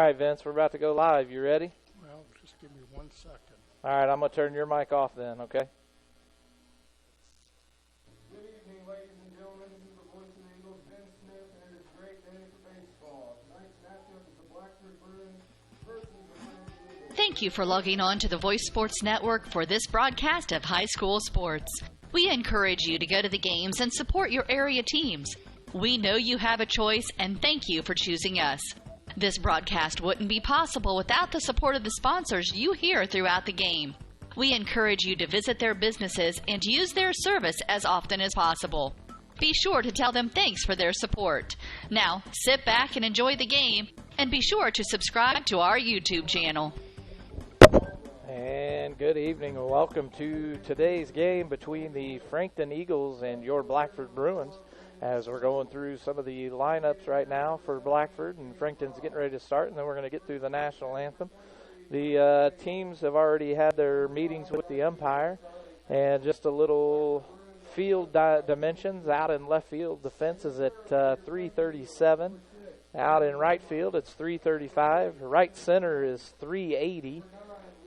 right, Vince, we're about to go live. You ready? Well, just give me 1 second. All right, I'm going to turn your mic off then, okay? Good evening, ladies and gentlemen. This is the voice of the Eagles, Ben Smith, and it is a great day for baseball. Tonight's matchup is the Blackford Bruins versus the Frankton Eagles. Thank you for logging on to the Voice Sports Network for this broadcast of high school sports. We encourage you to go to the games and support your area teams. We know you have a choice, and thank you for choosing us. This broadcast wouldn't be possible without the support of the sponsors you hear throughout the game. We encourage you to visit their businesses and use their service as often as possible. Be sure to tell them thanks for their support. Now, sit back and enjoy the game, and be sure to subscribe to our YouTube channel. And good evening and welcome to today's game between the Frankton Eagles and your Blackford Bruins. As we're going through some of the lineups right now for Blackford, and Frankton's getting ready to start, and then we're going to get through the national anthem. The teams have already had their meetings with the umpire, and just a little field dimensions. Out in left field, the fence is at 337. Out in right field, it's 335. Right center is 380.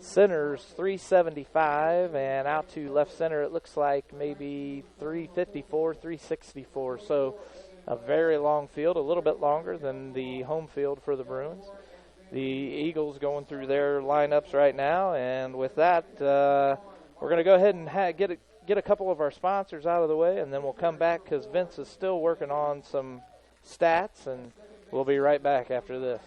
Center's 375, and out to left center it looks like maybe 354, 364. So a very long field, a little bit longer than the home field for the Bruins. The Eagles going through their lineups right now, and with that, we're going to go ahead and get a couple of our sponsors out of the way, and then we'll come back because Vince is still working on some stats, and we'll be right back after this.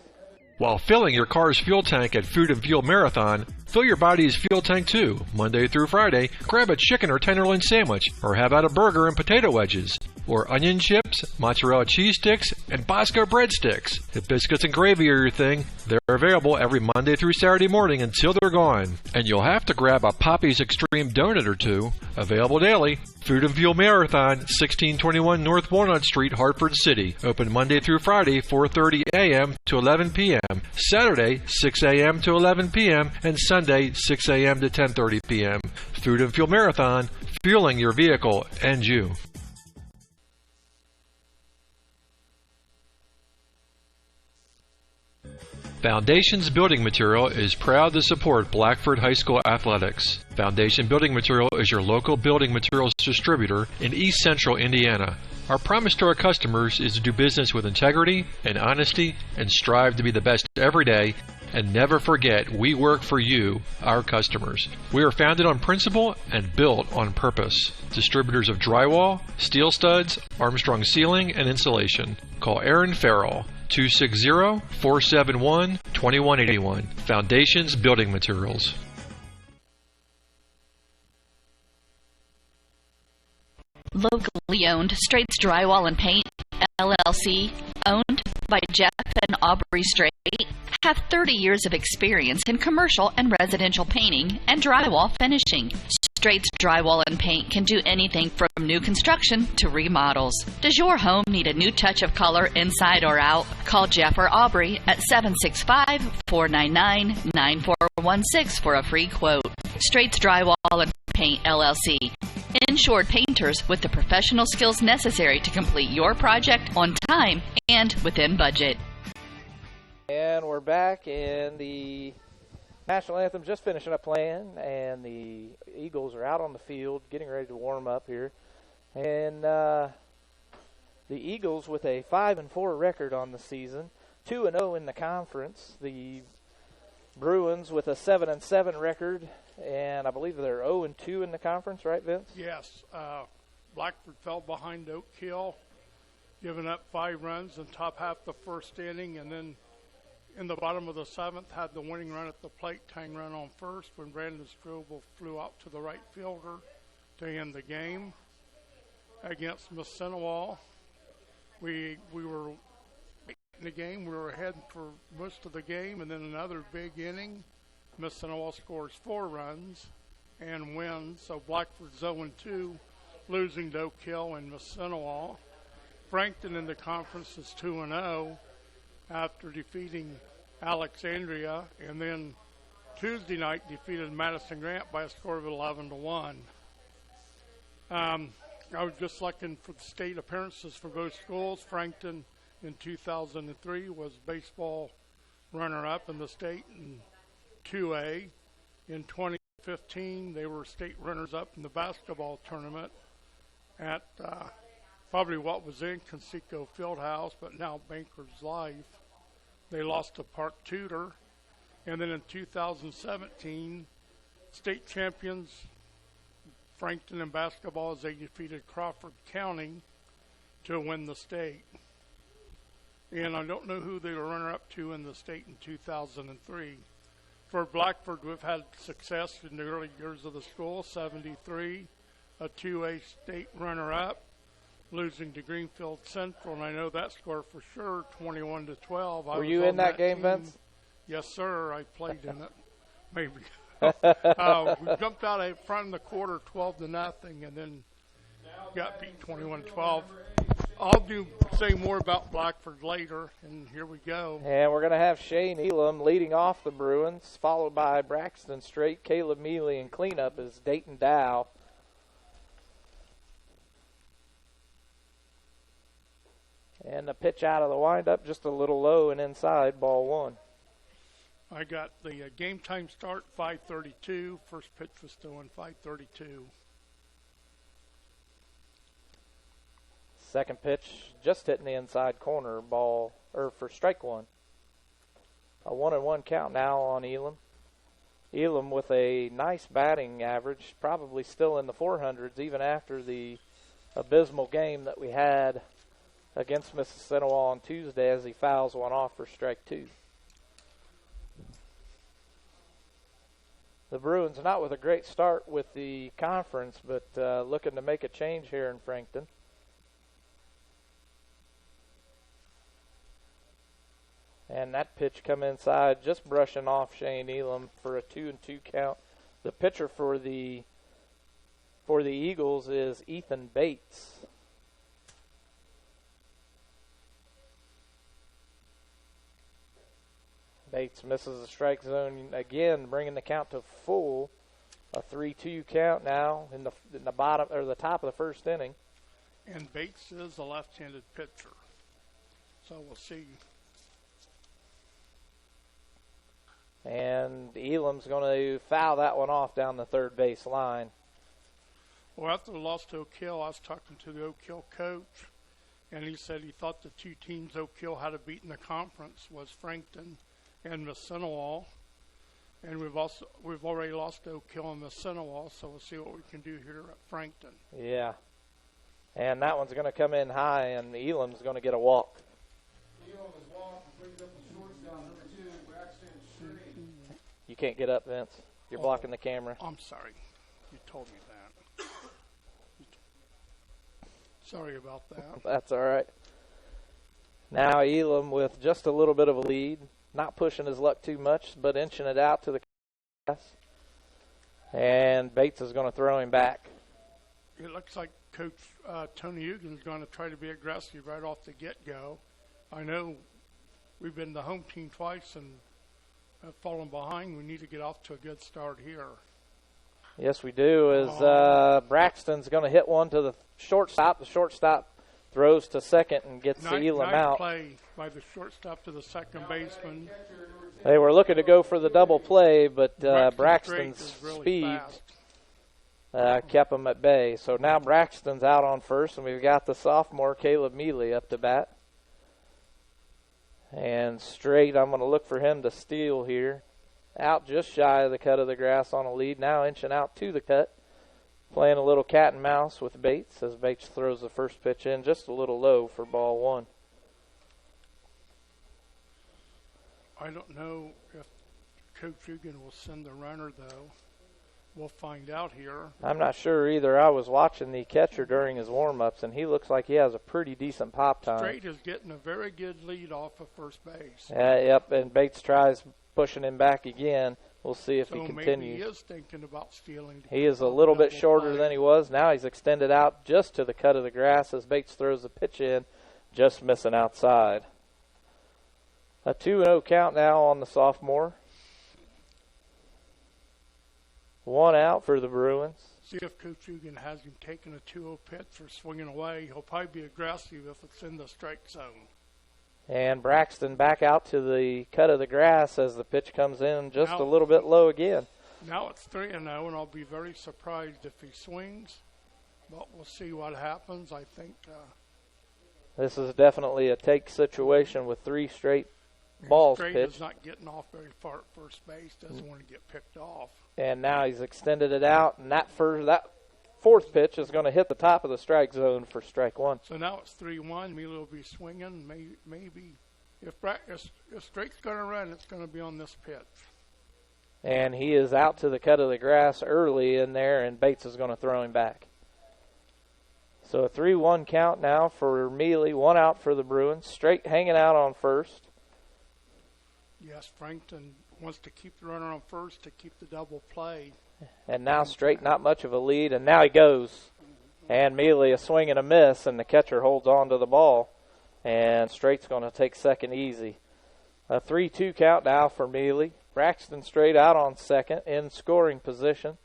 While filling your car's fuel tank at Food and Fuel Marathon, fill your body's fuel tank too. Monday through Friday, grab a chicken or tenderloin sandwich, or have out a burger and potato wedges, or onion chips, mozzarella cheese sticks, and Bosco breadsticks. If biscuits and gravy are your thing, they're available every Monday through Saturday morning until they're gone. And you'll have to grab a Poppy's Extreme donut or two, available daily. Food and Fuel Marathon, 1621 North Walnut Street, Hartford City. Open Monday through Friday, 4:30 a.m. to 11 p.m. Saturday, 6 a.m. to 11 p.m. and Sunday, 6 a.m. to 10:30 p.m. Food and Fuel Marathon, fueling your vehicle and you. Foundations Building Material is proud to support Blackford High School athletics. Foundation Building Material is your local building materials distributor in East Central Indiana. Our promise to our customers is to do business with integrity and honesty and strive to be the best every day, and never forget we work for you, our customers. We are founded on principle and built on purpose. Distributors of drywall, steel studs, Armstrong ceiling, and insulation. Call Aaron Farrell, 260-471-2181. Foundations Building Materials. Locally owned Straits Drywall and Paint, LLC, owned by Jeff and Aubrey Strait, have 30 years of experience in commercial and residential painting and drywall finishing. Straits Drywall and Paint can do anything from new construction to remodels. Does your home need a new touch of color inside or out? Call Jeff or Aubrey at 765-499-9416 for a free quote. Straits Drywall and Paint, LLC. Insured painters with the professional skills necessary to complete your project on time and within budget. And we're back, and the national anthem just finishing up playing, and the Eagles are out on the field getting ready to warm up here. And the Eagles with a 5-4 record on the season, 2-0 in the conference. The Bruins with a 7-7 record, and I believe they're 0-2 in the conference, right, Vince? Yes. Blackford fell behind Oak Hill, giving up 5 runs in top half the first inning, and then in the bottom of the 7th had the winning run at the plate, tying run on first when Brandon Strobel flew out to the right fielder to end the game. Against Missinawall, we were in the game. We were ahead for most of the game, and then another big inning. Missinawall scores 4 runs and wins. So Blackford's 0-2, losing to Oak Hill and Missinawall. Frankton in the conference is 2-0 after defeating Alexandria, and then Tuesday night defeated Madison Grant by a score of 11-1. I was just looking for the state appearances for both schools. Frankton in 2003 was baseball runner-up in the state in 2A. In 2015, they were state runners-up in the basketball tournament at probably what was then Conseco Fieldhouse, but now Bankers Life. They lost to Park Tudor. And then in 2017, state champions Frankton in basketball as they defeated Crawford County to win the state. And I don't know who they were runner-up to in the state in 2003. For Blackford, we've had success in the early years of the school, 73, a 2A state runner-up, losing to Greenfield Central, and I know that score for sure, 21-12. Were you in that game, Vince? Yes, sir. I played in it. Maybe. We jumped out in front in the quarter, 12-0, and then got beat 21-12. I'll say more about Blackford later, and here we go. And we're going to have Shane Elam leading off the Bruins, followed by Braxton Straight, Caleb Mealy, and cleanup is Dayton Dow. And the pitch out of the windup, just a little low and inside, ball one. I got the game time start, 5:32. First pitch was thrown, 5:32. Second pitch, just hitting the inside corner, ball, for strike one. A 1-1 count now on Elam. Elam with a nice batting average, probably still in the 400s, even after the abysmal game that we had against Mississinawa on Tuesday as he fouls one off for strike two. The Bruins not with a great start with the conference, but looking to make a change here in Frankton. And that pitch come inside, just brushing off Shane Elam for a 2-2 count. The pitcher for the Eagles is Ethan Bates. Bates misses the strike zone again, bringing the count to full. A 3-2 count now in the bottom or the top of the first inning. And Bates is a left-handed pitcher, so we'll see. And Elam's going to foul that one off down the third base line. Well, after the loss to Oak Hill, I was talking to the Oak Hill coach, and he said he thought the two teams Oak Hill had to beat in the conference was Frankton and Mississinawa. And we've already lost to Oak Hill and Mississinawa, so we'll see what we can do here at Frankton. Yeah. And that one's going to come in high, and Elam's going to get a walk. Elam is walked, brings up the shortstop, number 2, Braxton Street. You can't get up, Vince. You're blocking the camera. I'm sorry. You told me that. Sorry about that. That's all right. Now Elam with just a little bit of a lead. Not pushing his luck too much, but inching it out to the grass. And Bates is going to throw him back. It looks like Coach Tony Hugan is going to try to be aggressive right off the get-go. I know we've been the home team twice and have fallen behind. We need to get off to a good start here. Yes, we do. As Braxton's going to hit one to the shortstop. The shortstop throws to second and gets Elam out. Play by the shortstop to the second baseman. They were looking to go for the double play, but Braxton's really speed kept him at bay. So now Braxton's out on first, and we've got the sophomore Caleb Mealy up to bat. And straight, I'm going to look for him to steal here. Out just shy of the cut of the grass on a lead. Now inching out to the cut. Playing a little cat and mouse with Bates as Bates throws the first pitch in just a little low for ball one. I don't know if Coach Hugan will send the runner, though. We'll find out here. I'm not sure either. I was watching the catcher during his warm-ups, and he looks like he has a pretty decent pop time. Straight is getting a very good lead off of first base. Yep, and Bates tries pushing him back again. We'll see if he continues. Maybe he is thinking about stealing. He is a little bit shorter than he was. Now he's extended out just to the cut of the grass as Bates throws the pitch in, just missing outside. A 2-0 count now on the sophomore. One out for the Bruins. See if Coach Hugan has him taking a 2-0 pitch or swinging away. He'll probably be aggressive if it's in the strike zone. And Braxton back out to the cut of the grass as the pitch comes in just a little bit low again. Now it's 3-0, and I'll be very surprised if he swings. But we'll see what happens. I think this is definitely a take situation with 3 straight balls Straight pitched. is not getting off very far at first base. Doesn't want to get picked off. And now he's extended it out, and that fourth pitch is going to hit the top of the strike zone for strike 1. So now it's 3-1. Mealy will be swinging. Maybe if Straight's going to run, it's going to be on this pitch. And he is out to the cut of the grass early in there, and Bates is going to throw him back. So a 3-1 count now for Mealy, 1 out for the Bruins. Straight hanging out on first. Yes, Frankton wants to keep the runner on first to keep the double play. And now Straight not much of a lead, and now he goes. And Mealy a swing and a miss, and the catcher holds on to the ball. And Straight's going to take second easy. A 3-2 count now for Mealy. Braxton Straight out on second in scoring position.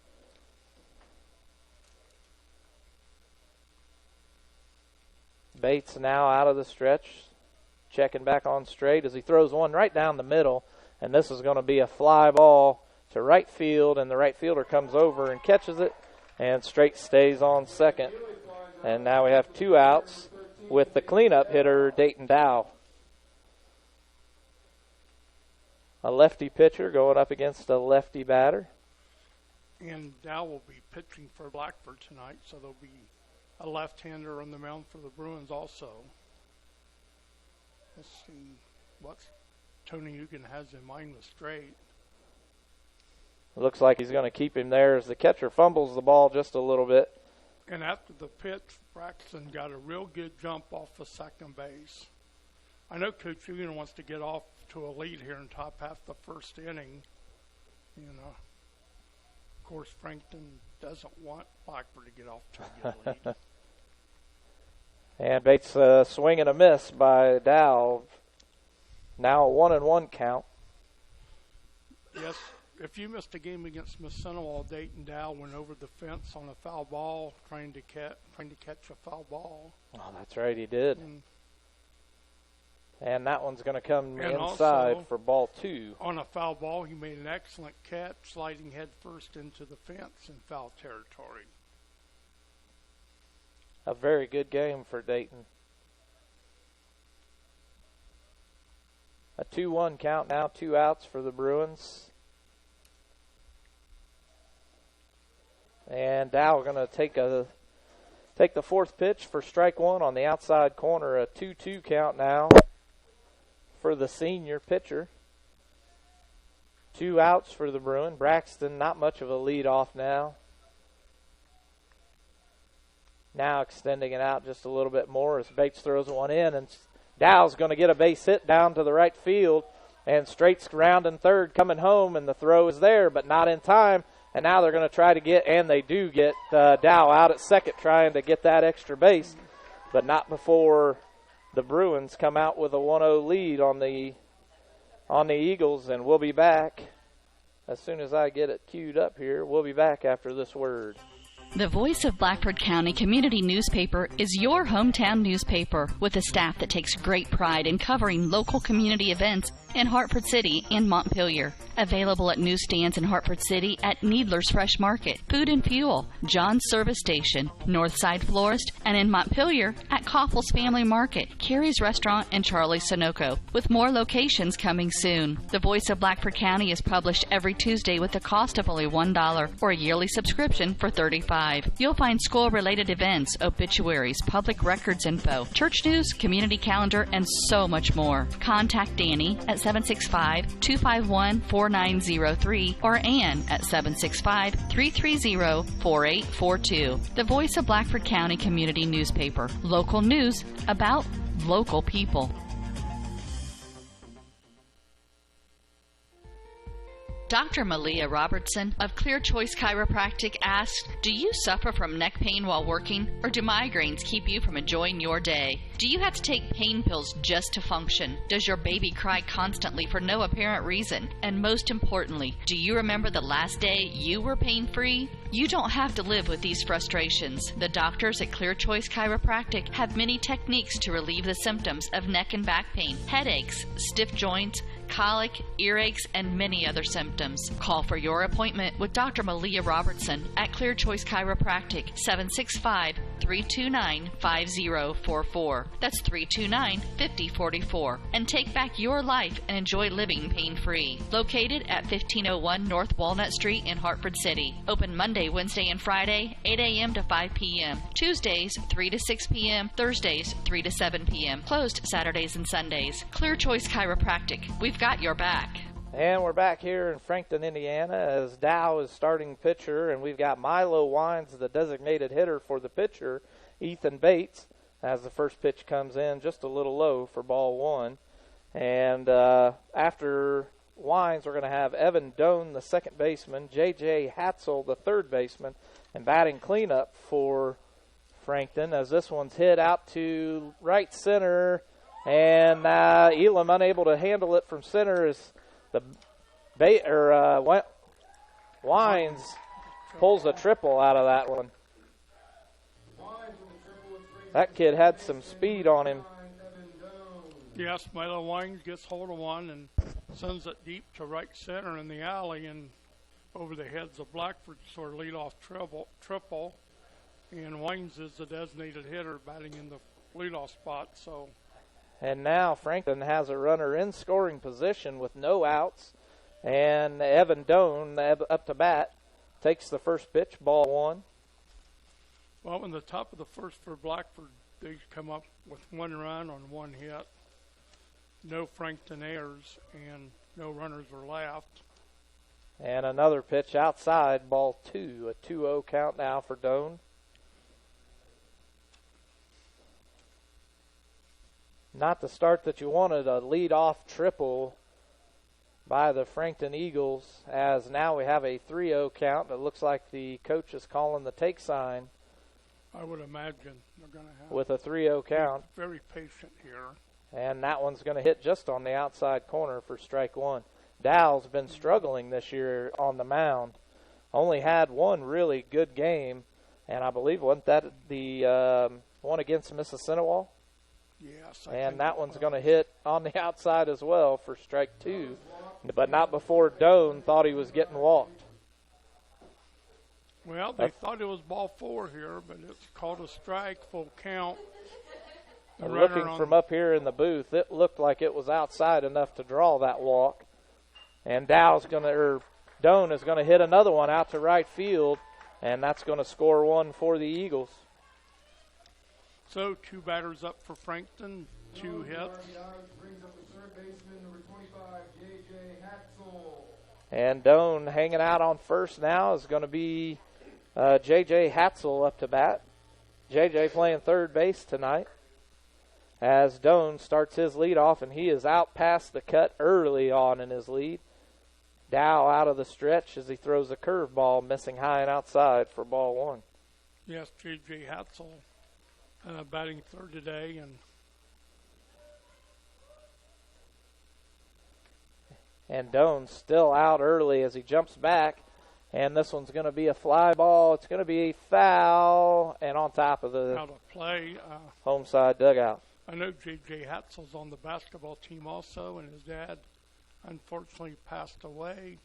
Bates now out of the stretch, checking back on Straight as he throws one right down the middle, and this is going to be a fly ball to right field, and the right fielder comes over and catches it, and Straight stays on second. And now we have 2 outs with the cleanup hitter, Dayton Dow. A lefty pitcher going up against a lefty batter. And Dow will be pitching for Blackford tonight, so there'll be a left-hander on the mound for the Bruins also. Let's see what Tony Hugan has in mind with Straight. It looks like he's going to keep him there as the catcher fumbles the ball just a little bit. And after the pitch, Braxton got a real good jump off the second base. I know Coach Hugan wants to get off to a lead here in top half the first inning. You know, of course, Frankton doesn't want Blackford to get off to a good lead. And Bates swing and a miss by Dow. Now a 1-1 count. Yes, if you missed a game against Miss Senegal, Dayton Dow went over the fence on a foul ball, trying to catch a foul ball. Oh, that's right, he did. And that one's going to come And inside also, for ball 2. On a foul ball, he made an excellent catch, sliding head first into the fence in foul territory. A very good game for Dayton. A 2-1 count now, 2 outs for the Bruins. And Dow going to take the fourth pitch for strike 1 on the outside corner. A 2-2 count now for the senior pitcher. 2 outs for the Bruin. Braxton not much of a lead off now. Now extending it out just a little bit more as Bates throws one in, and Dow's going to get a base hit down to the right field, and Straight's rounding third coming home, and the throw is there, but not in time. And now they're going to try to get, and they do get Dow out at second trying to get that extra base, but not before the Bruins come out with a 1-0 lead on the Eagles, and we'll be back as soon as I get it queued up here. We'll be back after this word. The Voice of Blackford County Community Newspaper is your hometown newspaper with a staff that takes great pride in covering local community events in Hartford City and Montpelier. Available at newsstands in Hartford City at Needler's Fresh Market, Food and Fuel, John's Service Station, Northside Florist, and in Montpelier at Koffels Family Market, Carrie's Restaurant, and Charlie's Sunoco, with more locations coming soon. The Voice of Blackford County is published every Tuesday with the cost of only $1 or a yearly subscription for $35. You'll find school-related events, obituaries, public records info, church news, community calendar, and so much more. Contact Danny at 765-251-4903 or Ann at 765-330-4842. The Voice of Blackford County Community Newspaper. Local news about local people. Dr. Malia Robertson of Clear Choice Chiropractic asked, do you suffer from neck pain while working, or do migraines keep you from enjoying your day? Do you have to take pain pills just to function? Does your baby cry constantly for no apparent reason? And most importantly, do you remember the last day you were pain-free? You don't have to live with these frustrations. The doctors at Clear Choice Chiropractic have many techniques to relieve the symptoms of neck and back pain, headaches, stiff joints, colic, earaches, and many other symptoms. Call for your appointment with Dr. Malia Robertson at Clear Choice Chiropractic, 765-329-5044. That's 329-5044. And take back your life and enjoy living pain-free. Located at 1501 North Walnut Street in Hartford City. Open Monday, Wednesday, and Friday, 8 a.m. to 5 p.m. Tuesdays, 3 to 6 p.m. Thursdays, 3 to 7 p.m. Closed Saturdays and Sundays. Clear Choice Chiropractic. We've got your back. And we're back here in Frankton, Indiana, as Dow is starting pitcher, and we've got Milo Wines, the designated hitter for the pitcher, Ethan Bates, as the first pitch comes in just a little low for ball one. And after Wines, we're going to have Evan Doan, the second baseman, J.J. Hatzel, the third baseman, and batting cleanup for Frankton, as this one's hit out to right center. And Elam unable to handle it from center as the Wines pulls a triple out of that one. That kid had some speed on him. Yes, Milo Wines gets hold of one and sends it deep to right center in the alley and over the heads of Blackford for a leadoff triple. And Wines is the designated hitter batting in the leadoff spot, so. And now Frankton has a runner in scoring position with no outs. And Evan Doan, up to bat, takes the first pitch, ball one. Well, in the top of the first for Blackford, they come up with one run on one hit. No Frankton errors, and no runners were left. And another pitch outside, ball two, a 2-0 count now for Doan. Not the start that you wanted, a lead-off triple by the Frankton Eagles, as now we have a 3-0 count. It looks like the coach is calling the take sign. I would imagine they're going to have with a 3-0 count. Very patient here. And that one's going to hit just on the outside corner for strike one. Dow's been struggling this year on the mound. Only had one really good game, and I believe wasn't that the one against Mississinawa? Yes. And that one's going to hit on the outside as well for strike two, but not before Doan thought he was getting walked. Well, they thought it was ball four here, but it's called a strike, full count. Looking from up here in the booth, it looked like it was outside enough to draw that walk. And Doan is going to hit another one out to right field, and that's going to score one for the Eagles. So 2 batters up for Frankton, 2 hits. Brings up the third baseman, number 25, J.J. Hatzel. And Doan hanging out on first now is going to be J.J. Hatzel up to bat. J.J. playing third base tonight as Doan starts his lead off, and he is out past the cut early on in his lead. Dow out of the stretch as he throws a curveball, missing high and outside for ball one. Yes, J.J. Hatzel batting third today. And Doan's still out early as he jumps back. And this one's going to be a fly ball. It's going to be a foul and on top of the out of play. Home side dugout. I know J.J. Hatzel's on the basketball team also, and his dad unfortunately passed away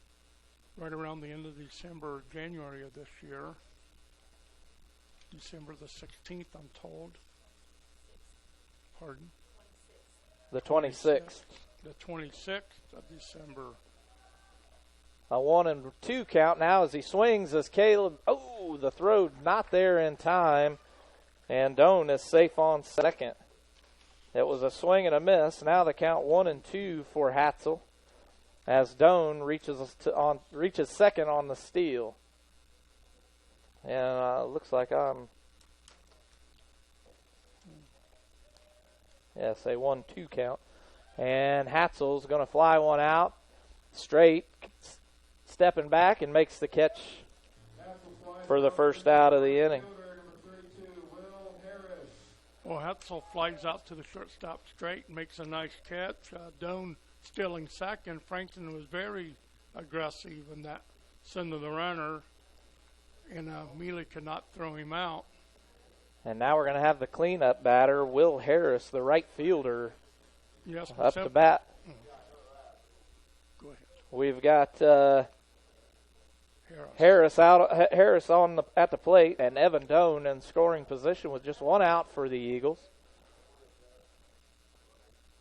right around the end of December or January of this year. December the 16th, I'm told. Pardon? The 26th. The 26th of December. A 1-2 count now as he swings as Caleb. Oh, the throw not there in time. And Doan is safe on second. It was a swing and a miss. Now the count 1-2 for Hatzel as Doan reaches second on the steal. And looks like a 1-2 count. And Hatzel's going to fly one out straight, stepping back, and makes the catch for the first out of the inning. Well, Hatzel flies out to the shortstop straight and makes a nice catch. Doan stealing second. Frankton was very aggressive in that send of the runner. and Mealy could not throw him out. And now we're going to have the cleanup batter, Will Harris, the right fielder, Yes, up to bat. Go ahead. We've got Harris on at the plate, and Evan Doan in scoring position with just one out for the Eagles.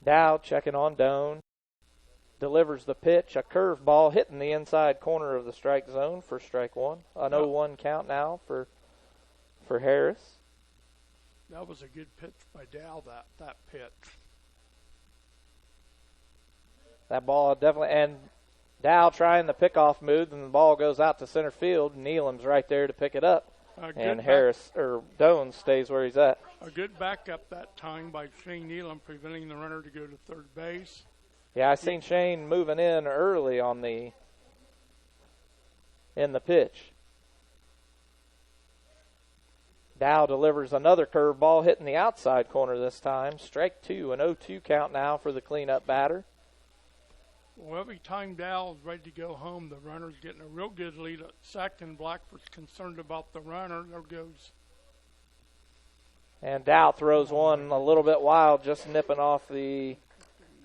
Dow checking on Doan. Delivers the pitch, a curveball hitting the inside corner of the strike zone for strike one. An 0-1 count now for Harris. That was a good pitch by Dow, that pitch. That ball definitely, and Dow trying the pickoff move, and the ball goes out to center field. Neelam's right there to pick it up, and Doan stays where he's at. A good backup that time by Shane Neelam, preventing the runner to go to third base. Yeah, I seen Shane moving in early in the pitch. Dow delivers another curveball hitting the outside corner this time. Strike two, an 0-2 count now for the cleanup batter. Well, every time Dow is ready to go home, the runner's getting a real good lead at second. Blackford's concerned about the runner. There goes. And Dow throws one a little bit wild, just nipping off the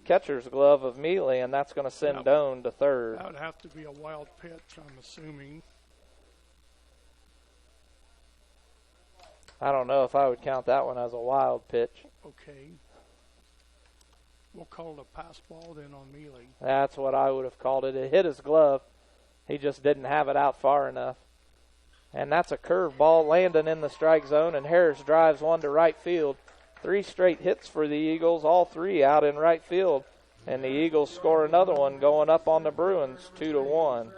catcher's glove of Mealy, and that's going to send Doan to third. That would have to be a wild pitch, I'm assuming. I don't know if I would count that one as a wild pitch. Okay. We'll call it a pass ball then on Mealy. That's what I would have called it. It hit his glove. He just didn't have it out far enough. And that's a curveball landing in the strike zone, and Harris drives one to right field. 3 straight hits for the Eagles, all 3 out in right field. And the Eagles score another one going up on the Bruins 2-1.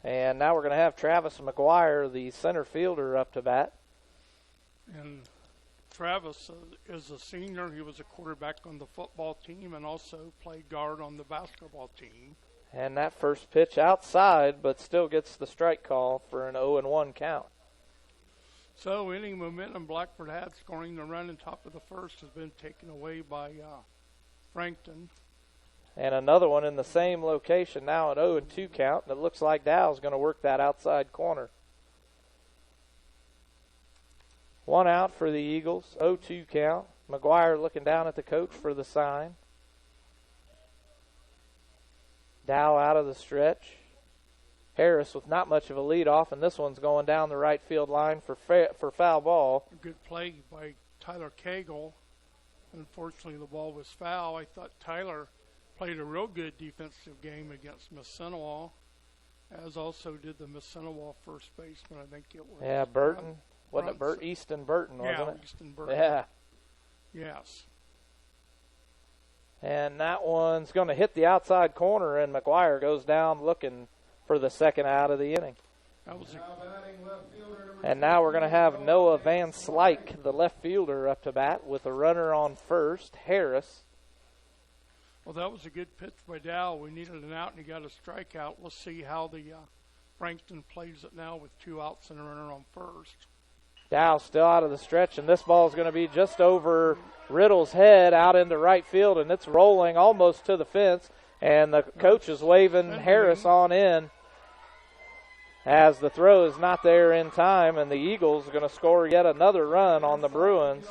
And now we're going to have Travis McGuire, the center fielder, up to bat. And Travis is a senior. He was a quarterback on the football team and also played guard on the basketball team. And that first pitch outside, but still gets the strike call for an 0-1 count. So any momentum Blackford had scoring the run in top of the first has been taken away by Frankton. And another one in the same location now, an 0-2 count. And it looks like Dow's going to work that outside corner. 1 out for the Eagles, 0-2 count. McGuire looking down at the coach for the sign. Dow out of the stretch. Harris with not much of a lead off, and this one's going down the right field line for foul ball. A good play by Tyler Cagle. Unfortunately, the ball was foul. I thought Tyler played a real good defensive game against Messinawall, as also did the Messinawall first baseman. I think it was. Yeah, Burton. Wasn't it Easton Burton, wasn't it? Easton Burton. Yeah. Yes. And that one's going to hit the outside corner, and McGuire goes down looking for the second out of the inning. And now we're going to have Noah Van Slyke, the left fielder, up to bat with a runner on first, Harris. Well, that was a good pitch by Dow. We needed an out, and he got a strikeout. We'll see how the Frankton plays it now with 2 outs and a runner on first. Dow still out of the stretch, and this ball is going to be just over Riddle's head out into right field, and it's rolling almost to the fence, and the coach is waving Harris on in as the throw is not there in time, and the Eagles are going to score yet another run on the Bruins.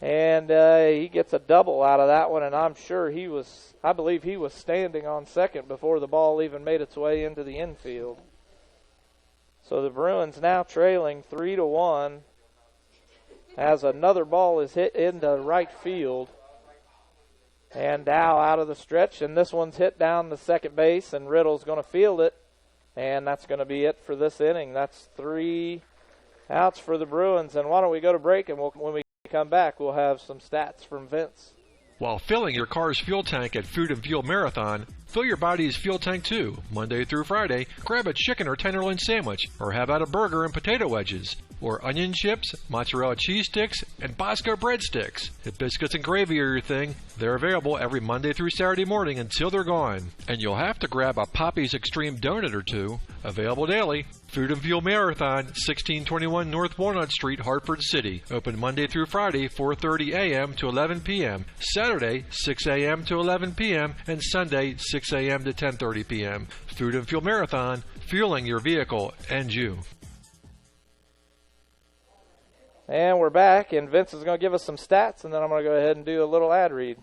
And he gets a double out of that one, and I believe he was standing on second before the ball even made its way into the infield. So the Bruins now trailing 3-1 as another ball is hit into right field. And Dow out of the stretch, and this one's hit down the second base, and Riddle's going to field it. And that's going to be it for this inning. That's 3 outs for the Bruins. And why don't we go to break, and when we come back, we'll have some stats from Vince. While filling your car's fuel tank at Food and Fuel Marathon, fill your body's fuel tank too. Monday through Friday, grab a chicken or tenderloin sandwich or have out a burger and potato wedges. or onion chips, mozzarella cheese sticks, and Bosco breadsticks. If biscuits and gravy are your thing, they're available every Monday through Saturday morning until they're gone. And you'll have to grab a Poppy's Extreme donut or two, available daily. Food and Fuel Marathon, 1621 North Walnut Street, Hartford City. Open Monday through Friday, 4:30 a.m. to 11 p.m. Saturday, 6 a.m. to 11 p.m. and Sunday, 6 a.m. to 10:30 p.m. Food and Fuel Marathon, fueling your vehicle and you. And we're back, and Vince is going to give us some stats, and then I'm going to go ahead and do a little ad read.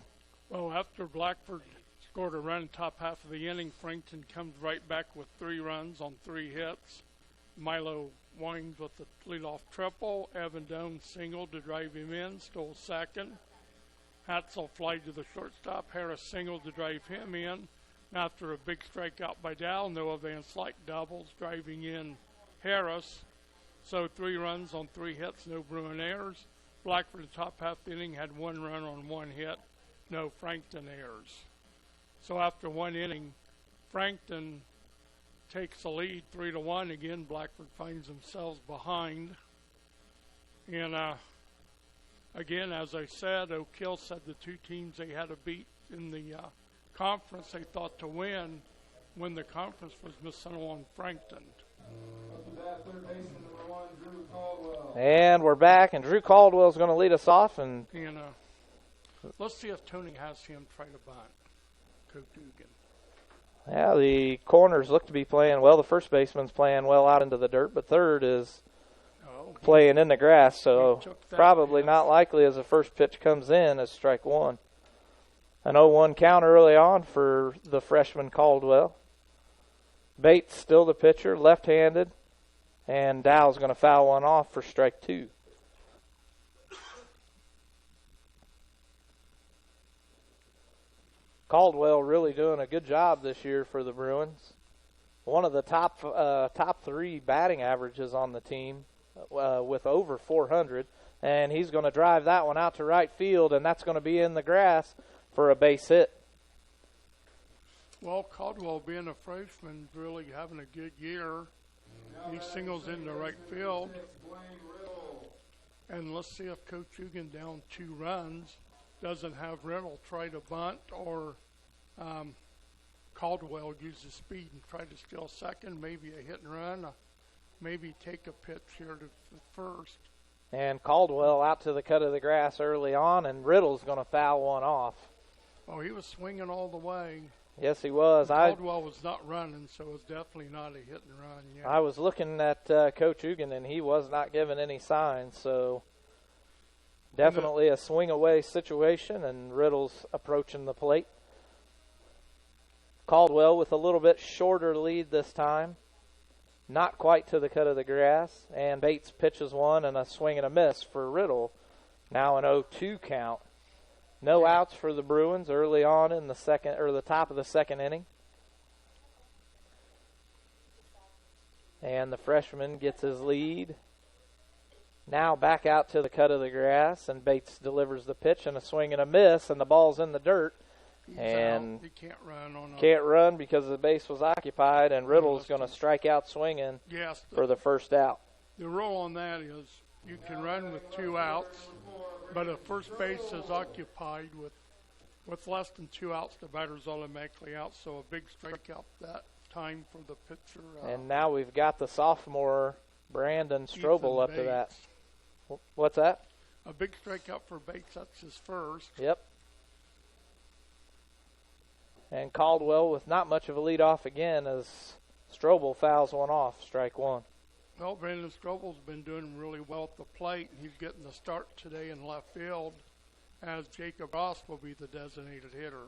Well, after Blackford scored a run top half of the inning, Frankton comes right back with 3 runs on 3 hits. Milo Wines with the leadoff triple. Evan Doan singled to drive him in, stole second. Hatzel flied to the shortstop. Harris singled to drive him in. After a big strikeout by Dow, Noah Van Slyke doubles, driving in Harris. So 3 runs on 3 hits, no Bruin errors. Blackford, the top half the inning, had 1 run on 1 hit, no Frankton errors. So after 1 inning, Frankton takes the lead 3-1. Again, Blackford finds themselves behind. And again, as I said, Oak Hill said the 2 teams they had to beat in the conference they thought to win when the conference was missing on Frankton. And we're back, and Drew Caldwell's going to lead us off. And let's see if Tony has him try to bunt. Coach Dugan. Yeah, the corners look to be playing well. The first baseman's playing well out into the dirt, but third is playing in the grass, so probably not likely as the first pitch comes in as strike 1. An 0-1 count early on for the freshman Caldwell. Bates still the pitcher, left-handed, and Dow's going to foul one off for strike 2. Caldwell really doing a good job this year for the Bruins. One of the top 3 batting averages on the team with over 400, and he's going to drive that one out to right field, and that's going to be in the grass for a base hit. Well, Caldwell, being a freshman, really having a good year. He singles into right field. And let's see if Coach Hugan, down 2 runs, doesn't have Riddle try to bunt, or Caldwell uses speed and try to steal second, maybe a hit and run, maybe take a pitch here to first. And Caldwell out to the cut of the grass early on, and Riddle's going to foul one off. Oh, he was swinging all the way. Yes, he was. Caldwell was not running, so it was definitely not a hit and run yet. I was looking at Coach Hugan, and he was not giving any signs, so definitely a swing-away situation, and Riddle's approaching the plate. Caldwell with a little bit shorter lead this time. Not quite to the cut of the grass, and Bates pitches one and a swing and a miss for Riddle. Now an 0-2 count. No outs for the Bruins early on in the second, or the top of the second inning. And the freshman gets his lead. Now back out to the cut of the grass, and Bates delivers the pitch and a swing and a miss, and the ball's in the dirt. He can't run on can't run because the base was occupied, and Riddle's going to strike out swinging for the first out. The rule on that is you can run with 2 outs, but if first base is occupied with less than 2 outs, the batter's automatically out. So a big strikeout that time for the pitcher. And now we've got the sophomore Brandon Strobel up to that. What's that? A big strikeout for Bates. That's his first. Yep. And Caldwell with not much of a lead off again as Strobel fouls one off, strike 1. Well, Brandon Strobel's been doing really well at the plate, and he's getting the start today in left field, as Jacob Ross will be the designated hitter.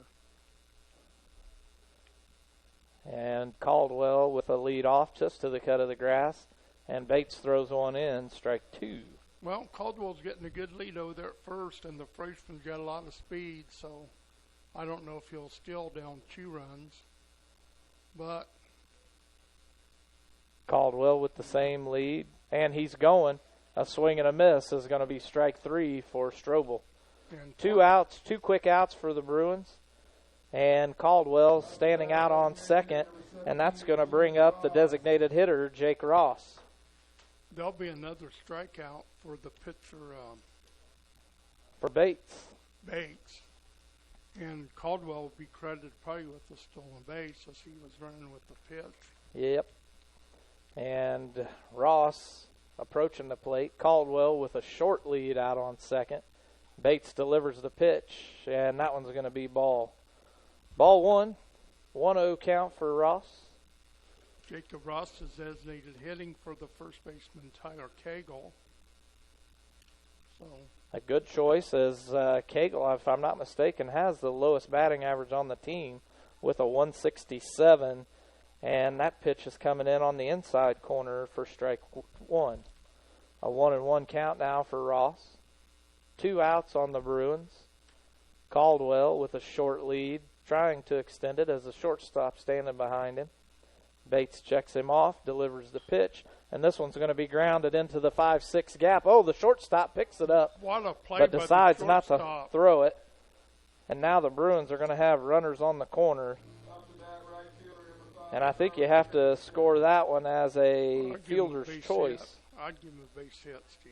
And Caldwell with a lead off just to the cut of the grass, and Bates throws one in, strike 2. Well, Caldwell's getting a good lead over there at first, and the freshman's got a lot of speed, so I don't know if he'll steal down 2 runs. But Caldwell with the same lead, and he's going. A swing and a miss is going to be strike 3 for Strobel. 2 outs, 2 quick outs for the Bruins. And Caldwell standing out on second, and that's going to bring up the designated hitter, Jake Ross. there'll be another strikeout for the pitcher, For Bates. Bates. And Caldwell will be credited probably with the stolen base as he was running with the pitch. Yep. And Ross approaching the plate. Caldwell with a short lead out on second. Bates delivers the pitch, and that one's going to be ball. Ball one. 1-0 count for Ross. Jacob Ross is designated hitting for the first baseman, Tyler Cagle. So A good choice, as Cagle, if I'm not mistaken, has the lowest batting average on the team with a 167. And that pitch is coming in on the inside corner for strike one. A 1-1 count now for Ross. 2 outs on the Bruins. Caldwell with a short lead, trying to extend it as the shortstop standing behind him. Bates checks him off, delivers the pitch, and this one's going to be grounded into the 5-6 gap. Oh, the shortstop picks it up, what a play but by decides the not to shortstop. throw it. And now the Bruins are going to have runners on the corner. And I think you have to score that one as a I'd give him fielder's base choice. hit. I'd give him a base hit, Steve.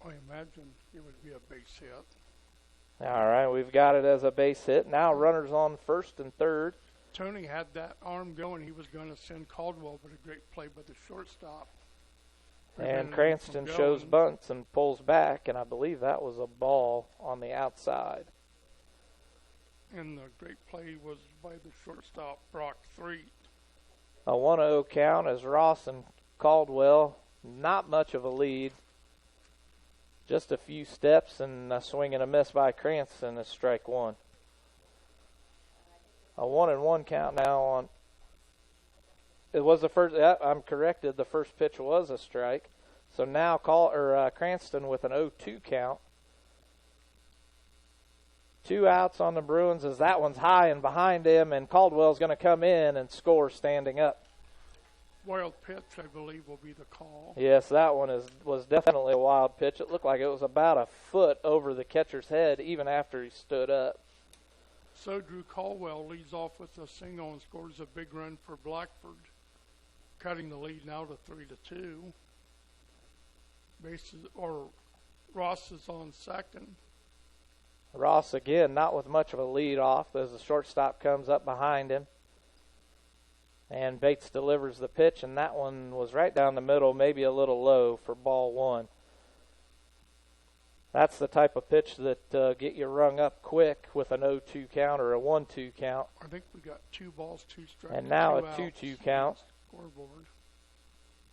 I imagine it would be a base hit. All right, we've got it as a base hit. Now runners on first and third. Tony had that arm going. He was going to send Caldwell, but a great play by the shortstop. And Prevented him Cranston from shows going. bunts and pulls back, and I believe that was a ball on the outside. And the great play was by the shortstop, Brock Threet. A 1-0 count as Ross and Caldwell, not much of a lead. Just a few steps and a swing and a miss by Cranston is strike one. A 1-1 count now on. It was the first. I'm corrected. The first pitch was a strike. So now Cranston with an 0-2 count. 2 outs on the Bruins as that one's high and behind him, and Caldwell's going to come in and score standing up. Wild pitch, I believe, will be the call. Yes, that one was definitely a wild pitch. It looked like it was about a foot over the catcher's head even after he stood up. So Drew Caldwell leads off with a single and scores a big run for Blackford, cutting the lead now to 3-2. Ross is on second. Ross again not with much of a lead off as the shortstop comes up behind him. And Bates delivers the pitch, and that one was right down the middle, maybe a little low for ball one. That's the type of pitch that get you rung up quick with an 0-2 count or a 1-2 count. I think we got 2 balls, 2 strikes. And now a 2 outs 2-2 count. Scoreboard.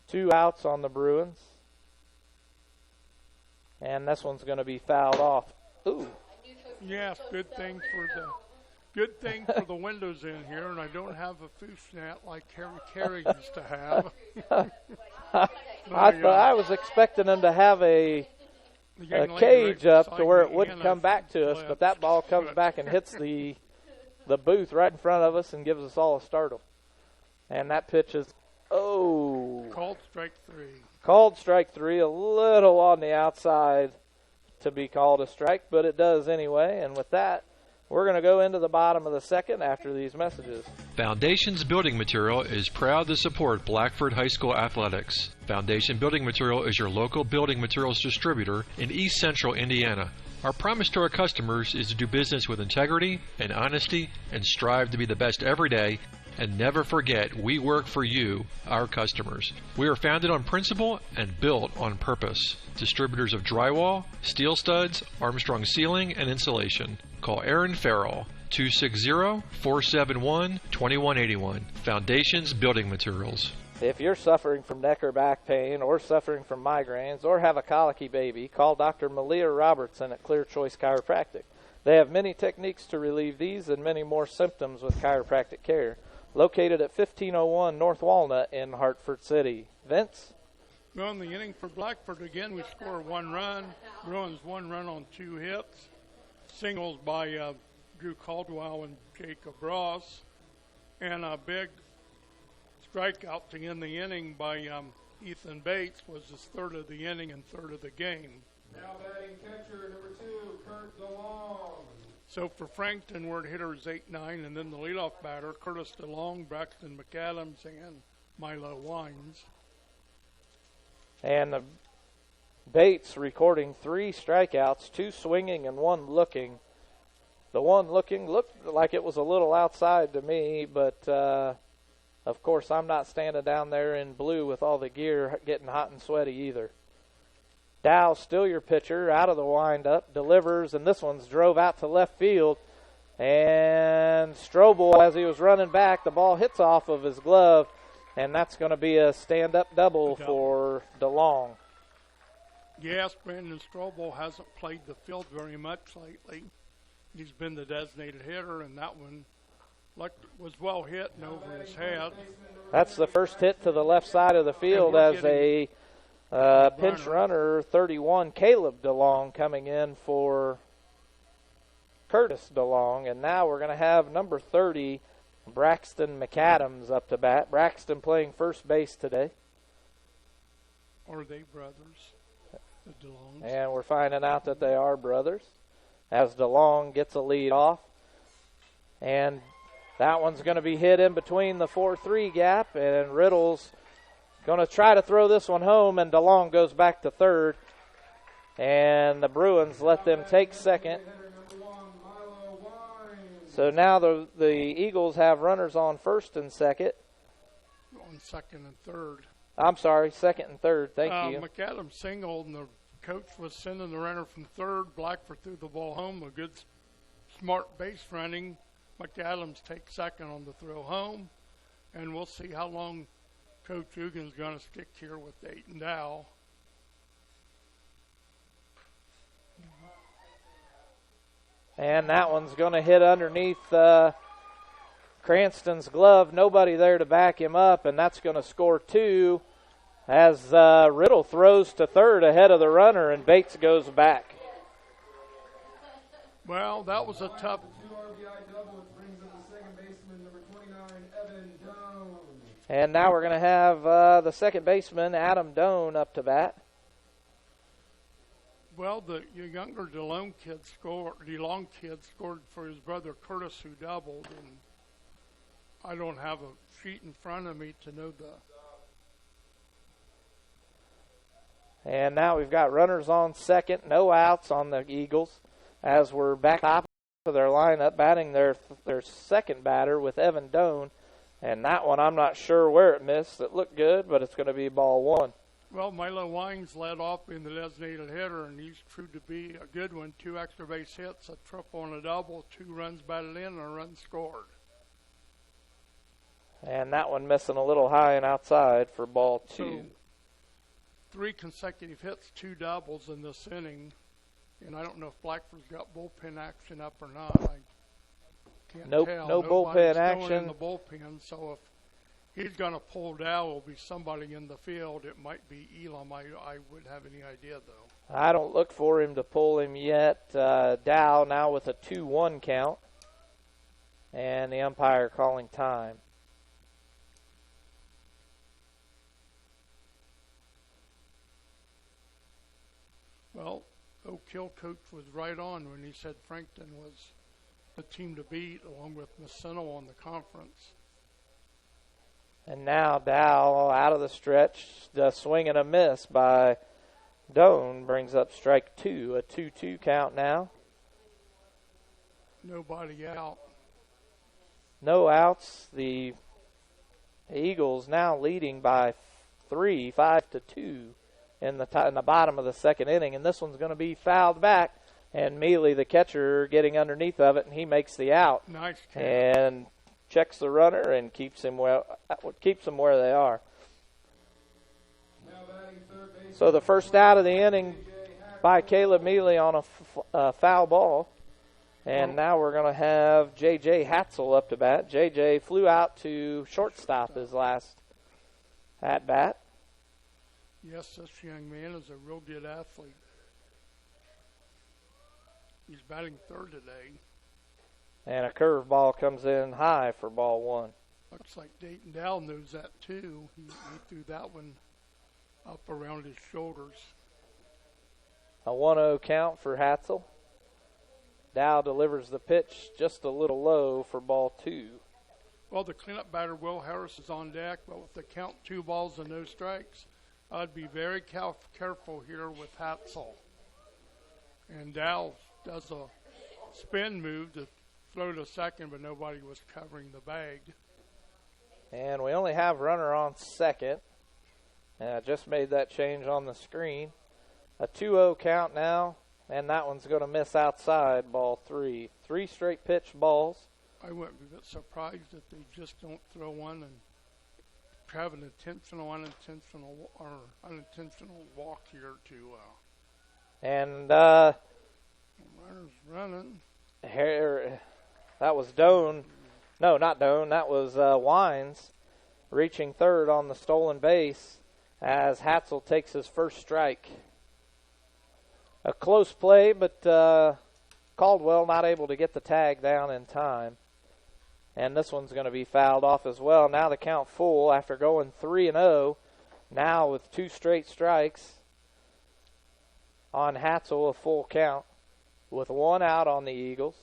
2 outs on the Bruins. And this one's going to be fouled off. Ooh. Yes, good thing for the windows in here, and I don't have a fishnet like Harry Carey used to have. I was expecting them to have a cage up to where it wouldn't come back to us, but that ball comes back and hits the booth right in front of us and gives us all a startle. And that pitch is, called strike 3. Called strike 3, a little on the outside to be called a strike, but it does anyway. And with that, we're going to go into the bottom of the second after these messages. Foundations Building Material is proud to support Blackford High School athletics. Foundation Building Material is your local building materials distributor in East Central Indiana. Our promise to our customers is to do business with integrity and honesty and strive to be the best every day. And never forget, we work for you, our customers. We are founded on principle and built on purpose. Distributors of drywall, steel studs, Armstrong ceiling, and insulation. Call Aaron Farrell, 260-471-2181. Foundations Building Materials. If you're suffering from neck or back pain or suffering from migraines or have a colicky baby, call Dr. Malia Robertson at Clear Choice Chiropractic. They have many techniques to relieve these and many more symptoms with chiropractic care. Located at 1501 North Walnut in Hartford City. Vince? Well, in the inning for Blackford, again, we score 1 run. Bruins 1 run on 2 hits. Singles by Drew Caldwell and Jacob Ross. And a big strikeout to end the inning by Ethan Bates was his 3rd of the inning and 3rd of the game. Now batting catcher number 2, Kurt DeLong. So for Frankton, word hitter is 8-9, and then the leadoff batter, Curtis DeLong, Braxton McAdams, and Milo Wines. And the Bates recording 3 strikeouts, 2 swinging and 1 looking. The one looking looked like it was a little outside to me, but of course I'm not standing down there in blue with all the gear getting hot and sweaty either. Dow, still your pitcher, out of the windup, delivers, and this one's drove out to left field. And Strobel, as he was running back, the ball hits off of his glove, and that's going to be a stand-up double for DeLong. Yes, Brandon Strobel hasn't played the field very much lately. He's been the designated hitter, and that one was well hit and over his head. That's the first hit to the left side of the field as a pinch runner, 31, Caleb DeLong, coming in for Curtis DeLong. And now we're going to have number 30, Braxton McAdams, up to bat. Braxton playing first base today. Are they brothers, the DeLongs? And we're finding out that they are brothers as DeLong gets a lead off. And that one's going to be hit in between the 4-3 gap, and Riddle's going to try to throw this one home, and DeLong goes back to third. And the Bruins let them take second. So now the Eagles have runners on first and second. On second and third. I'm sorry, second and third. Thank you. McAdams singled, and the coach was sending the runner from third. Blackford threw the ball home. A good, smart base running. McAdams takes second on the throw home. And we'll see how long Coach Ugan's going to stick here with Dayton Dow. And that one's going to hit underneath Cranston's glove. Nobody there to back him up, and that's going to score 2 as Riddle throws to third ahead of the runner, and Bates goes back. Well, that was a tough. And now we're going to have the second baseman, Adam Doan, up to bat. Well, the younger DeLong kid scored for his brother Curtis, who doubled, and I don't have a sheet in front of me to know And now we've got runners on second, no outs on the Eagles, as we're back top of their lineup, batting their second batter with Evan Doan. And that one, I'm not sure where it missed. It looked good, but it's going to be ball 1. Well, Milo Wines led off being the designated hitter, and he's proved to be a good one. 2 extra base hits, a triple and a double, 2 runs batted in, and a run scored. And that one missing a little high and outside for ball 2. So, 3 consecutive hits, 2 doubles in this inning. And I don't know if Blackford's got bullpen action up or not. I can't tell. No bullpen action. In the bullpen, so if he's going to pull Dow, will be somebody in the field. It might be Elam. I wouldn't have any idea, though. I don't look for him to pull him yet. Dow now with a 2-1 count. And the umpire calling time. Well, Oak Hill coach was right on when he said Frankton was the team to beat, along with Messino on the conference. And now Dow out of the stretch, the swing and a miss by Doan brings up strike 2, a 2-2 count now. Nobody out. No outs. The Eagles now leading by 3, 5-2 in the bottom of the second inning, and this one's going to be fouled back. And Mealy, the catcher, getting underneath of it, and he makes the out. Nice catch. And checks the runner and keeps them where they are. So the first out of the inning by Caleb Mealy on a foul ball. And now we're going to have J.J. Hatzel up to bat. J.J. flew out to shortstop his last at bat. Yes, this young man is a real good athlete. He's batting third today. And a curveball comes in high for ball 1. Looks like Dayton Dow knows that too. He threw that one up around his shoulders. A 1-0 count for Hatzel. Dow delivers the pitch just a little low for ball 2. Well, the cleanup batter, Will Harris, is on deck, but with the count 2 balls and no strikes, I'd be very careful here with Hatzel. And Dow does a spin move to throw to second, but nobody was covering the bag. And we only have runner on second. And I just made that change on the screen. A 2-0 count now, and that one's going to miss outside, ball 3. 3 straight pitch balls. I wouldn't be a bit surprised if they just don't throw one and have an unintentional walk here to And runners running. That was Doan. No, not Doan. That was Wines reaching third on the stolen base as Hatzel takes his first strike. A close play, but Caldwell not able to get the tag down in time. And this one's going to be fouled off as well. Now the count full after going 3-0. Now with 2 straight strikes on Hatzel, a full count with 1 out on the Eagles.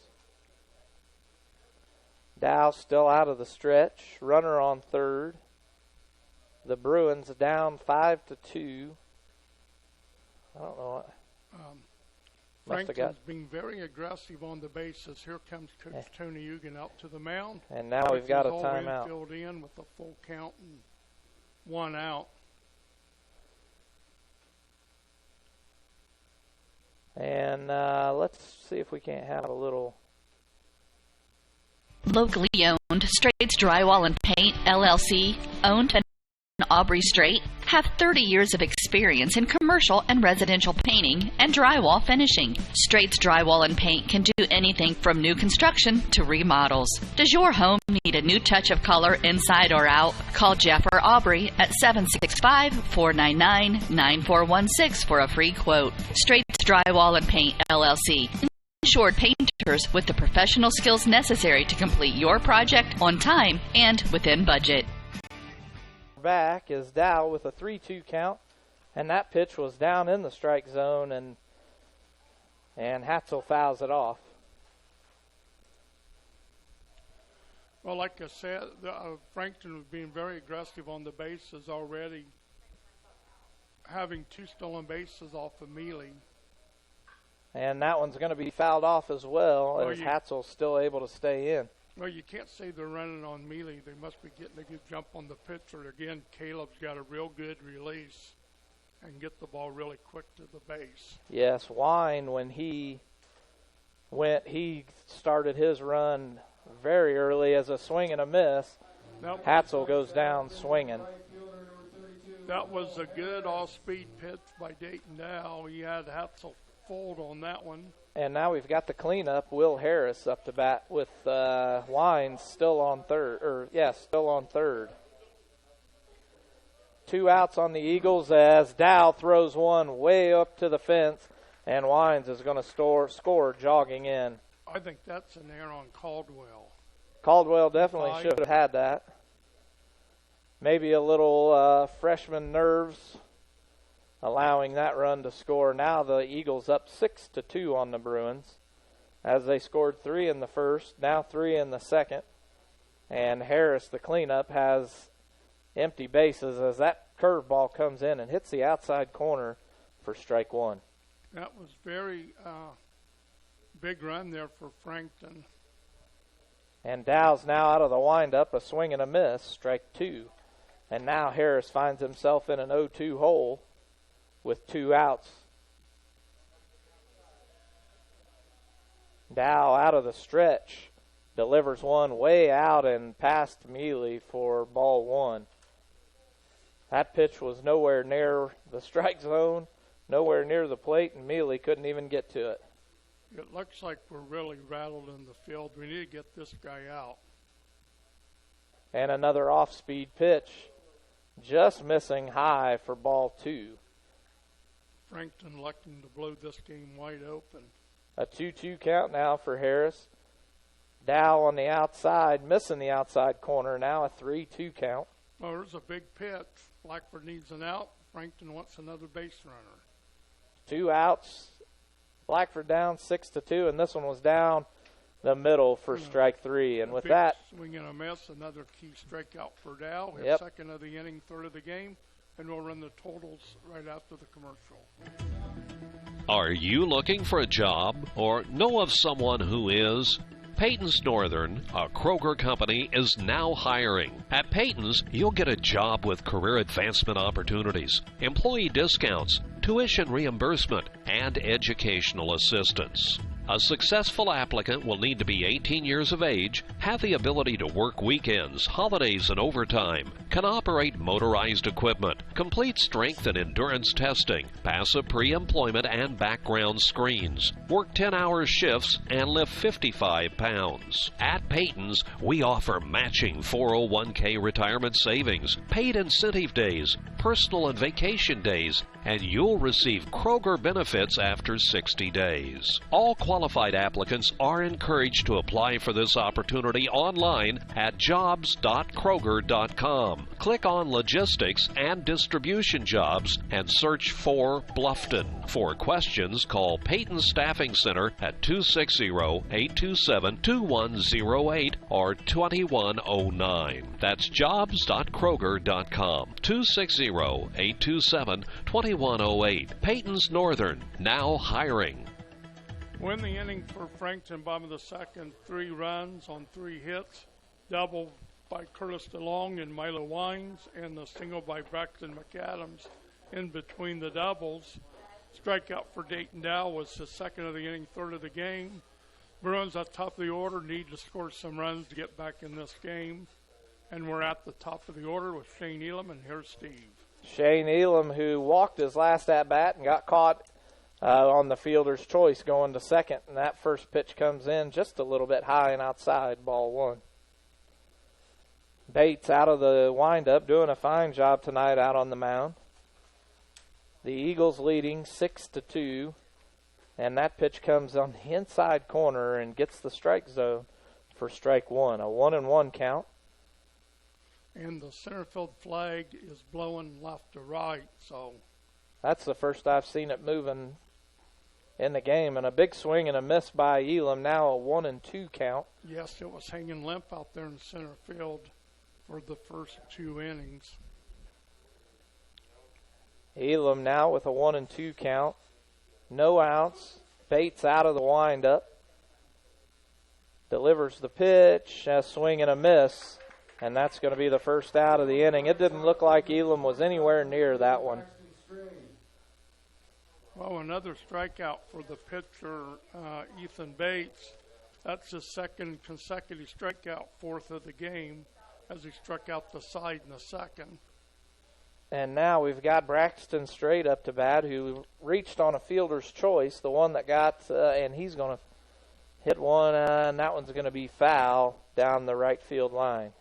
Dow still out of the stretch. Runner on third. The Bruins down 5-2. I don't know what. Frankton's being very aggressive on the bases. Here comes Coach Tony Eugen out to the mound. And now we've got a timeout. Filled in with a full count and 1 out. And let's see if we can't have a little. Locally owned, Straits Drywall and Paint, LLC, owned and Aubrey Strait, have 30 years of experience in commercial and residential painting and drywall finishing. Straits Drywall and Paint can do anything from new construction to remodels. Does your home need a new touch of color inside or out? Call Jeff or Aubrey at 765-499-9416 for a free quote. Straits Drywall and Paint, LLC. Insured painters with the professional skills necessary to complete your project on time and within budget. Back is Dow with a 3-2 count, and that pitch was down in the strike zone, and Hatzel fouls it off. Well, like I said, Frankton was being very aggressive on the bases already, having 2 stolen bases off of Mealy. And that one's going to be fouled off as well, as Hatzel's still able to stay in. Well, you can't say they're running on Mealy. They must be getting a good jump on the pitcher. Again, Caleb's got a real good release and get the ball really quick to the base. Yes, Wine, when he started his run very early as a swing and a miss. Hatzel goes down swinging. That was a good all-speed pitch by Dayton Dow. He had Hatzel fold on that one. And now we've got the cleanup, Will Harris up to bat with Wines still on third. Still on third. 2 outs on the Eagles as Dow throws one way up to the fence, and Wines is going to score jogging in. I think that's an error on Caldwell. Caldwell definitely should have had that. Maybe a little freshman nerves allowing that run to score. Now the Eagles up 6-2 on the Bruins as they scored 3 in the first, now 3 in the second. And Harris, the cleanup, has empty bases as that curveball comes in and hits the outside corner for strike 1. That was very big run there for Frankton. And Dow's now out of the windup, a swing and a miss, strike 2. And now Harris finds himself in an 0-2 hole with 2 outs. Dow out of the stretch, delivers one way out and past Mealy for ball 1. That pitch was nowhere near the strike zone, nowhere near the plate, and Mealy couldn't even get to it. It looks like we're really rattled in the field. We need to get this guy out. And another off-speed pitch, just missing high for ball 2. Frankton electing to blow this game wide open. A 2-2 count now for Harris. Dow on the outside, missing the outside corner. Now a 3-2 count. Oh, there's a big pitch. Blackford needs an out. Frankton wants another base runner. 2 outs Blackford down 6-2, and this one was down the middle for strike 3. And with that, swing and a miss, another key strikeout for Dow. Yep. Second of the inning, third of the game, and we'll run the totals right after the commercial. Are you looking for a job or know of someone who is? Peyton's Northern, a Kroger company, is now hiring. At Peyton's, you'll get a job with career advancement opportunities, employee discounts, tuition reimbursement, and educational assistance. A successful applicant will need to be 18 years of age, have the ability to work weekends, holidays, and overtime, can operate motorized equipment, complete strength and endurance testing, pass a pre-employment and background screens, work 10-hour shifts, and lift 55 pounds. At Peyton's, we offer matching 401k retirement savings, paid incentive days, personal and vacation days, and you'll receive Kroger benefits after 60 days. All qualified applicants are encouraged to apply for this opportunity online at jobs.kroger.com. Click on Logistics and Distribution Jobs and search for Bluffton. For questions, call Peyton Staffing Center at 260-827-2108 or 2109. That's jobs.kroger.com. 260-827-2108. Peyton's Northern, now hiring. Win the inning for Frankton, bottom of the second, 3 runs on 3 hits, double by Curtis DeLong and Milo Wines, and the single by Braxton McAdams in between the doubles. Strikeout for Dayton Dow was the second of the inning, third of the game. Bruins at top of the order need to score some runs to get back in this game. And we're at the top of the order with Shane Elam, and here's Steve. Shane Elam, who walked his last at-bat and got caught on the fielder's choice going to second, and that first pitch comes in just a little bit high and outside, ball 1. Bates out of the windup, doing a fine job tonight out on the mound. The Eagles leading 6-2, and that pitch comes on the inside corner and gets the strike zone for strike 1, a 1-1 count. And the center field flag is blowing left to right, so that's the first I've seen it moving in the game. And a big swing and a miss by Elam, now a 1-2 count. Yes, it was hanging limp out there in center field for the first 2 innings. Elam now with a 1-2 count. No outs. Bates out of the windup. Delivers the pitch, a swing and a miss. And that's going to be the first out of the inning. It didn't look like Elam was anywhere near that one. Well, another strikeout for the pitcher, Ethan Bates. That's his second consecutive strikeout, 4th of the game, as he struck out the side in the second. And now we've got Braxton Straight up to bat, who reached on a fielder's choice, the one that got, and he's going to hit one, and that one's going to be foul down the right field line.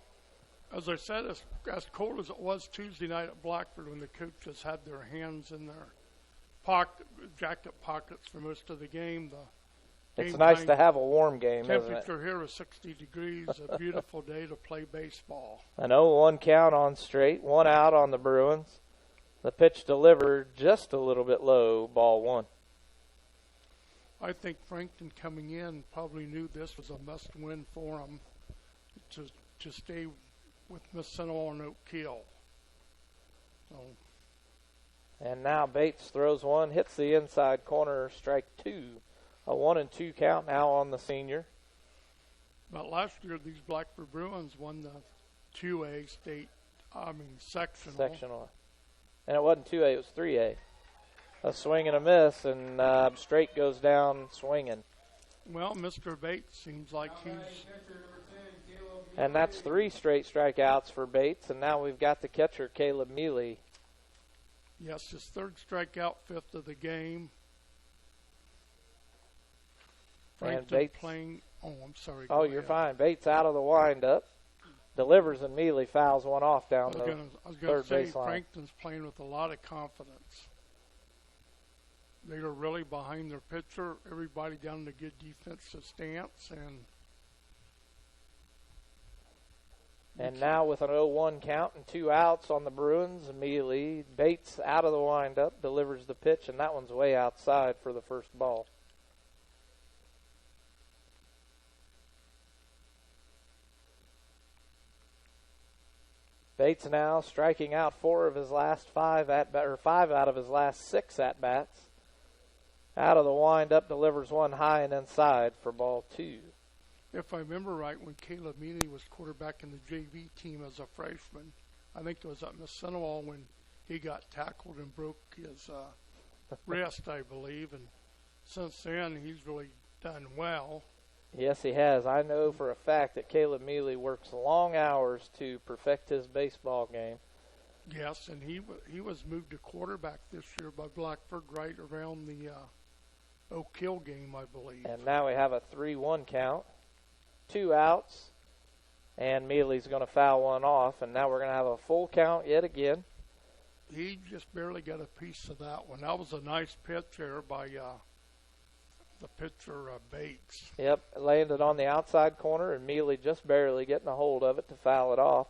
As I said, as cold as it was Tuesday night at Blackford when the coaches had their hands in their jacket pockets for most of the game, it's nice to have a warm game, isn't it? Temperature here is 60 degrees, a beautiful day to play baseball. An 0-1 count on Straight, 1 out on the Bruins. The pitch delivered just a little bit low, ball 1. I think Frankton coming in probably knew this was a must-win for them to stay with Messino and Oak Hill. So. And now Bates throws one, hits the inside corner, strike 2. A 1-2 count now on the senior. But last year, these Blackford Bruins won the 2A sectional. And it wasn't 2A, it was 3A. A swing and a miss, and Straight goes down swinging. Well, Mr. Bates seems like he's... And that's 3 straight strikeouts for Bates, and now we've got the catcher, Caleb Mealy. Yes, his 3rd strikeout, 5th of the game. And Bates playing... Oh, I'm sorry. Oh, you're fine. Bates out of the windup. Delivers, and Mealy fouls one off down the third baseline. Frankton's playing with a lot of confidence. They are really behind their pitcher. Everybody down in a good defensive stance, and now with an 0-1 count and 2 outs on the Bruins, Mealy, Bates out of the windup, delivers the pitch, and that one's way outside for the first ball. Bates now striking out 4 of his last 5 or 5 out of his last 6 at bats. Out of the windup, delivers one high and inside for ball 2. If I remember right, when Caleb Mealy was quarterback in the JV team as a freshman, I think it was at Missinawall when he got tackled and broke his wrist, I believe. And since then, he's really done well. Yes, he has. I know for a fact that Caleb Mealy works long hours to perfect his baseball game. Yes, and he was moved to quarterback this year by Blackford right around the Oak Hill game, I believe. And now we have a 3-1 count. 2 outs, and Mealy's going to foul one off, and now we're going to have a full count yet again. He just barely got a piece of that one. That was a nice pitch there by the pitcher, Bates. Yep, it landed on the outside corner, and Mealy just barely getting a hold of it to foul it off.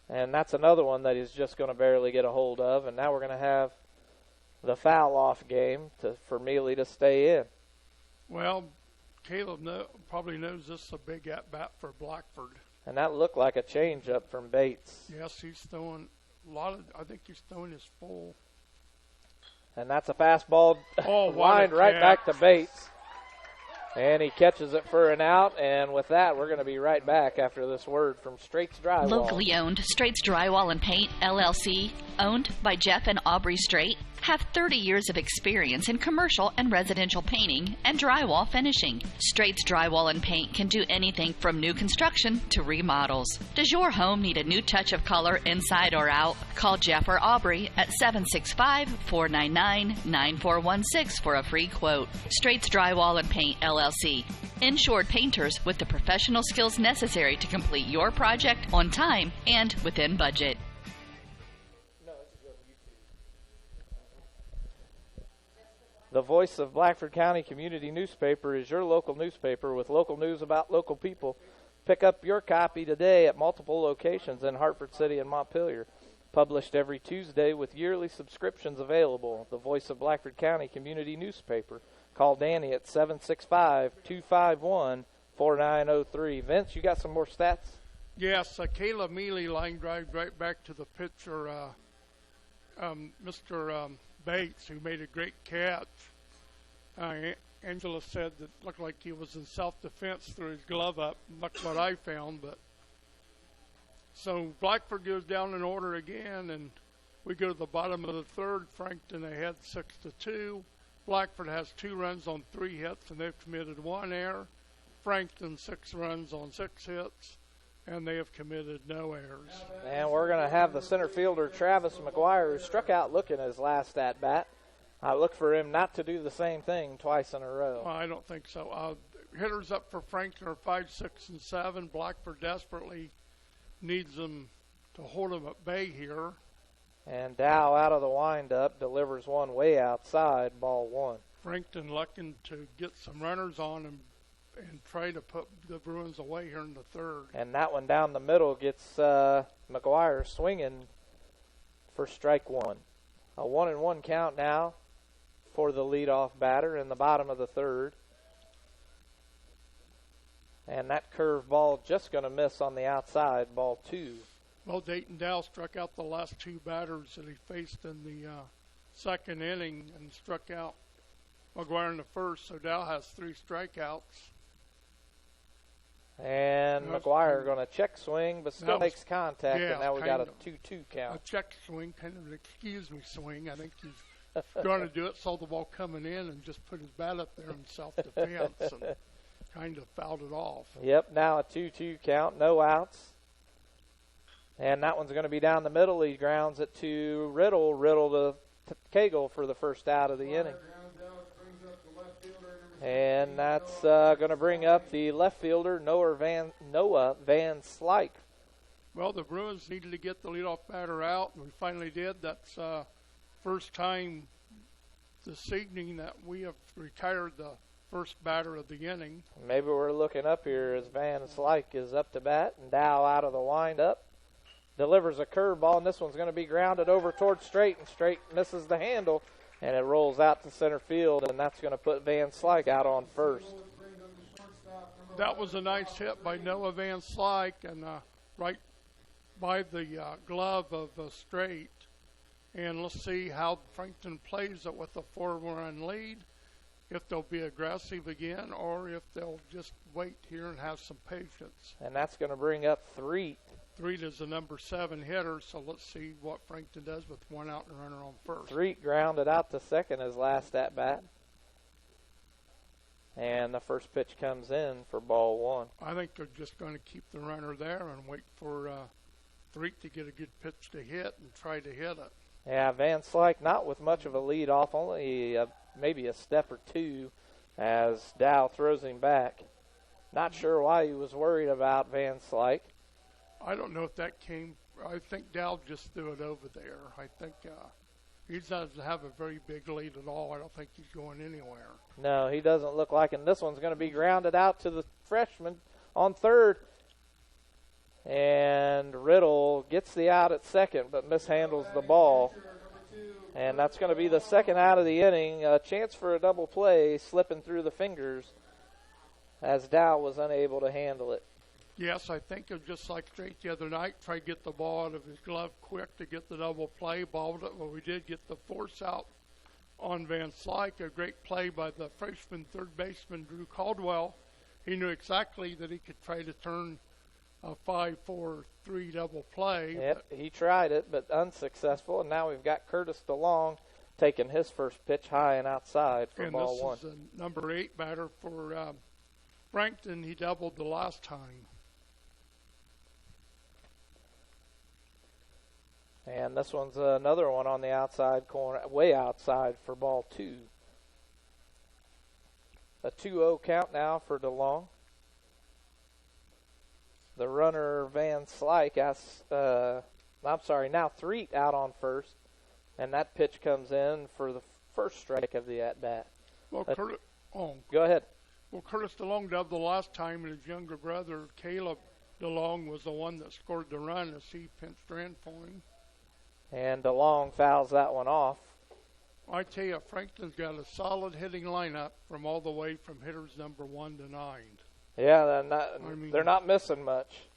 And that's another one that he's just going to barely get a hold of, and now we're going to have the foul-off game for Mealy to stay in. Well, Caleb probably knows this is a big at-bat for Blackford. And that looked like a change-up from Bates. Yes, he's throwing I think he's throwing his full. And that's a fastball lined right back to Bates. And he catches it for an out, and with that, we're going to be right back after this word from Straits Drywall. Locally owned Straits Drywall and Paint, LLC, owned by Jeff and Aubrey Straight, have 30 years of experience in commercial and residential painting and drywall finishing. Straits Drywall and Paint can do anything from new construction to remodels. Does your home need a new touch of color inside or out? Call Jeff or Aubrey at 765-499-9416 for a free quote. Straits Drywall and Paint, LLC. Insured painters with the professional skills necessary to complete your project on time and within budget. The Voice of Blackford County Community Newspaper is your local newspaper with local news about local people. Pick up your copy today at multiple locations in Hartford City and Montpelier. Published every Tuesday with yearly subscriptions available. The Voice of Blackford County Community Newspaper. Call Danny at 765-251-4903. Vince, you got some more stats? Yes, Caleb Mealy line drive right back to the pitcher, Mr. Bates, who made a great catch. Angela said that it looked like he was in self-defense, threw his glove up. That's what I found. But so Blackford goes down in order again, and we go to the bottom of the third. Frankton ahead 6-2. Blackford has 2 runs on 3 hits, and they've committed 1 error. Frankton 6 runs on 6 hits, and they have committed no errors. And we're going to have the center fielder, Travis McGuire, who struck out looking his last at-bat. I look for him not to do the same thing twice in a row. Well, I don't think so. Hitters up for Frankton are 5, 6, and 7. Blackford desperately needs them to hold them at bay here. And Dow out of the windup delivers one way outside, ball 1. Frankton looking to get some runners on and try to put the Bruins away here in the third. And that one down the middle gets McGuire swinging for strike 1. A 1-1 count now for the leadoff batter in the bottom of the third. And that curve ball just going to miss on the outside, ball 2. Well, Dayton Dow struck out the last 2 batters that he faced in the second inning and struck out McGuire in the first, so Dow has 3 strikeouts. And McGuire going to check swing, but still makes contact, and now we got a 2-2 count. A check swing, kind of an excuse me swing. I think he's going to do it, saw the ball coming in, and just put his bat up there in self-defense and kind of fouled it off. Yep, now a 2-2 count, no outs. And that one's going to be down the middle. He grounds it to Riddle. Riddle to Cagle for the first out of the inning. And that's going to bring up the left fielder, Noah Van Slyke. Well, the Bruins needed to get the leadoff batter out, and we finally did. That's first time this evening that we have retired the first batter of the inning. Maybe we're looking up here as Van Slyke is up to bat, and Dow out of the windup. Delivers a curveball, and this one's going to be grounded over towards Straight, and Straight misses the handle, and it rolls out to center field, and that's going to put Van Slyke out on first. That was a nice hit by Noah Van Slyke, and right by the glove of Straight. And let's see how Frankton plays it with a 4-run lead, if they'll be aggressive again or if they'll just wait here and have some patience. And that's going to bring up Threet. Threet is the number 7 hitter, so let's see what Frankton does with 1 out and a runner on first. Threet grounded out to second his last at-bat. And the first pitch comes in for ball 1. I think they're just going to keep the runner there and wait for Threet to get a good pitch to hit and try to hit it. Yeah, Van Slyke not with much of a lead off, only maybe a step or two as Dow throws him back. Not sure why he was worried about Van Slyke. I don't know if that came. I think Dow just threw it over there. I think he doesn't have a very big lead at all. I don't think he's going anywhere. No, he doesn't look like it. And this one's going to be grounded out to the freshman on third. And Riddle gets the out at second, but mishandles the ball. And that's going to be the second out of the inning. A chance for a double play slipping through the fingers as Dow was unable to handle it. Yes, I think it was just like Straight the other night. Tried to get the ball out of his glove quick to get the double play. Balled it, but we did get the force out on Van Slyke. A great play by the freshman third baseman, Drew Caldwell. He knew exactly that he could try to turn a 5-4-3 double play. Yep, he tried it, but unsuccessful. And now we've got Curtis DeLong taking his first pitch high and outside for ball 1. And this is a number 8 batter for Frankton. He doubled the last time. And this one's another one on the outside corner, way outside for ball 2. A 2-0 count now for DeLong. The runner, Van Slyke, now Threet out on first. And that pitch comes in for the first strike of the at-bat. Well, go ahead. Well, Curtis DeLong dubbed the last time, and his younger brother, Caleb DeLong, was the one that scored the run as he pinched in for him. And DeLong fouls that one off. I tell you, Frankton's got a solid hitting lineup from all the way from hitters number 1 to 9. Yeah, they're not missing much.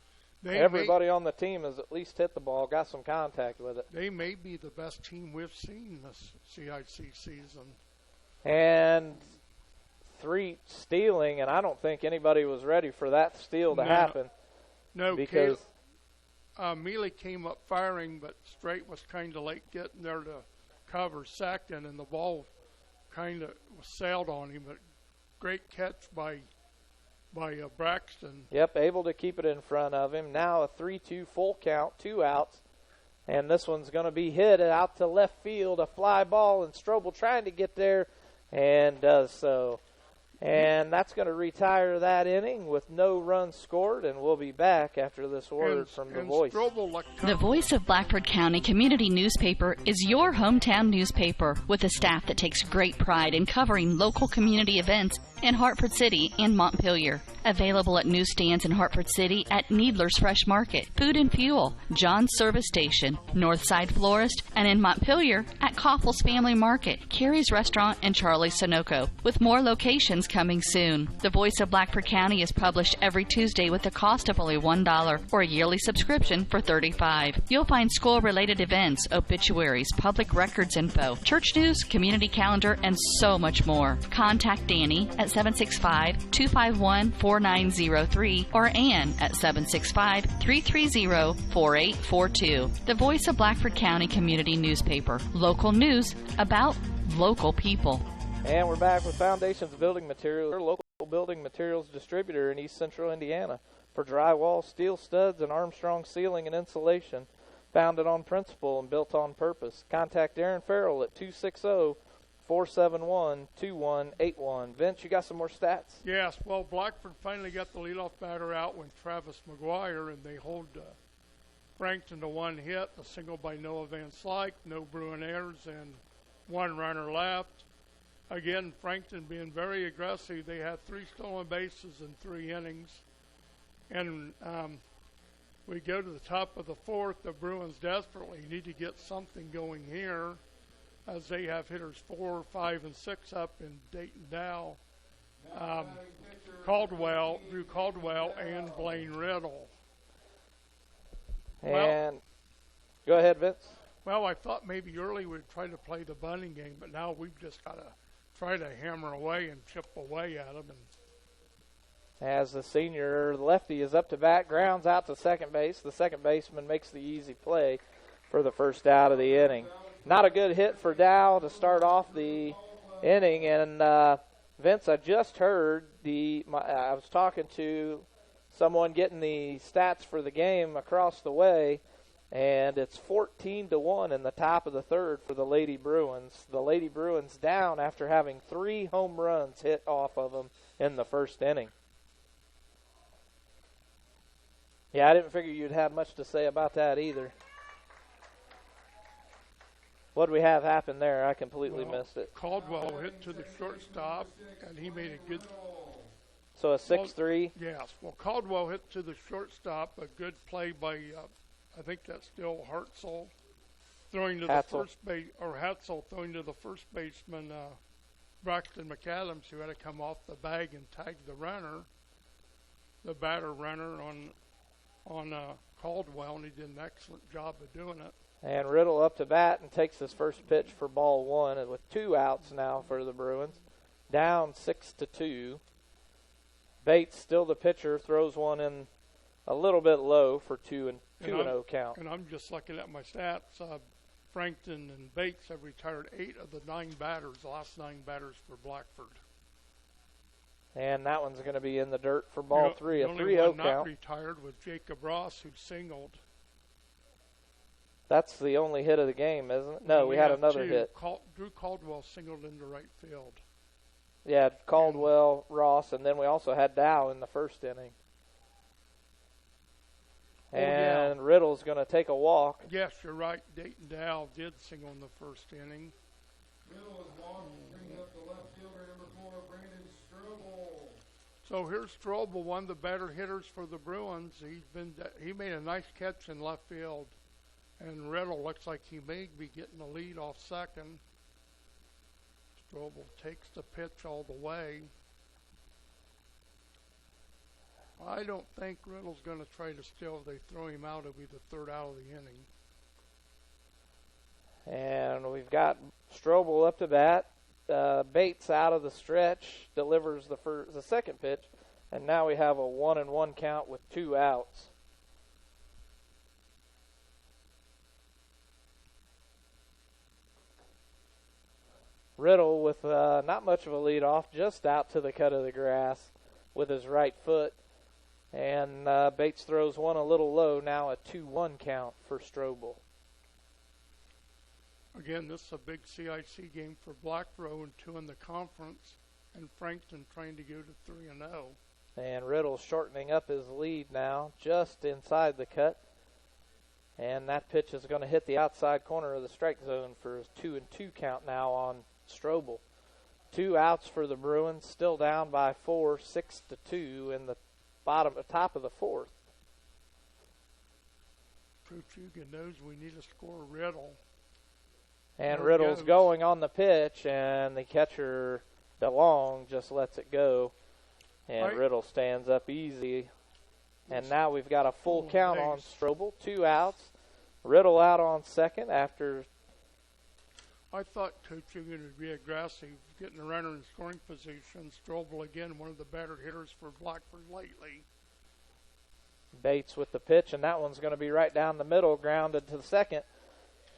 Everybody on the team has at least hit the ball, got some contact with it. They may be the best team we've seen this CIC season. And Threet stealing, and I don't think anybody was ready for that steal to happen. No, because Mealy came up firing, but Straight was kind of late getting there to cover second, and the ball kind of sailed on him. But great catch by Braxton. Yep, able to keep it in front of him. Now a 3-2 full count, 2 outs. And this one's going to be hit out to left field, a fly ball, and Strobel trying to get there and does so. And that's going to retire that inning with no runs scored, and we'll be back after this word from The Voice. The Voice of Blackford County Community Newspaper is your hometown newspaper with a staff that takes great pride in covering local community events in Hartford City and Montpelier. Available at newsstands in Hartford City at Needler's Fresh Market, Food and Fuel, John's Service Station, Northside Florist, and in Montpelier at Coffle's Family Market, Carrie's Restaurant, and Charlie's Sunoco, with more locations coming soon. The Voice of Blackford County is published every Tuesday with a cost of only $1 or a yearly subscription for $35. You'll find school-related events, obituaries, public records info, church news, community calendar, and so much more. Contact Danny at 765-251-4903 or Ann at 765-330-4842. The Voice of Blackford County Community Newspaper. Local news about local people. And we're back with Foundations Building Materials, our local building materials distributor in East Central Indiana for drywall, steel studs, and Armstrong ceiling and insulation. Founded on principle and built on purpose. Contact Aaron Farrell at 260-471-2181. Vince, you got some more stats? Yes. Well, Blackford finally got the leadoff batter out when Travis McGuire, and they hold Frankton to 1 hit, a single by Noah Van Slyke, no Bruin errors, and 1 runner left. Again, Frankton being very aggressive. They had 3 stolen bases in 3 innings. And we go to the top of the 4th. The Bruins desperately need to get something going here, as they have hitters 4, 5, and 6 up in Dayton Dow, Drew Caldwell, and Blaine Riddle. And go ahead, Vince. Well, I thought maybe early we'd try to play the bunting game, but now we've just got to try to hammer away and chip away at them. As the senior lefty is up to bat, grounds out to second base. The second baseman makes the easy play for the first out of the inning. Not a good hit for Dow to start off the inning. And Vince, I just heard I was talking to someone getting the stats for the game across the way, and it's 14-1 in the top of the third for the Lady Bruins. The Lady Bruins down after having 3 home runs hit off of them in the first inning. Yeah, I didn't figure you'd have much to say about that either. What do we have happen there? I completely missed it. Caldwell hit to the shortstop, and he made a good... So a 6-3? Yes. Well, Caldwell hit to the shortstop, a good play by, I think that's still Hartzell, throwing to the first base, or Hatzel throwing to the first baseman, Braxton McAdams, who had to come off the bag and tag the runner, the batter runner on Caldwell, and he did an excellent job of doing it. And Riddle up to bat and takes his first pitch for ball 1, and with 2 outs now for the Bruins, down 6-2. Bates, still the pitcher, throws one in a little bit low for 2-0 count. And I'm just looking at my stats. Frankton and Bates have retired 8 of the 9 batters, the last 9 batters for Blackford. And that one's going to be in the dirt for ball 3, a 3-0 count. The only one not retired was Jacob Ross, who singled. That's the only hit of the game, isn't it? No, we had another hit. Drew Caldwell singled into right field. Yeah, Caldwell, Ross, and then we also had Dow in the first inning. And Riddle's going to take a walk. Yes, you're right. Dayton Dow did single in the first inning. Riddle is walked, bringing up the left fielder, number 4, Brandon Strobel. So here's Strobel, one of the better hitters for the Bruins. He made a nice catch in left field. And Riddle looks like he may be getting the lead off second. Strobel takes the pitch all the way. I don't think Riddle's going to try to steal. If they throw him out, it'll be the third out of the inning. And we've got Strobel up to bat. Bates out of the stretch, delivers the second pitch. And now we have a 1-1 count with 2 outs. Riddle with not much of a lead off, just out to the cut of the grass with his right foot. And Bates throws one a little low, now a 2-1 count for Strobel. Again, this is a big CIC game for Blackford, 0-2 in the conference, and Frankton trying to go to 3-0. And Riddle shortening up his lead now, just inside the cut. And that pitch is going to hit the outside corner of the strike zone for a 2-2 count now on Strobel. 2 outs for the Bruins, still down by 4, 6-2 in the top of the 4th. Coach Hugan knows we need to score Riddle. And Riddle's going on the pitch, and the catcher, DeLong, just lets it go. And Riddle stands up easy. And now we've got a full count on Strobel, 2 outs. Riddle out on second after. I thought Coach Hugan would be aggressive, getting the runner in scoring position. Strobel, again, one of the better hitters for Blackford lately. Bates with the pitch, and that one's going to be right down the middle, grounded to the second.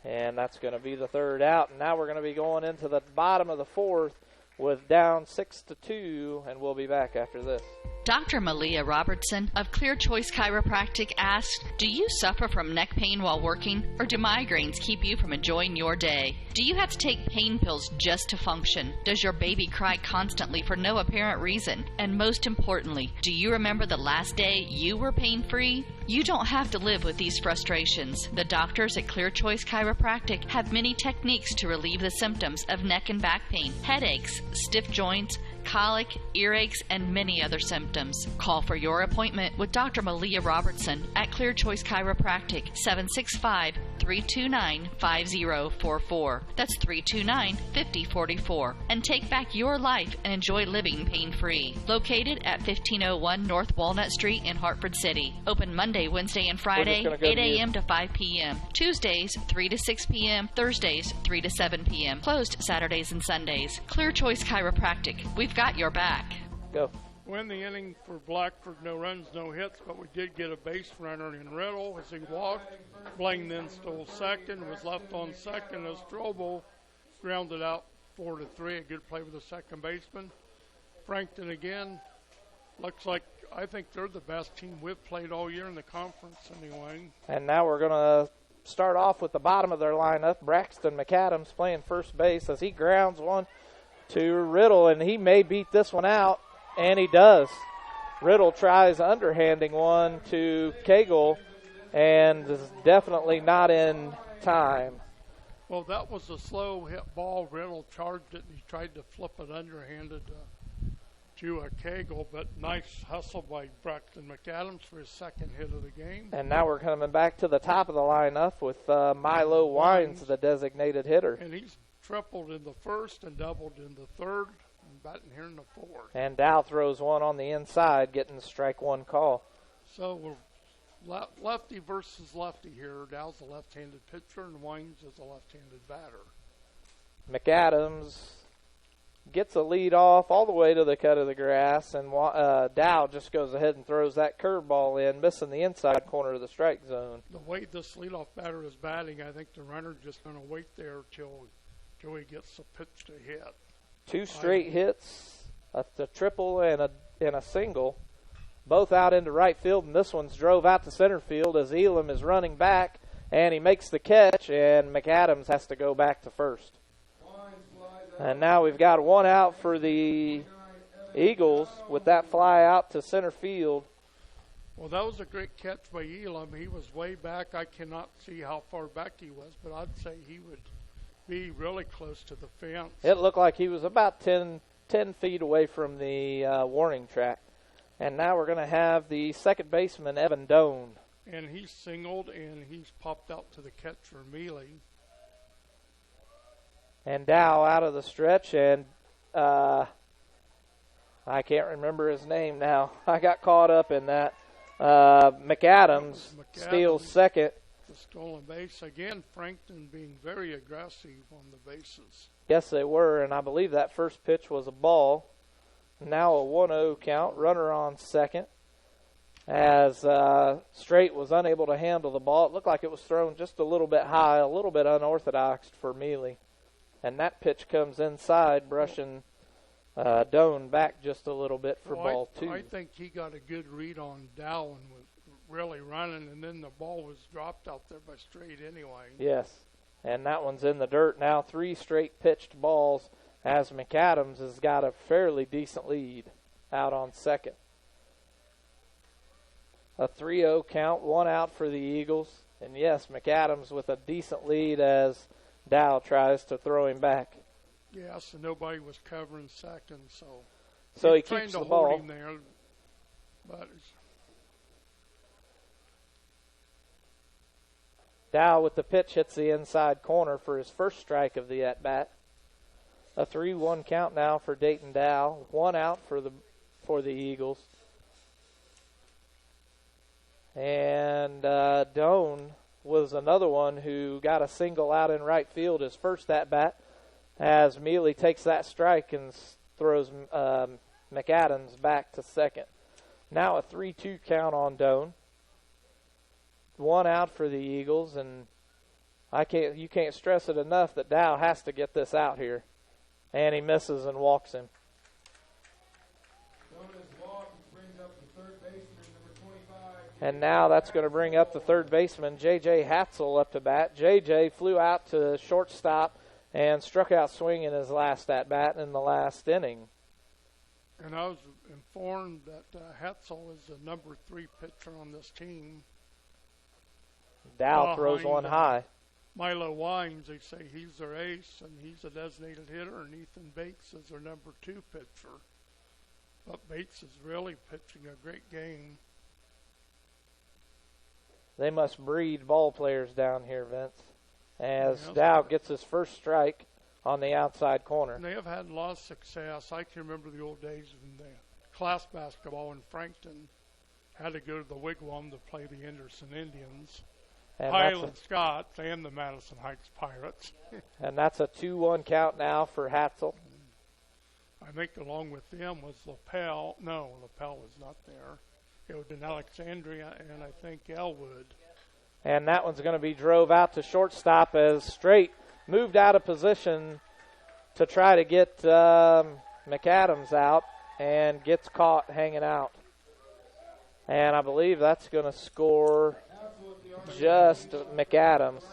And that's going to be the 3rd out. And now we're going to be going into the bottom of the 4th with down 6-2, and we'll be back after this. Dr. Malia Robertson of Clear Choice Chiropractic asked, do you suffer from neck pain while working, or do migraines keep you from enjoying your day? Do you have to take pain pills just to function? Does your baby cry constantly for no apparent reason? And most importantly, do you remember the last day you were pain-free? You don't have to live with these frustrations. The doctors at Clear Choice Chiropractic have many techniques to relieve the symptoms of neck and back pain, headaches, stiff joints, colic, earaches, and many other symptoms. Call for your appointment with Dr. Malia Robertson at Clear Choice Chiropractic, 329-5044. That's 329-5044. And take back your life and enjoy living pain-free. Located at 1501 North Walnut Street in Hartford City. Open Monday, Wednesday, and Friday, 8 a.m. to 5 p.m. Tuesdays, 3 to 6 p.m. Thursdays, 3 to 7 p.m. Closed Saturdays and Sundays. Clear Choice Chiropractic. We've got your back. Go. Win the inning for Blackford, no runs, no hits, but we did get a base runner in Riddle as he walked. Blaine then stole second, was left on second as Strobel grounded out 4-3. A good play with the second baseman. Frankton again. Looks like I think they're the best team we've played all year in the conference anyway. And now we're going to start off with the bottom of their lineup. Braxton McAdams playing first base as he grounds one to Riddle, and he may beat this one out. And he does. Riddle tries underhanding one to Cagle and is definitely not in time. Well, that was a slow hit ball. Riddle charged it and he tried to flip it underhanded to a Cagle, but nice hustle by Braxton McAdams for his second hit of the game. And now we're coming back to the top of the lineup with Milo Wines, the designated hitter. And he's tripled in the first and doubled in the third. Batting here in the fourth. And Dow throws one on the inside, getting the strike one call. So we're lefty versus lefty here. Dow's a left-handed pitcher and Wines is a left-handed batter. McAdams gets a lead off all the way to the cut of the grass, and Dow just goes ahead and throws that curveball in, missing the inside corner of the strike zone. The way this leadoff batter is batting, I think the runner's just going to wait there till he gets a pitch to hit. 2 straight hits, a triple and a single, both out into right field, and this one's drove out to center field as Elam is running back, and he makes the catch, and McAdams has to go back to first. And now we've got one out for the Eagles with that fly out to center field. Well, that was a great catch by Elam. He was way back. I cannot see how far back he was, but I'd say he would be really close to the fence. It looked like he was about 10 feet away from the warning track. And now we're going to have the second baseman, Evan Doan. And he's singled, and he's popped out to the catcher, Mealy. And Dow out of the stretch, and I can't remember his name now. I got caught up in that. McAdams steals second. The stolen base. Again, Frankton being very aggressive on the bases. Yes, they were, and I believe that first pitch was a ball. Now a 1-0 count, runner on second. As Straight was unable to handle the ball. It looked like it was thrown just a little bit high, a little bit unorthodox for Mealy. And that pitch comes inside, brushing Doan back just a little bit for ball 2. I think he got a good read on Dow and was really running, and then the ball was dropped out there by Straight anyway. Yes, and that one's in the dirt now. 3 straight pitched balls as McAdams has got a fairly decent lead out on second. A 3-0 count, 1 out for the Eagles. And yes, McAdams with a decent lead as Dow tries to throw him back. Yes, and nobody was covering second, so he trying keeps to the hold ball. him there, but Dow with the pitch hits the inside corner for his first strike of the at-bat. A 3-1 count now for Dayton Dow. 1 out for the Eagles. And Doan was another one who got a single out in right field his first at-bat as Mealy takes that strike and throws McAdams back to second. Now a 3-2 count on Doan. 1 out for the Eagles, and you can't stress it enough that Dow has to get this out here. And he misses and walks him. And now that's going to bring up the third baseman, J.J. Hatzel, up to bat. J.J. flew out to shortstop and struck out swinging his last at-bat in the last inning. And I was informed that Hatzel is the number 3 pitcher on this team. Dow throws one high. Milo Wines, they say he's their ace, and he's a designated hitter, and Ethan Bates is their number 2 pitcher. But Bates is really pitching a great game. They must breed ball players down here, Vince. As Yes. Dow gets his first strike on the outside corner. And they have had a lot of success. I can remember the old days when the class basketball in Frankton had to go to the Wigwam to play the Anderson Indians, And Highland Scots, and the Madison Heights Pirates. that's a 2-1 count now for Hatzel. I think along with them was Lapel. No, Lapel was not there. It would have been Alexandria and I think Elwood. And that one's going to be drove out to shortstop as Straight moved out of position to try to get McAdams out and gets caught hanging out. And I believe that's going to score just McAdams.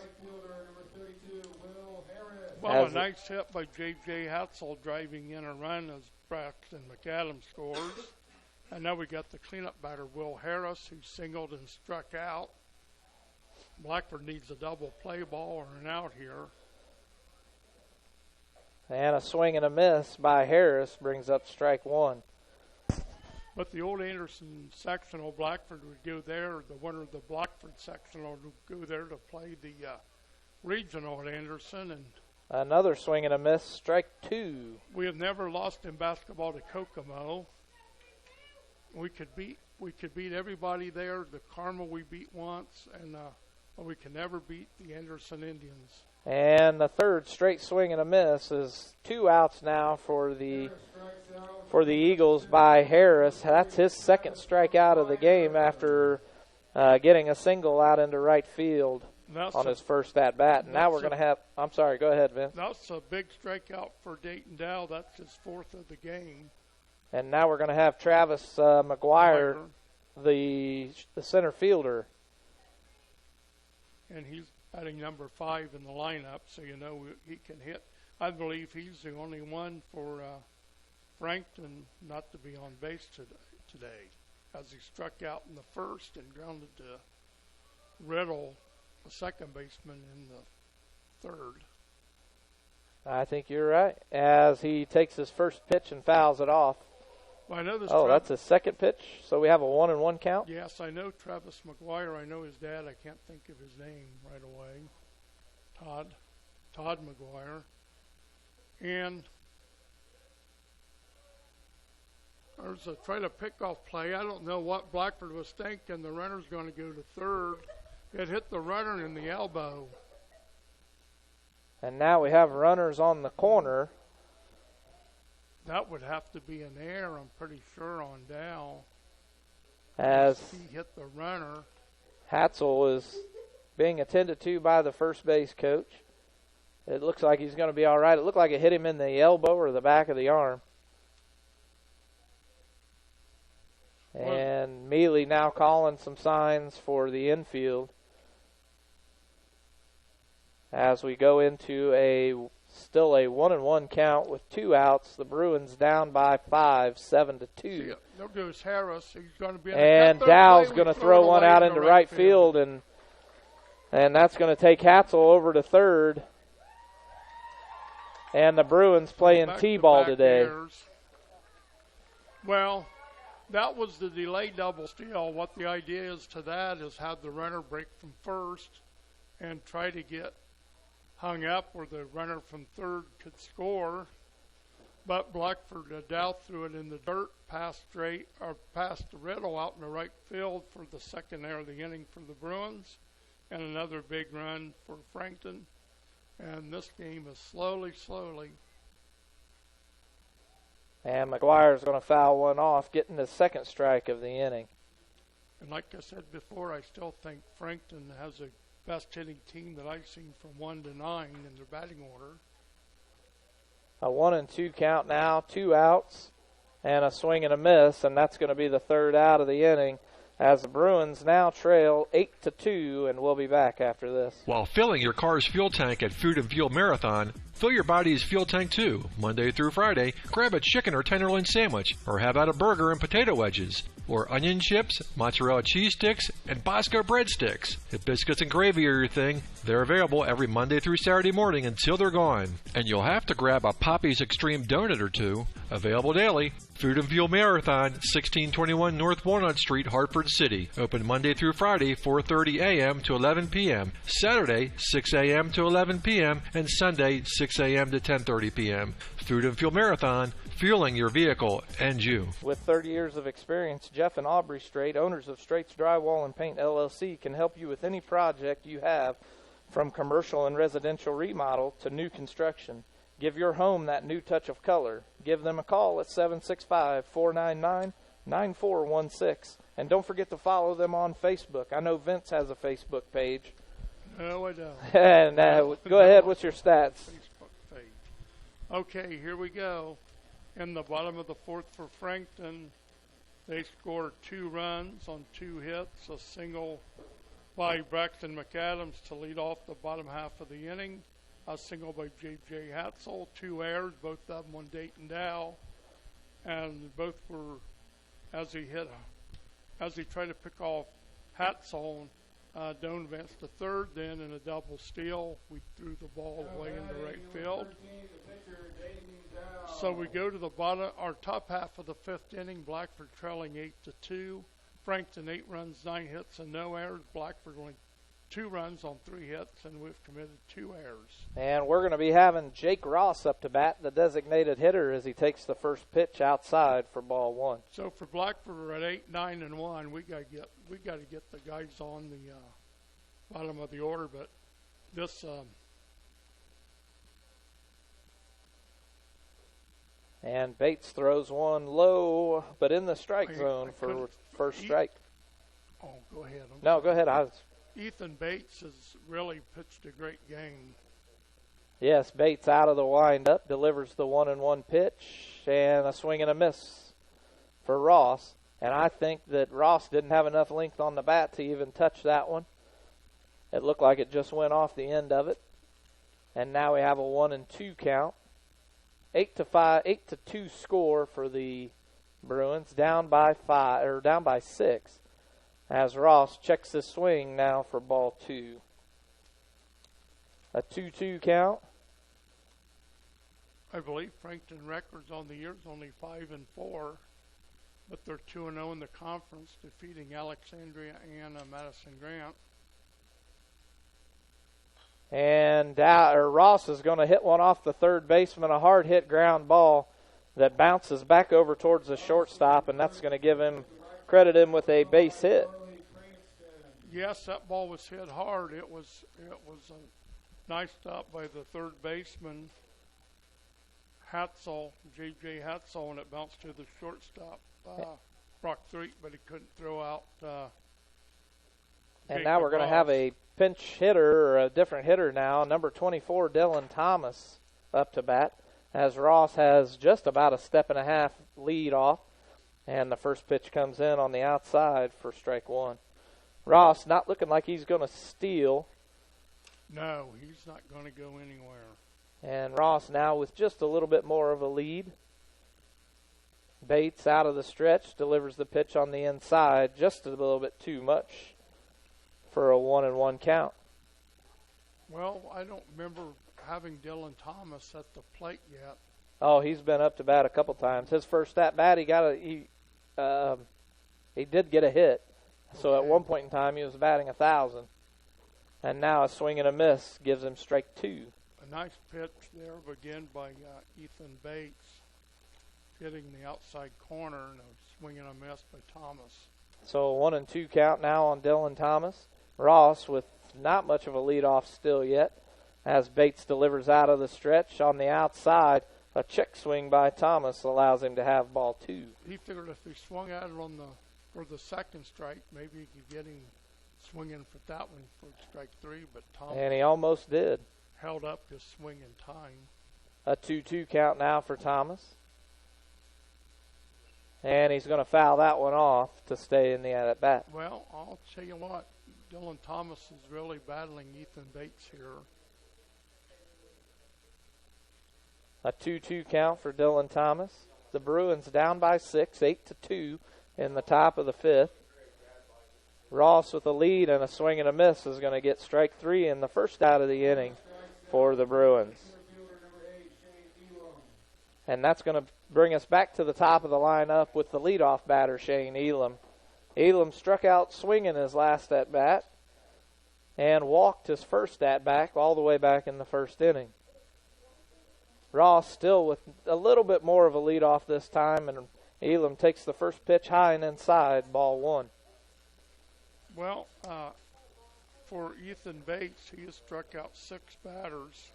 Well, a nice hit by J.J. Hatzel driving in a run as Braxton McAdams scores. And now we got the cleanup batter, Will Harris, who singled and struck out. Blackford needs a double play ball or an out here. And a swing and a miss by Harris brings up strike one. But the old Anderson sectional, Blackford would go there. The winner of the Blackford sectional would go there to play the regional at Anderson. And another swing and a miss, strike two. we have never lost in basketball to Kokomo. We could beat everybody there. The Carmel we beat once, and we can never beat the Anderson Indians. And the third straight swing and a miss is 2 outs now for the Eagles by Harris. That's his second strikeout of the game after getting a single out into right field on his first at bat. And now we're going to have. I'm sorry. Go ahead, Vince. That's a big strikeout for Dayton Dow. That's his fourth of the game. And now we're going to have Travis McGuire, the center fielder. And he's batting number 5 in the lineup, so you know he can hit. I believe he's the only one for Frankton not to be on base today, as he struck out in the first and grounded to Riddle, the second baseman, in the third. I think you're right, as he takes his first pitch and fouls it off. Well, I know this. That's his second pitch, so we have a 1-1 count. Yes, I know Travis McGuire. I know his dad. I can't think of his name right away. Todd McGuire. And there's a try to pick off play. I don't know what Blackford was thinking. The runner's going to go to third. It hit the runner in the elbow. And now we have runners on the corner. That would have to be an error, I'm pretty sure, on Dow. As he hit the runner. Hatzel is being attended to by the first base coach. It looks like he's going to be all right. It looked like it hit him in the elbow or the back of the arm. And Mealy now calling some signs for the infield as we go into still a 1-1 count with 2 outs. The Bruins down by 5, 7-2. There goes Harris. He's going to be. And Dow's going to throw one out into right field, and that's going to take Hatzel over to third. And the Bruins playing T-ball today. Well, that was the delayed double steal. What the idea is to that is have the runner break from first and try to get hung up where the runner from third could score. But Blackford, Dow threw it in the dirt past Riddle out in the right field for the second error of the inning for the Bruins, and another big run for Frankton. And this game is slowly. And McGuire's going to foul one off, getting the second strike of the inning. And like I said before, I still think Frankton has the best hitting team that I've seen from 1 to 9 in their batting order. A 1-2 count now, 2 outs, and a swing and a miss, and that's going to be the third out of the inning as the Bruins now trail 8-2, and we'll be back after this. While filling your car's fuel tank at Food and Fuel Marathon, Fill your body's fuel tank too. Monday through Friday, grab a chicken or tenderloin sandwich, or have out a burger and potato wedges, or onion chips, mozzarella cheese sticks, and Bosco breadsticks. If biscuits and gravy are your thing, they're available every Monday through Saturday morning until they're gone. And you'll have to grab a Poppy's Extreme donut or two. Available daily. Food and Fuel Marathon, 1621 North Walnut Street, Hartford City. Open Monday through Friday, 4:30 a.m. to 11 p.m. Saturday, 6 a.m. to 11 p.m. and Sunday, 6 a.m. to 10:30 p.m. Food and Fuel Marathon, fueling your vehicle and you. With 30 years of experience, Jeff and Aubrey Straight, owners of Straight's Drywall and Paint LLC, can help you with any project you have, from commercial and residential remodel to new construction. Give your home that new touch of color. Give them a call at 765-499-9416. And don't forget to follow them on Facebook. I know Vince has a Facebook page. No, I don't. And go ahead, what's your stats? Facebook page. Okay, here we go. In the bottom of the fourth for Frankton, they scored 2 runs on 2 hits, a single by Braxton McAdams to lead off the bottom half of the inning, a single by J.J. Hatzel, 2 errors, both of them on Dayton Dow, and both were, as he tried to pick off Hatzel, Doan advanced to third, then in a double steal, we threw the ball away into right field. So we go to the bottom, our top half of the 5th inning, Blackford trailing 8-2. Frankton 8 runs, 9 hits, and no errors. Blackford only 2 runs on 3 hits, and we've committed 2 errors. And we're going to be having Jake Ross up to bat, the designated hitter, as he takes the first pitch outside for ball 1. So for Blackford, we're at 8, 9, and 1. We got to get the guys on the bottom of the order, but this. And Bates throws one low, but in the strike zone for first strike. Oh, go ahead. No, go ahead. Ethan Bates has really pitched a great game. Yes, Bates out of the windup, delivers the 1-1 pitch, and a swing and a miss for Ross. And I think that Ross didn't have enough length on the bat to even touch that one. It looked like it just went off the end of it. And now we have a 1-2 count. 8-2 score for the Bruins, down by 6. As Ross checks the swing now for ball 2. A 2-2 count. I believe Frankton records on the year is only 5-4, but they're 2-0 in the conference, defeating Alexandria and Madison Grant. And Ross is going to hit one off the third baseman, a hard hit ground ball that bounces back over towards the shortstop, and that's going to credit him with a base hit. Yes, that ball was hit hard. It was a nice stop by the third baseman, Hatzel, J.J. Hatzel, and it bounced to the shortstop, Brock Threet, but he couldn't throw out. And now we're going to have a pinch hitter, or a different hitter now, number 24, Dylan Thomas, up to bat, as Ross has just about a step and a half lead off, and the first pitch comes in on the outside for strike 1. Ross not looking like he's going to steal. No, he's not going to go anywhere. And Ross now with just a little bit more of a lead. Bates out of the stretch, delivers the pitch on the inside, just a little bit too much for a 1-1 count. Well, I don't remember having Dylan Thomas at the plate yet. Oh, he's been up to bat a couple times. His first at bat, he did get a hit. So at one point in time, he was batting 1,000. And now a swing and a miss gives him strike 2. A nice pitch there, again by Ethan Bates, hitting the outside corner, and a swing and a miss by Thomas. So a 1-2 count now on Dylan Thomas. Ross with not much of a leadoff still yet, as Bates delivers out of the stretch on the outside. A check swing by Thomas allows him to have ball 2. He figured if he swung at it for the second strike, maybe he could get him swinging for that one for strike 3, but Thomas, and he almost did, held up his swing in time. A 2-2 count now for Thomas. And he's going to foul that one off to stay in the at-bat. Well, I'll tell you what, Dylan Thomas is really battling Ethan Bates here. A 2-2 count for Dylan Thomas. The Bruins down by 6, 8-2 in the top of the 5th. Ross with a lead and a swing and a miss is going to get strike 3 in the first out of the inning for the Bruins. And that's going to bring us back to the top of the lineup with the leadoff batter, Shane Elam. Elam struck out swinging his last at-bat and walked his first at-bat all the way back in the first inning. Ross still with a little bit more of a leadoff this time, and Elam takes the first pitch high and inside, ball 1. Well, for Ethan Bates, he has struck out 6 batters.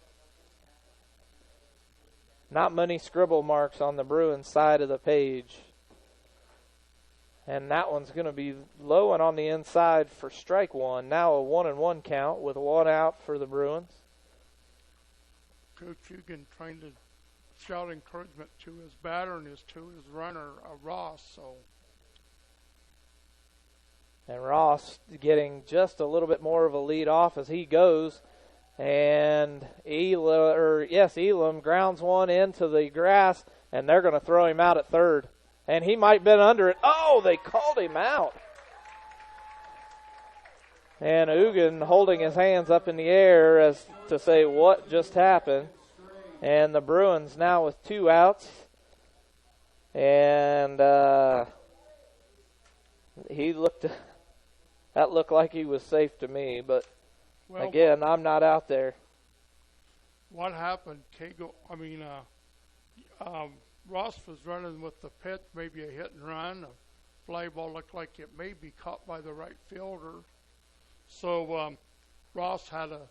Not many scribble marks on the Bruins side of the page. And that one's going to be low and on the inside for strike 1. Now a 1-1 count with 1 out for the Bruins. Coach Hugan trying to shout encouragement to his batter and to his runner, Ross. And Ross getting just a little bit more of a lead off as he goes. And Elam grounds one into the grass, and they're going to throw him out at third. And he might have been under it. Oh, they called him out. And Hugan holding his hands up in the air as to say what just happened. And the Bruins now with 2 outs. And that looked like he was safe to me, but again, I'm not out there. What happened? Ross was running with the pitch, maybe a hit and run. A fly ball looked like it may be caught by the right fielder. So Ross had to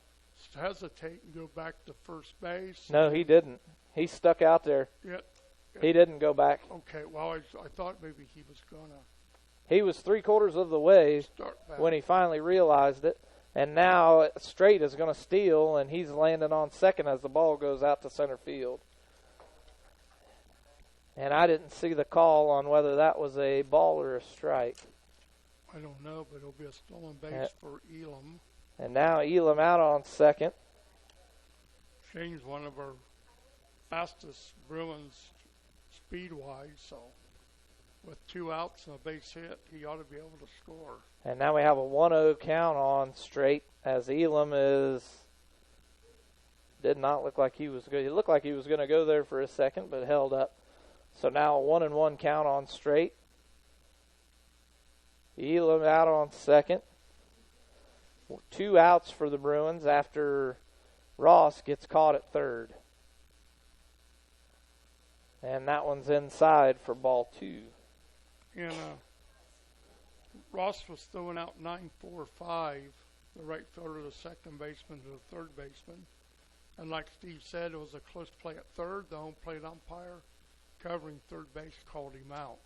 hesitate and go back to first base. No, he didn't. He stuck out there. Yeah. He didn't go back. Okay, well, I thought maybe he was going to. He was 3/4 of the way when he finally realized it. And now Straight is going to steal, and he's landing on second as the ball goes out to center field. And I didn't see the call on whether that was a ball or a strike. I don't know, but it'll be a stolen base for Elam. And now Elam out on second. Shane's one of our fastest Bruins speed-wise, so with 2 outs and a base hit, he ought to be able to score. And now we have a 1-0 count on Straight as Elam did not look like he was good. He looked like he was going to go there for a second, but held up. So now a 1-1 count on Straight. Elam out on second. 2 outs for the Bruins after Ross gets caught at third. And that one's inside for ball 2. And Ross was throwing out 9-4-5, the right fielder, the second baseman, to the third baseman. And like Steve said, it was a close play at third. The home plate umpire covering third base called him out.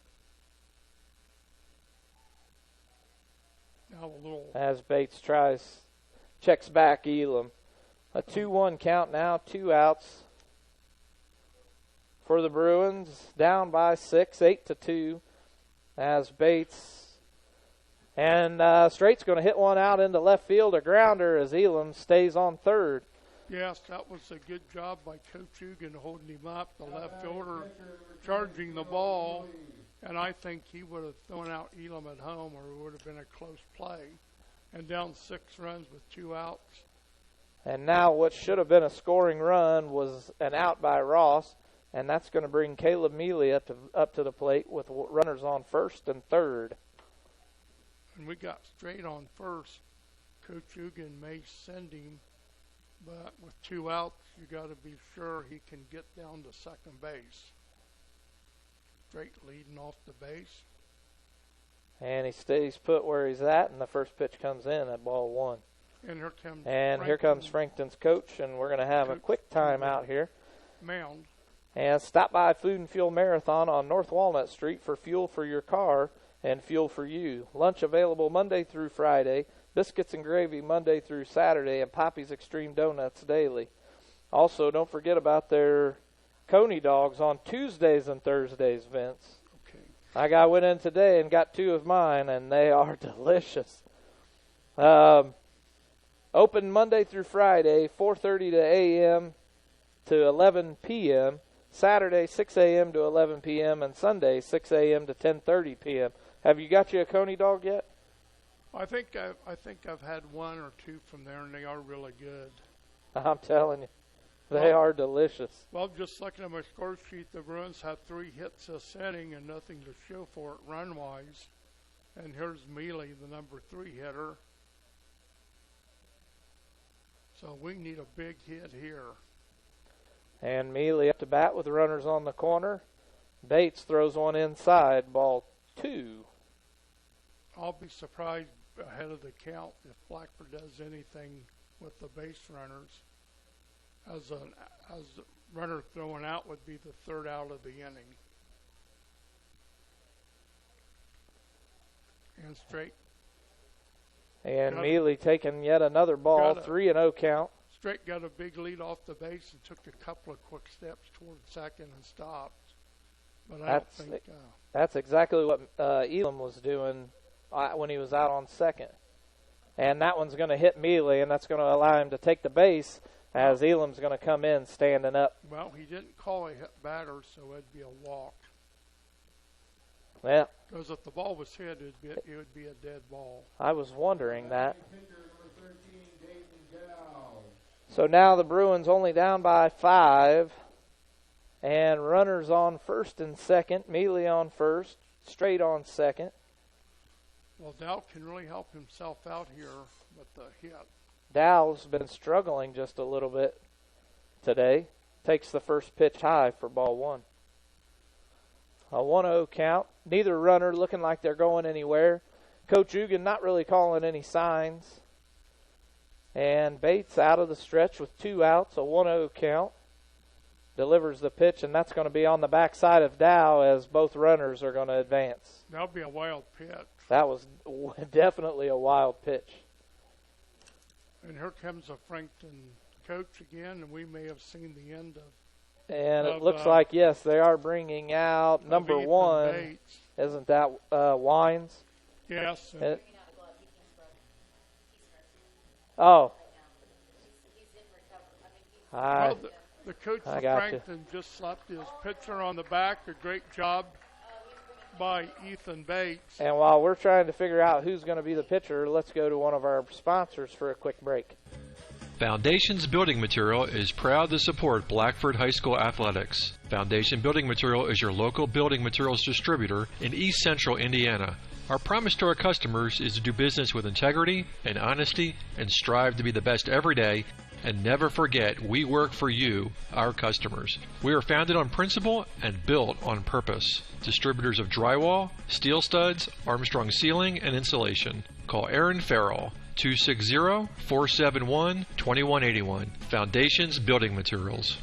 Now a little. As Bates checks back Elam. A 2-1 count now, 2 outs for the Bruins, down by 6, 8-2. As Bates and Straight's going to hit one out into left field, a grounder as Elam stays on third. Yes, that was a good job by Coach Hugan holding him up, the left fielder charging the ball, and I think he would have thrown out Elam at home or it would have been a close play. And down 6 runs with 2 outs. And now what should have been a scoring run was an out by Ross, and that's going to bring Caleb Mealy up to the plate with runners on first and third. And we got Straight on first. Coach Hugan may send him, but with 2 outs, you got to be sure he can get down to second base. Straight leading off the base. And he stays put where he's at, and the first pitch comes in at ball 1. And here comes Frankton's coach, and we're going to have a quick timeout here. Mound. And stop by Food and Fuel Marathon on North Walnut Street for fuel for your car and fuel for you. Lunch available Monday through Friday, biscuits and gravy Monday through Saturday, and Poppy's Extreme Donuts daily. Also, don't forget about their Coney dogs on Tuesdays and Thursdays, Vince. Okay. I went in today and got 2 of mine, and they are delicious. Open Monday through Friday, 4:30 to a.m. to 11 p.m., Saturday 6 a.m. to 11 p.m., and Sunday 6 a.m. to 10:30 p.m. Have you got you a Coney dog yet? I think I've had one or two from there, and they are really good. I'm telling you, they are delicious. Well, just looking at my score sheet, the Bruins had 3 hits this inning and nothing to show for it run-wise. And here's Mealy, the number 3 hitter. So we need a big hit here. And Mealy up to bat with runners on the corner. Bates throws one inside, ball 2. I'll be surprised ahead of the count if Blackford does anything with the base runners. As the runner throwing out would be the 3rd out of the inning. And straight. And Mealy taking yet another ball, 3-0 count. Straight got a big lead off the base and took a couple of quick steps toward second and stopped. But I don't think that's exactly what Elam was doing when he was out on second. And that one's going to hit Mealy, and that's going to allow him to take the base as Elam's going to come in standing up. Well, he didn't call a hit batter, so it'd be a walk. Yeah. Because if the ball was hit, it would be a dead ball. I was wondering that. So now the Bruins only down by 5. And runners on first and second. Mealy on first. Straight on second. Well, Dow can really help himself out here with the hit. Dow's been struggling just a little bit today. Takes the first pitch high for ball 1. A 1-0 count. Neither runner looking like they're going anywhere. Coach Ugan not really calling any signs. And Bates out of the stretch with 2 outs, a 1-0 count. Delivers the pitch, and that's going to be on the backside of Dow as both runners are going to advance. That'll be a wild pitch. That was definitely a wild pitch. And here comes a Frankton coach again, and we may have seen the end of. And it looks like, yes, they are bringing out number 1. Bates. Isn't that Wines? Yes. Oh. Well, the coach of Frankton just slapped his pitcher on the back. A great job by Ethan Bates. And while we're trying to figure out who's going to be the pitcher, let's go to one of our sponsors for a quick break. Foundations Building Material is proud to support Blackford High School athletics. Foundation Building Material is your local building materials distributor in East Central Indiana. Our promise to our customers is to do business with integrity and honesty and strive to be the best every day. And never forget, we work for you, our customers. We are founded on principle and built on purpose. Distributors of drywall, steel studs, Armstrong ceiling, and insulation. Call Aaron Farrell, 260-471-2181. Foundations Building Materials.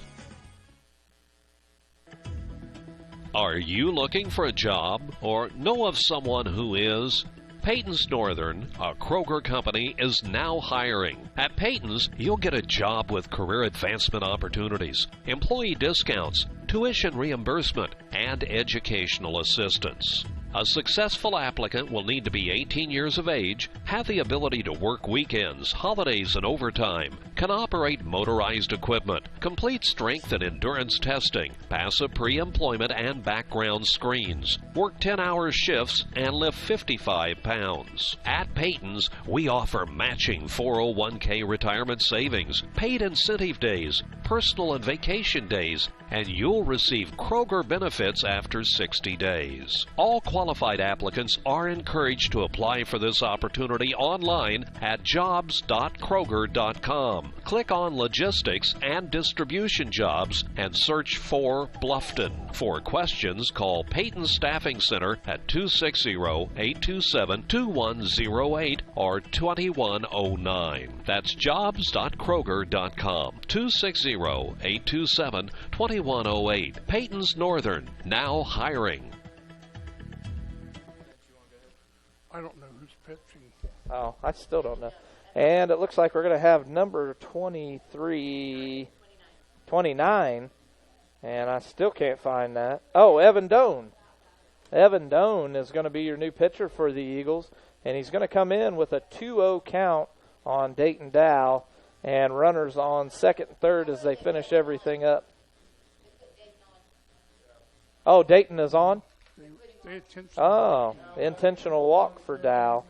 Are you looking for a job or know of someone who is? Peyton's Northern, a Kroger company, is now hiring. At Peyton's, you'll get a job with career advancement opportunities, employee discounts, tuition reimbursement, and educational assistance. A successful applicant will need to be 18 years of age, have the ability to work weekends, holidays, and overtime, can operate motorized equipment, complete strength and endurance testing, pass a pre-employment and background screens, work 10-hour shifts, and lift 55 pounds. At Peyton's, we offer matching 401k retirement savings, paid incentive days, personal and vacation days, and you'll receive Kroger benefits after 60 days. All qualified applicants are encouraged to apply for this opportunity online at jobs.kroger.com. Click on Logistics and Distribution Jobs and search for Bluffton. For questions, call Peyton Staffing Center at 260-827-2108 or 2109. That's jobs.kroger.com. 260-827-2108. Peyton's Northern, now hiring. I don't know who's pitching. Oh, I still don't know. And it looks like we're going to have number 29, and I still can't find that. Oh, Evan Doan. Evan Doan is going to be your new pitcher for the Eagles, and he's going to come in with a 2-0 count on Dayton Dow. And runners on second and third as they finish everything up. Oh, Dayton is on? Intentional walk for Dow.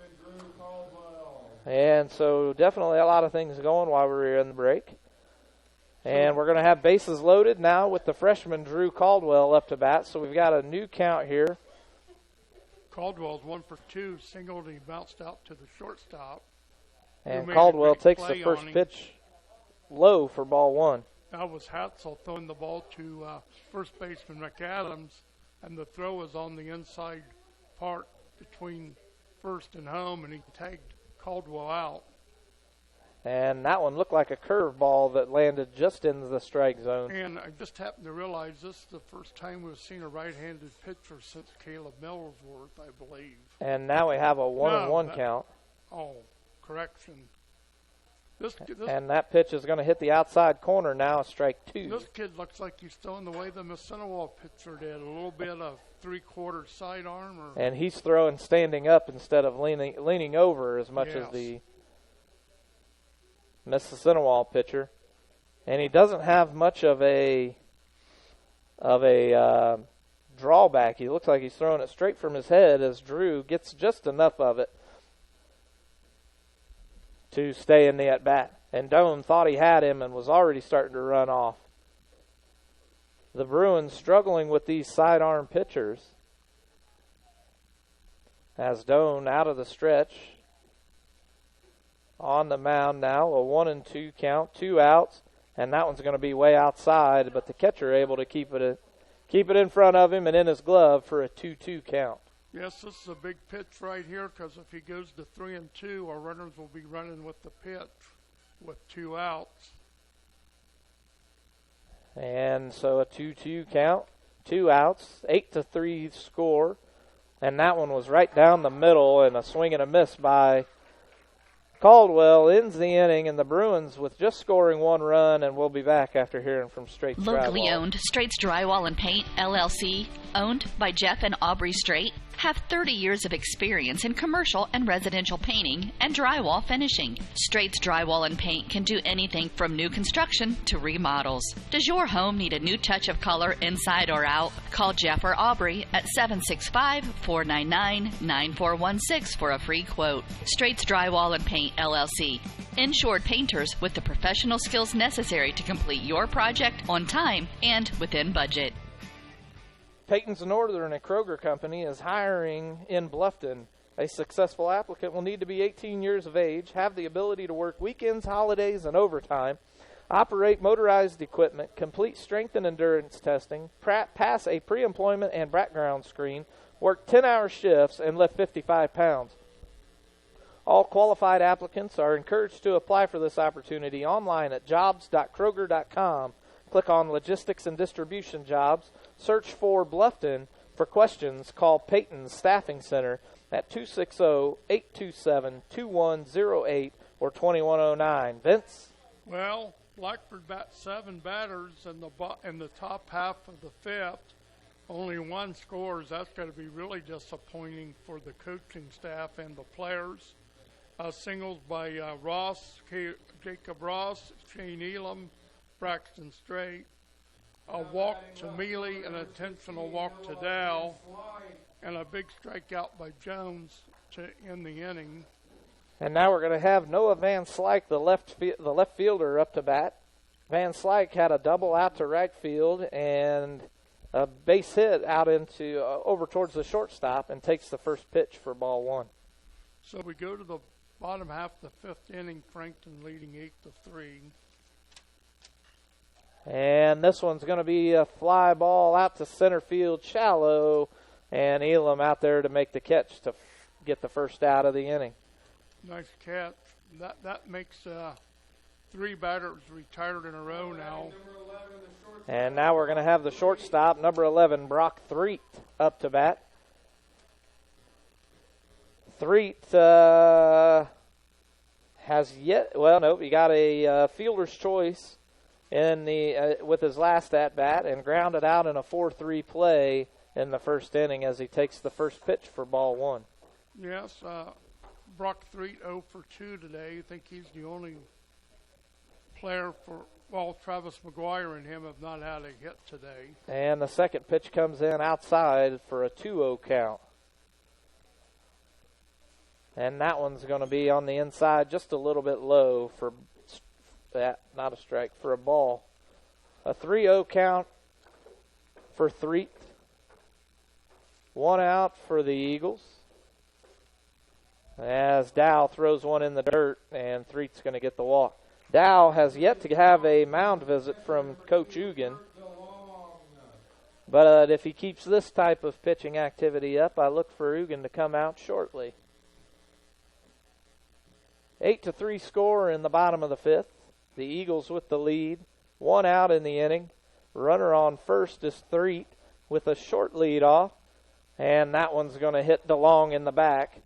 And so definitely a lot of things going while we were in the break. And we're going to have bases loaded now with the freshman Drew Caldwell up to bat. So we've got a new count here. Caldwell's 1 for 2, singled, he bounced out to the shortstop. And Caldwell takes the first pitch low for ball 1. That was Hatzel throwing the ball to first baseman McAdams, and the throw was on the inside part between first and home, and he tagged Caldwell out. And that one looked like a curveball that landed just in the strike zone. And I just happened to realize this is the first time we've seen a right-handed pitcher since Caleb Millsworth, I believe. And now we have a 1-1 count. Oh, correction. And that pitch is going to hit the outside corner now, strike 2. This kid looks like he's throwing the way the Missinawall pitcher did, a little bit of three-quarter sidearm. And he's throwing standing up instead of leaning over as much as the Missinawall pitcher. And he doesn't have much of a drawback. He looks like he's throwing it straight from his head as Drew gets just enough of it to stay in the at-bat. And Doan thought he had him and was already starting to run off. The Bruins struggling with these sidearm pitchers as Doan out of the stretch. On the mound now, a 1-2 count, 2 outs, and that one's going to be way outside, but the catcher able to keep it in front of him and in his glove for a 2-2 count. Yes, this is a big pitch right here because if he goes to 3-2, our runners will be running with the pitch with 2 outs. And so a 2-2 count, 2 outs, 8-3 score, and that one was right down the middle and a swing and a miss by Caldwell ends the inning, and the Bruins with just scoring 1 run, and we'll be back after hearing from Straits Drywall. Locally owned, Straits Drywall and Paint, LLC, owned by Jeff and Aubrey Straight, have 30 years of experience in commercial and residential painting and drywall finishing. Straits Drywall and Paint can do anything from new construction to remodels. Does your home need a new touch of color inside or out? Call Jeff or Aubrey at 765-499-9416 for a free quote. Straits Drywall and Paint, LLC. Insured painters with the professional skills necessary to complete your project on time and within budget. Peyton's Northern and Kroger Company is hiring in Bluffton. A successful applicant will need to be 18 years of age, have the ability to work weekends, holidays, and overtime, operate motorized equipment, complete strength and endurance testing, pass a pre-employment and background screen, work 10-hour shifts, and lift 55 pounds. All qualified applicants are encouraged to apply for this opportunity online at jobs.kroger.com. Click on Logistics and Distribution Jobs. Search for Bluffton. For questions, call Peyton's Staffing Center at 260-827-2108 or 2109. Vince? Well, Blackford bats 7 batters in the top half of the 5th. Only 1 scores. That's going to be really disappointing for the coaching staff and the players. Singles by Jacob Ross, Shane Elam, Braxton Strait. A walk to Mealy, an intentional walk to Dow, and a big strikeout by Jones to end the inning. And now we're going to have Noah Van Slyke, the left fielder, up to bat. Van Slyke had a double out to right field and a base hit out into over towards the shortstop and takes the first pitch for ball 1. So we go to the bottom half of the 5th inning, Frankton leading 8-3. And this one's going to be a fly ball out to center field, shallow, and Elam out there to make the catch to get the first out of the inning. Nice catch. That makes 3 batters retired in a row now. And now we're going to have the shortstop, number 11, Brock Threet, up to bat. Threet has yet, well, nope, he got a fielder's choice in the with his last at-bat and grounded out in a 4-3 play in the first inning as he takes the first pitch for ball 1. Yes, Brock Threet 0 for 2 today. I think he's the only player for, well, Travis McGuire and him have not had a hit today. And the second pitch comes in outside for a 2-0 count. And that one's going to be on the inside just a little bit low for that, not a strike, for a ball. A 3-0 count for Threet. 1 out for the Eagles. As Dow throws one in the dirt, and Threet's going to get the walk. Dow has yet to have a mound visit from Coach Ugan. But if he keeps this type of pitching activity up, I look for Ugan to come out shortly. 8-3 score in the bottom of the fifth. The Eagles with the lead. 1 out in the inning. Runner on first is Threet with a short lead off. And that one's going to hit DeLong in the back.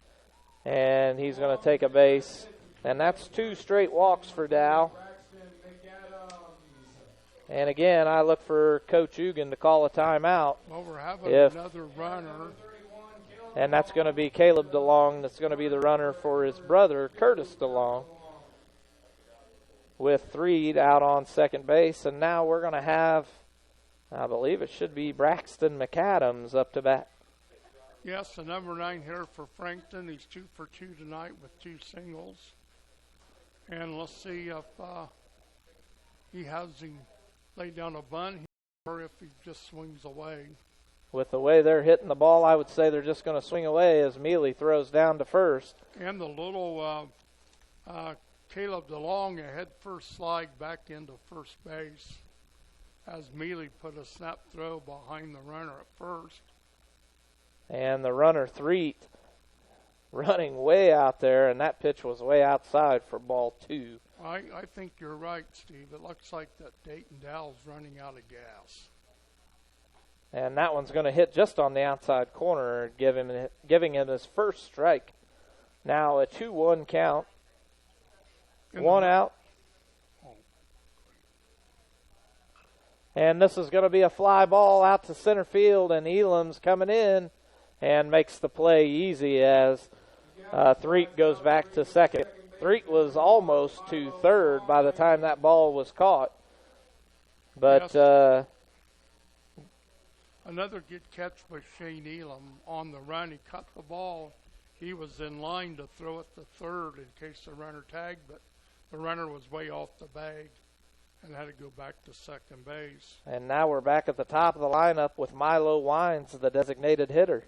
And he's going to take a base. And that's 2 straight walks for Dow. And again, I look for Coach Ugan to call a timeout. Well, we're having another runner. And that's going to be Caleb DeLong. That's going to be the runner for his brother, Curtis DeLong, with Threet out on second base. And now we're going to have, I believe it should be Braxton McAdams up to bat. Yes, the number 9 hitter for Frankton. He's 2 for 2 tonight with 2 singles. And let's see if he has him lay down a bunt or if he just swings away. With the way they're hitting the ball, I would say they're just going to swing away as Mealy throws down to first. And the little Caleb DeLong, a head first slide back into first base as Mealy put a snap throw behind the runner at first. And the runner, Threet, running way out there, and that pitch was way outside for ball 2. I think you're right, Steve. It looks like that Dayton Dow's running out of gas. And that one's going to hit just on the outside corner, giving him his first strike. Now a 2-1 count. 1 out. And this is going to be a fly ball out to center field, and Elam's coming in and makes the play easy as Threet goes back to second. Threet was almost to third by the time that ball was caught. But yes. Another good catch by Shane Elam on the run. He cut the ball. He was in line to throw it to third in case the runner tagged, but the runner was way off the bag and had to go back to second base. And now we're back at the top of the lineup with Milo Wines, the designated hitter.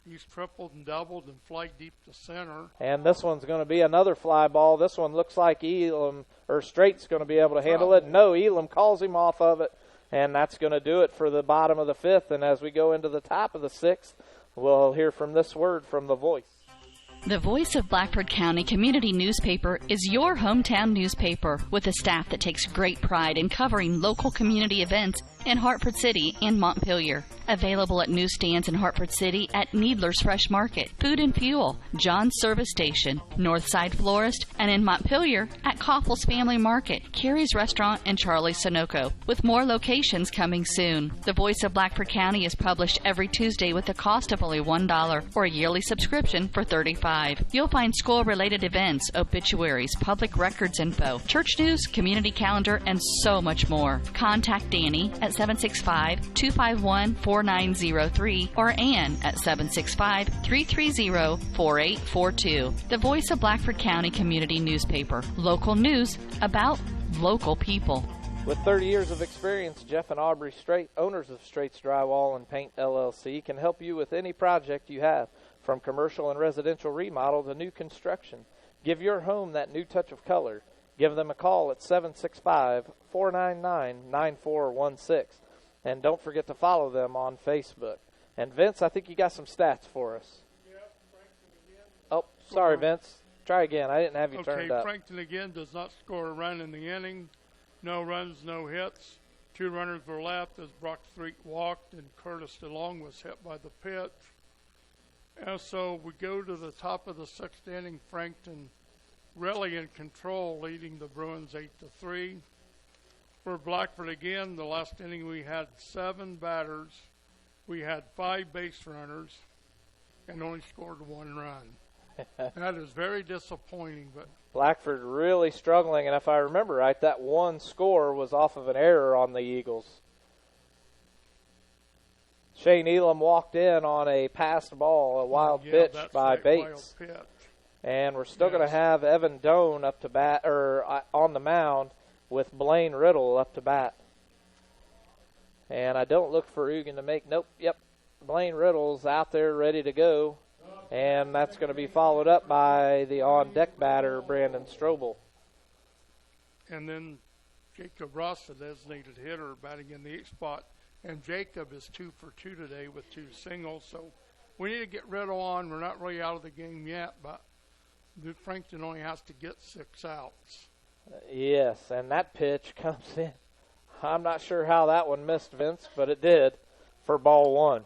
He's tripled and doubled and fly deep to center. And this one's going to be another fly ball. This one looks like Straight's going to be able to handle it. No, Elam calls him off of it. And that's going to do it for the bottom of the fifth. And as we go into the top of the sixth, we'll hear from this word from the voice. The Voice of Blackford County Community Newspaper is your hometown newspaper with a staff that takes great pride in covering local community events in Hartford City and Montpelier. Available at newsstands in Hartford City at Needler's Fresh Market, Food and Fuel, John's Service Station, Northside Florist, and in Montpelier at Koppel's Family Market, Carrie's Restaurant, and Charlie's Sunoco, with more locations coming soon. The Voice of Blackford County is published every Tuesday with a cost of only $1 or a yearly subscription for $35. You'll find school-related events, obituaries, public records info, church news, community calendar, and so much more. Contact Danny at 765-251-4903 or Ann at 765-330-4842. The Voice of Blackford County Community Newspaper. Local news about local people. With 30 years of experience, Jeff and Aubrey Straight, owners of Straight's Drywall and Paint LLC, can help you with any project you have, from commercial and residential remodel to new construction. Give your home that new touch of color. Give them a call at 765-499-9416. And don't forget to follow them on Facebook. And Vince, I think you got some stats for us. Yep, Frankton again. Oh, sorry, Vince. Try again. I didn't have you turned up. Frankton again does not score a run in the inning. No runs, no hits. 2 runners were left as Brock Threet walked and Curtis DeLong was hit by the pitch. And so we go to the top of the 6th inning. Frankton really in control, leading the Bruins 8-3. For Blackford again, the last inning we had 7 batters. We had 5 base runners and only scored 1 run. That is very disappointing, but Blackford really struggling, and if I remember right, that one score was off of an error on the Eagles. Shane Elam walked in on a passed ball, a wild pitch by right, Bates. wild pitch. And we're still going to have Evan Doan up to bat, or on the mound, with Blaine Riddle up to bat. And I don't look for Ugan to make, nope, yep, Blaine Riddle's out there ready to go. And that's going to be followed up by the on-deck batter, Brandon Strobel. And then Jacob Ross, the designated hitter, batting in the 8th spot. And Jacob is 2 for 2 today with 2 singles. So we need to get Riddle on. We're not really out of the game yet, but Frankton only has to get 6 outs. Yes, and that pitch comes in. I'm not sure how that one missed, Vince, but it did for ball 1.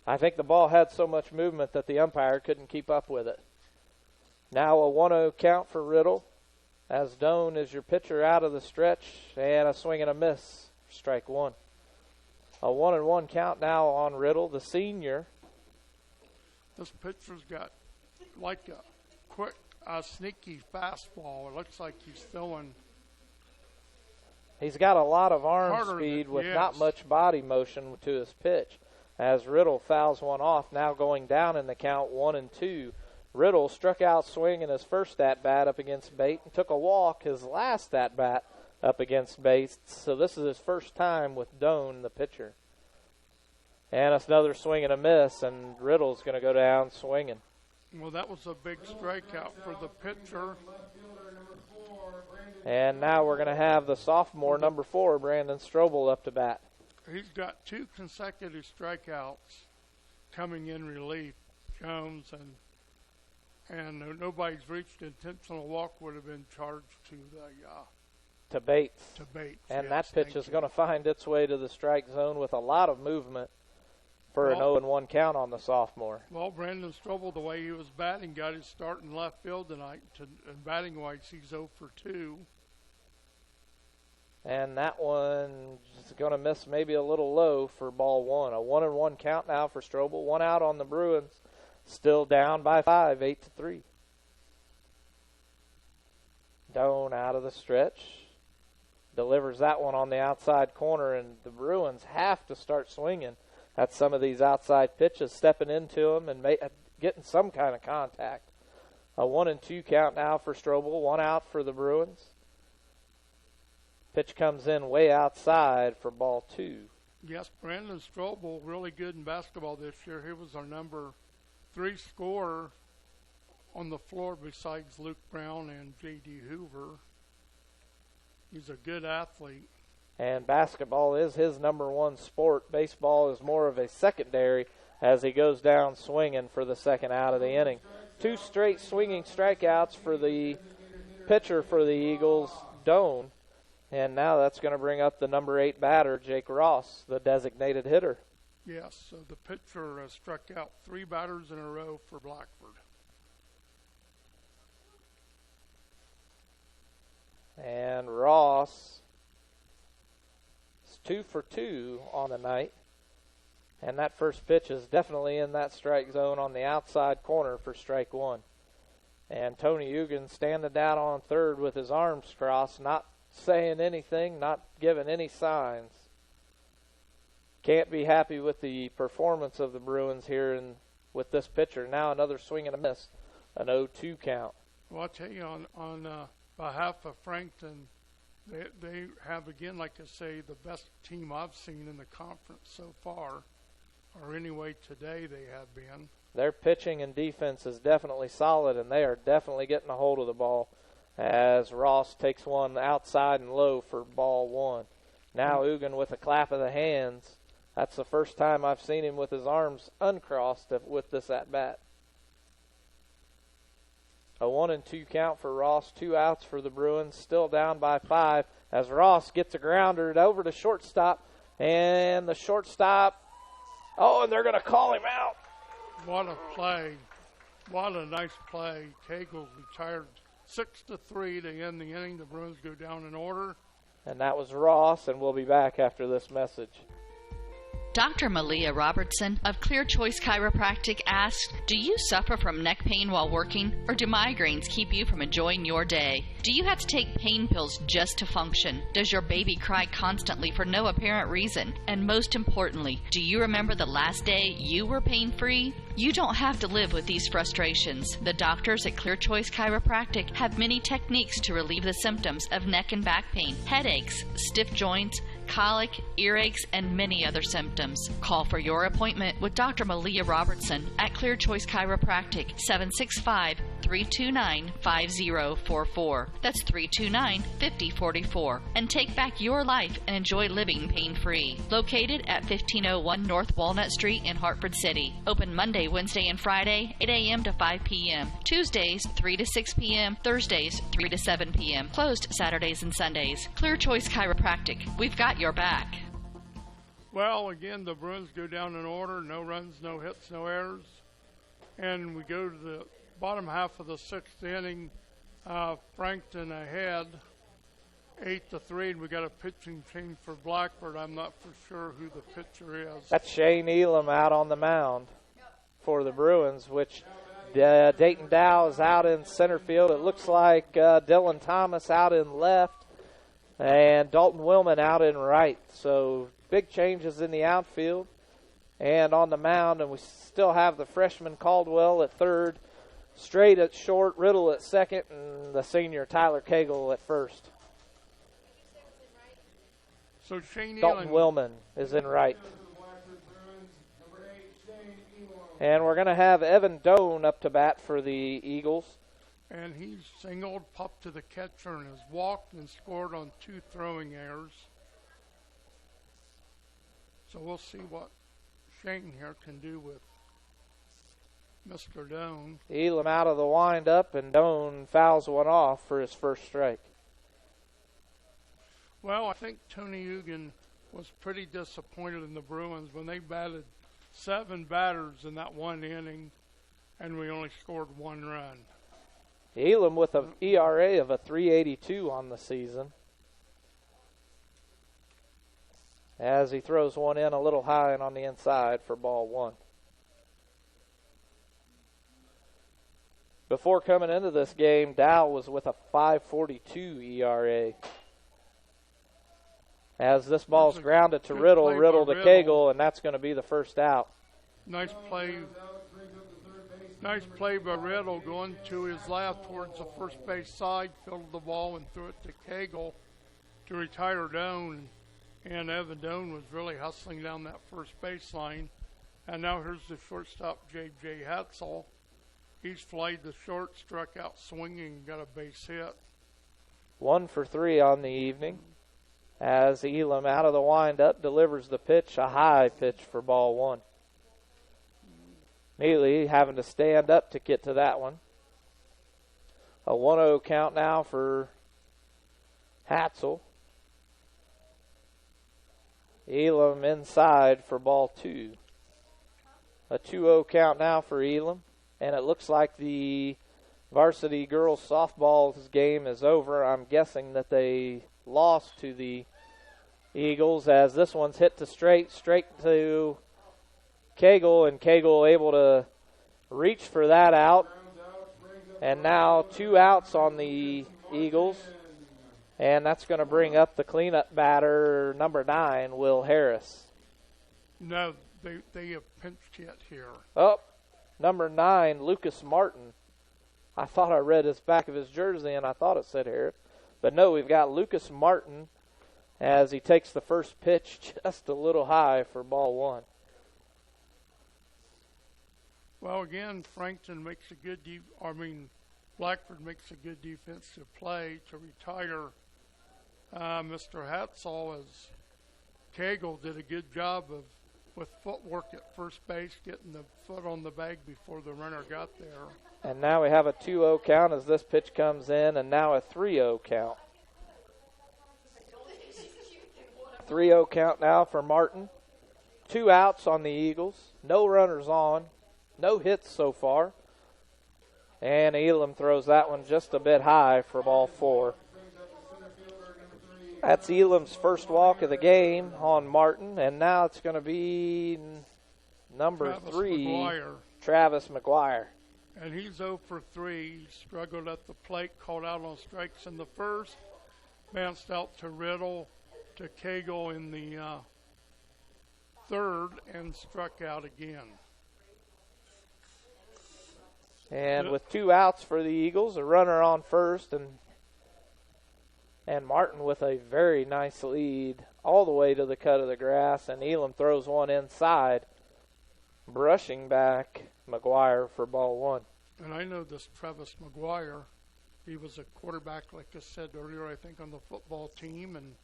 I think the ball had so much movement that the umpire couldn't keep up with it. Now a 1-0 count for Riddle, as Doan is your pitcher out of the stretch, and a swing and a miss for strike 1. A 1-1 count now on Riddle, the senior. This pitcher's got like a quick, sneaky fastball. It looks like he's throwing. He's got a lot of arm Harder speed than- with yes. not much body motion to his pitch. As Riddle fouls one off, now going down in the count 1-2. Riddle struck out swinging his first at-bat up against Bates and took a walk his last at-bat up against Bates. So this is his first time with Doan, the pitcher. And it's another swing and a miss, and Riddle's going to go down swinging. Well, that was a big strikeout for the pitcher. And now we're going to have the sophomore, number 4, Brandon Strobel, up to bat. He's got 2 consecutive strikeouts coming in relief. Jones and nobody's reached intentional walk would have been charged to Bates. Bates. And yes, that pitch is going to find its way to the strike zone with a lot of movement for an 0-1 count on the sophomore. Well, Brandon Strobel, the way he was batting, got his start in left field tonight. And batting-wise, he's 0 for 2. And that one is going to miss maybe a little low for ball 1. A 1-1 count now for Strobel. 1 out on the Bruins. Still down by 5, 8-3. Doan out of the stretch. Delivers that one on the outside corner, and the Bruins have to start swinging at some of these outside pitches, stepping into them and getting some kind of contact. A 1-2 count now for Strobel. 1 out for the Bruins. Pitch comes in way outside for ball 2. Yes, Brandon Strobel, really good in basketball this year. He was our number 3 scorer on the floor besides Luke Brown and J.D. Hoover. He's a good athlete. And basketball is his number 1 sport. Baseball is more of a secondary as he goes down swinging for the second out of the inning. 2 straight swinging strikeouts for the pitcher for the Eagles, Doan. And now that's going to bring up the number 8 batter, Jake Ross, the designated hitter. Yes, so the pitcher struck out 3 batters in a row for Blackford. And Ross is 2 for 2 on the night. And that first pitch is definitely in that strike zone on the outside corner for strike 1. And Tony Ugan standing down on third with his arms crossed, not saying anything, not giving any signs. Can't be happy with the performance of the Bruins here with this pitcher. Now another swing and a miss, an 0-2 count. Well, I'll tell you, on behalf of Frankton, they have, again, like I say, the best team I've seen in the conference so far, or anyway today they have been. Their pitching and defense is definitely solid, and they are definitely getting a hold of the ball as Ross takes one outside and low for ball 1. Now Ugan with a clap of the hands. That's the first time I've seen him with his arms uncrossed with this at-bat. A 1-2 count for Ross, 2 outs for the Bruins, still down by 5 as Ross gets a grounder over to shortstop, and the shortstop, and they're going to call him out. What a play. What a nice play. Cagle retired 6-3 to end the inning. The Bruins go down in order. And that was Ross, and we'll be back after this message. Dr. Malia Robertson of Clear Choice Chiropractic asks, do you suffer from neck pain while working, or do migraines keep you from enjoying your day? Do you have to take pain pills just to function? Does your baby cry constantly for no apparent reason? And most importantly, do you remember the last day you were pain-free? You don't have to live with these frustrations. The doctors at Clear Choice Chiropractic have many techniques to relieve the symptoms of neck and back pain, headaches, stiff joints, colic, earaches, and many other symptoms. Call for your appointment with Dr. Malia Robertson at Clear Choice Chiropractic, 765-329-5044. That's 329-5044. And take back your life and enjoy living pain-free. Located at 1501 North Walnut Street in Hartford City. Open Monday, Wednesday, and Friday, 8 a.m. to 5 p.m. Tuesdays, 3 to 6 p.m. Thursdays, 3 to 7 p.m. Closed Saturdays and Sundays. Clear Choice Chiropractic. We've got your back. Well, again, the Bruins go down in order. No runs, no hits, no errors. And we go to the bottom half of the sixth inning. Frankton ahead, 8-3, and we got a pitching change for Blackford. I'm not for sure who the pitcher is. That's Shane Elam out on the mound for the Bruins, which Dayton Dow is out in center field. It looks like Dylan Thomas out in left and Dalton Willman out in right. So big changes in the outfield and on the mound, and we still have the freshman Caldwell at third, Straight at short, Riddle at second, and the senior Tyler Cagle at first. So Shane Dalton Willman is in right. And we're going to have Evan Doan up to bat for the Eagles. And he's singled, popped to the catcher, and has walked and scored on 2 throwing errors. So we'll see what Shane here can do with Mr. Doan. Elam out of the windup, and Doan fouls one off for his first strike. Well, I think Tony Ugan was pretty disappointed in the Bruins when they batted 7 batters in that one inning, and we only scored 1 run. Elam with an ERA of a 3.82 on the season, as he throws one in a little high and on the inside for ball 1. Before coming into this game, Dow was with a 5.42 ERA. As this ball's grounded to Riddle, Riddle to Cagle, and that's going to be the first out. Nice play by Riddle, going to his left towards the first base side, fielded the ball and threw it to Cagle to retire Doan. And Evan Doan was really hustling down that first baseline. And now here's the shortstop, J.J. Hatzel. He's flied the short, struck out swinging, and got a base hit. 1 for 3 on the evening, as Elam out of the windup delivers the pitch, a high pitch for ball 1. Immediately having to stand up to get to that one. A 1-0 count now for Hatzel. Elam inside for ball 2. A 2-0 count now for Elam. And it looks like the varsity girls softball game is over. I'm guessing that they lost to the Eagles, as this one's hit to straight to Cagle, and Cagle able to reach for that out. And now 2 outs on the Eagles. And that's going to bring up the cleanup batter, number 9, Will Harris. No, they have pinched hit here. Oh, number 9, Lucas Martin. I thought I read his back of his jersey, and I thought it said Harris. But no, we've got Lucas Martin as he takes the first pitch just a little high for ball 1. Well, again, Frankton makes a good Blackford makes a good defensive play to retire Mr. Hatzel, as Cagle did a good job with footwork at first base, getting the foot on the bag before the runner got there. And now we have a 2-0 count as this pitch comes in, and now a 3-0 count. 3-0 count now for Martin. 2 outs on the Eagles. No runners on. No hits so far. And Elam throws that one just a bit high for ball 4. That's Elam's first walk of the game on Martin, and now it's going to be number 3, Travis McGuire. And he's 0 for 3. He struggled at the plate, called out on strikes in the first, bounced out to Riddle, to Cagle in the third, and struck out again. And with 2 outs for the Eagles, a runner on first, and Martin with a very nice lead all the way to the cut of the grass, and Elam throws one inside, brushing back McGuire for ball 1. And I know this Travis McGuire. He was a quarterback, like I said earlier, I think, on the football team, and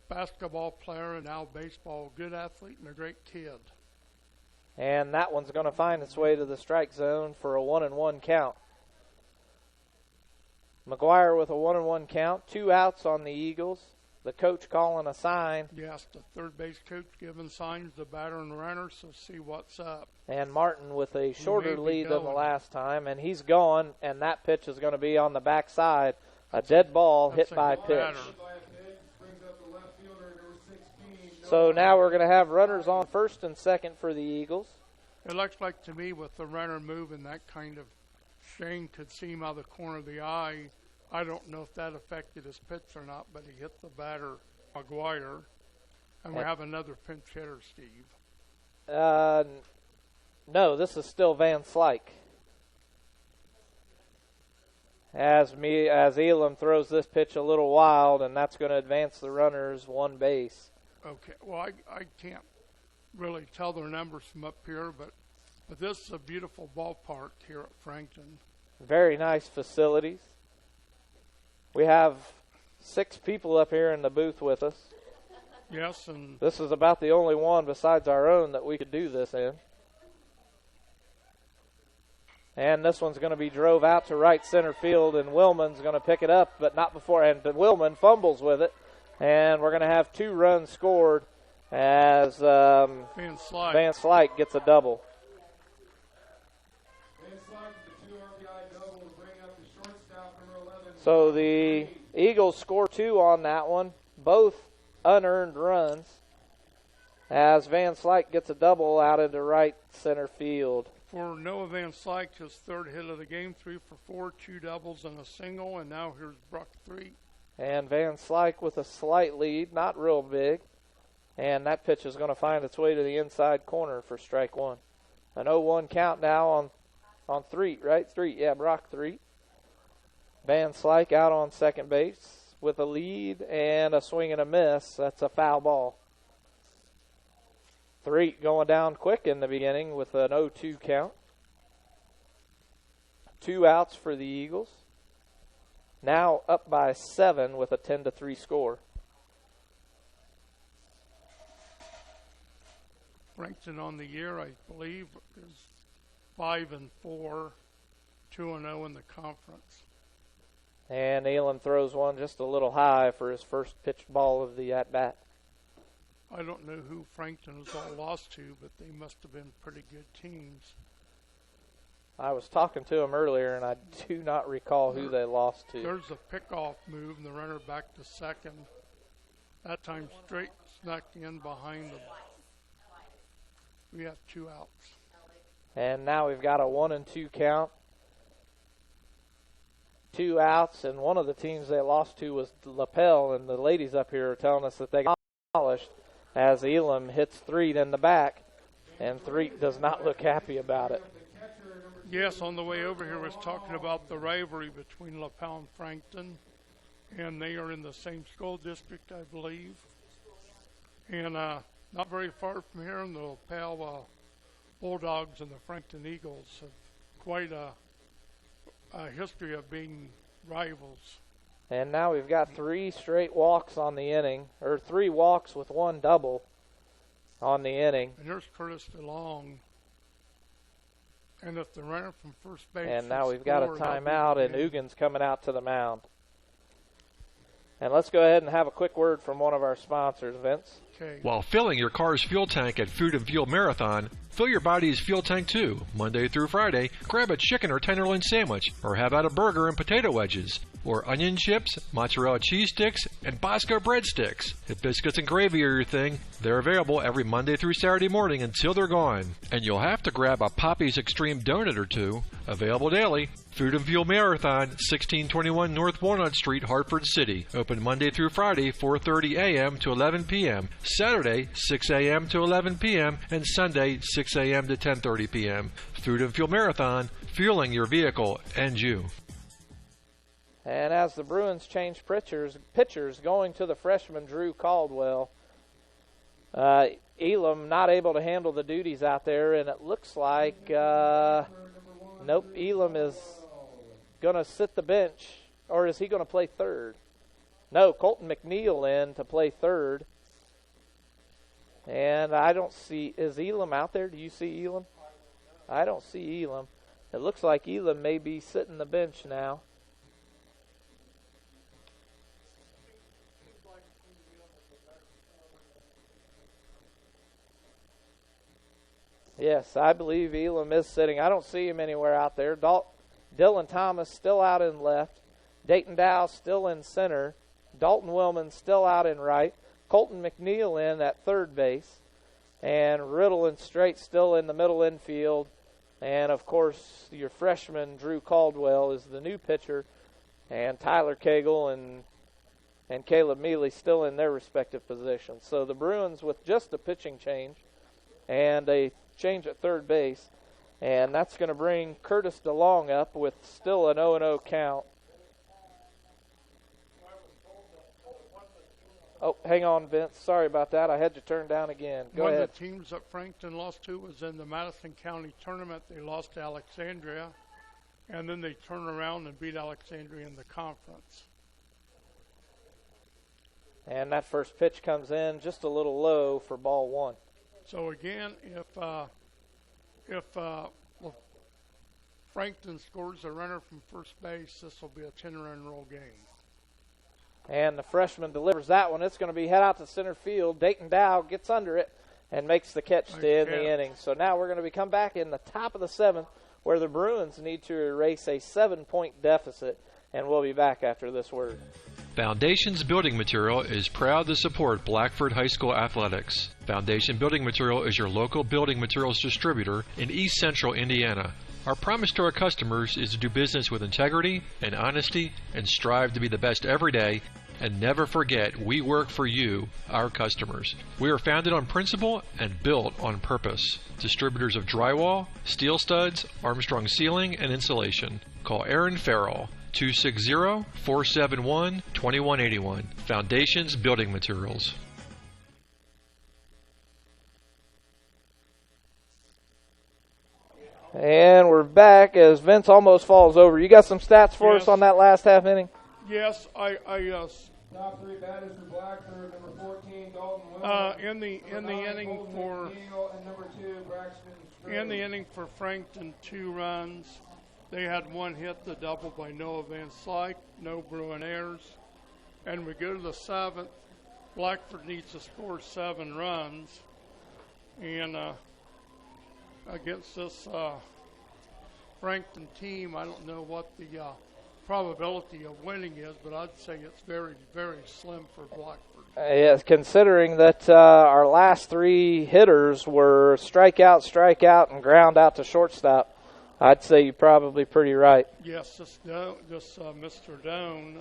basketball player and now baseball. Good athlete and a great kid. And that one's going to find its way to the strike zone for a 1-1 count. McGuire with a 1-1 count, 2 outs on the Eagles. The coach calling a sign. Yes, the third base coach giving signs to batter and runner, so see what's up. And Martin with a shorter lead than the last time, and he's gone, and that pitch is going to be on the backside. A dead ball hit by pitch. So now we're going to have runners on first and second for the Eagles. It looks like to me with the runner moving, that kind of Shane could see him out of the corner of the eye. I don't know if that affected his pitch or not, but he hit the batter, McGuire. And we have another pinch hitter, Steve. No, this is still Van Slyke. As Elam throws this pitch a little wild, and that's going to advance the runners 1 base. Okay, well, I can't really tell their numbers from up here, but this is a beautiful ballpark here at Frankton. Very nice facilities. We have 6 people up here in the booth with us. Yes, and this is about the only one besides our own that we could do this in. And this one's going to be drove out to right center field, and Willman's going to pick it up, but not before. And Willman fumbles with it, and we're going to have 2 runs scored as Van Slyke gets a double. So the Eagles score 2 on that one, both unearned runs, as Van Slyke gets a double out into right center field. For Noah Van Slyke, his third hit of the game, 3 for 4, 2 doubles and a single, and now here's Bruck 3. And Van Slyke with a slight lead, not real big, and that pitch is going to find its way to the inside corner for strike 1. An 0-1 count now on 3, right? 3, yeah, Brock 3. Van Slyke out on second base with a lead and a swing and a miss. That's a foul ball. 3 going down quick in the beginning with an 0-2 count. 2 outs for the Eagles. Now up by 7 with a 10-3 score. Frankton on the year, I believe, is 5-4, 2-0 in the conference. And Elam throws one just a little high for his first pitched ball of the at-bat. I don't know who Frankton was all lost to, but they must have been pretty good teams. I was talking to him earlier, and I do not recall who they lost to. There's a pickoff move, and the runner back to second. That time straight snuck in behind them. We have 2 outs. And now we've got a 1-2 count. 2 outs, and one of the teams they lost to was Lapel, and the ladies up here are telling us that they got demolished as Elam hits 3 in the back, and 3 does not look happy about it. Yes, on the way over here was talking about the rivalry between Lapel and Frankton, and they are in the same school district, I believe. And not very far from here, the Lapel Bulldogs and the Frankton Eagles have quite a history of being rivals. And now we've got 3 straight walks on the inning, or 3 walks with 1 double on the inning. And here's Curtis DeLong. And if the runner from first base. And now we've got a timeout, and Ugan's coming out to the mound. And let's go ahead and have a quick word from one of our sponsors, Vince. Okay. While filling your car's fuel tank at Food and Fuel Marathon, fill your body's fuel tank too. Monday through Friday, grab a chicken or tenderloin sandwich, or have out a burger and potato wedges, or onion chips, mozzarella cheese sticks, and Bosco breadsticks. If biscuits and gravy are your thing, they're available every Monday through Saturday morning until they're gone. And you'll have to grab a Poppy's Extreme donut or two. Available daily. Food and Fuel Marathon, 1621 North Walnut Street, Hartford City. Open Monday through Friday, 4:30 a.m. to 11 p.m. Saturday, 6 a.m. to 11 p.m. and Sunday, 6 a.m. to 10:30 p.m. Food and Fuel Marathon, fueling your vehicle and you. And as the Bruins change pitchers going to the freshman Drew Caldwell, Elam not able to handle the duties out there, and it looks like, nope, Elam is going to sit the bench, or is he going to play third? No, Colton McNeil in to play third. And I don't see, is Elam out there? Do you see Elam? I don't see Elam. It looks like Elam may be sitting the bench now. Yes, I believe Elam is sitting. I don't see him anywhere out there. Dylan Thomas still out in left. Dayton Dow still in center. Dalton Willman still out in right. Colton McNeil in at third base. And Riddle and Straight still in the middle infield. And, of course, your freshman, Drew Caldwell, is the new pitcher. And Tyler Cagle and Caleb Mealy still in their respective positions. So the Bruins with just a pitching change and a change at third base, and that's going to bring Curtis DeLong up with still an 0-0 count. Oh, hang on, Vince. Sorry about that. I had you turned down again. Go ahead. One of the teams that Frankton lost to was in the Madison County tournament. They lost to Alexandria, and then they turned around and beat Alexandria in the conference. And that first pitch comes in just a little low for ball one. So again, if Frankton scores a runner from first base, this will be a 10-run roll game. And the freshman delivers that one. It's going to be head out to center field. Dayton Dow gets under it and makes the catch to end the inning. So now we're going to come back in the top of the seventh, where the Bruins need to erase a 7-point deficit, and we'll be back after this word. Foundations Building Material is proud to support Blackford High School athletics. Foundation Building Material is your local building materials distributor in East Central Indiana. Our promise to our customers is to do business with integrity and honesty and strive to be the best every day, and never forget we work for you, our customers. We are founded on principle and built on purpose. Distributors of drywall, steel studs, Armstrong ceiling, and insulation. Call Aaron Farrell, 260-471-2181. Foundations Building Materials. And we're back as Vince almost falls over. You got some stats for us on that last half inning? Yes, Top three batters for Blackford, number 14, Dalton Willman. in the inning for and number 2, Braxton Strait. in the inning for Frankton, 2 runs. They had one hit, the double by Noah Van Slyke, no Bruin errors. And we go to the 7th. Blackford needs to score 7 runs. And against this Frankton team, I don't know what the probability of winning is, but I'd say it's very, very slim for Blackford. Yes, considering that our last 3 hitters were strikeout, and ground out to shortstop, I'd say you're probably pretty right. Yes, this Mr. Doan,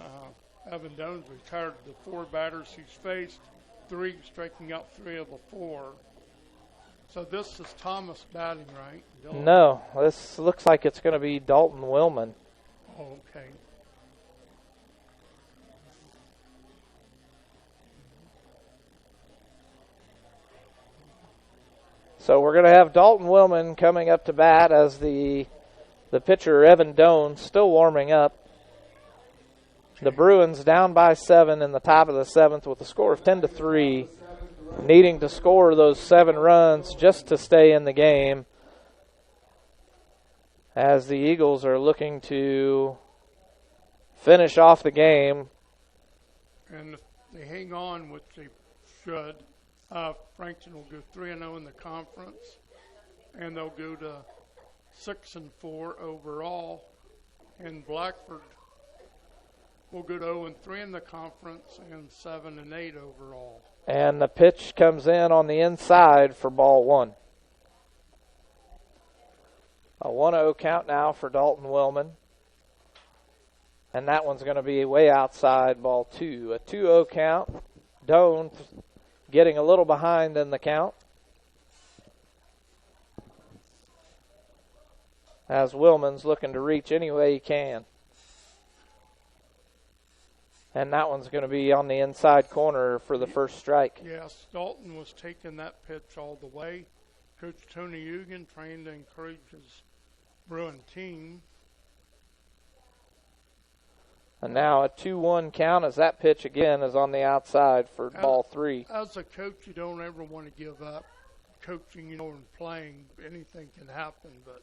Evan Doan's retired the 4 batters he's faced, 3 striking out 3 of the 4. So this is Thomas batting, right? Dylan? No, this looks like it's going to be Dalton Willman. Oh, okay. So we're going to have Dalton Willman coming up to bat as the pitcher, Evan Doan, still warming up. The Bruins down by 7 in the top of the 7th with a score of 10-3, needing to score those 7 runs just to stay in the game, as the Eagles are looking to finish off the game. And if they hang on, which they should, Frankton will go 3-0 in the conference, and they'll go to 6-4 overall. And Blackford will go to 0-3 in the conference and 7-8 overall. And the pitch comes in on the inside for ball one. A 1-0 count now for Dalton Willman. And that one's going to be way outside ball two. A 2-0 count. Doan getting a little behind in the count, as Willman's looking to reach any way he can. And that one's going to be on the inside corner for the first strike. Yes, Dalton was taking that pitch all the way. Coach Tony Eugen trying to encourage his Bruin team. And now a 2-1 count as that pitch again is on the outside for ball three. As a coach, you don't ever want to give up coaching, and playing. Anything can happen, but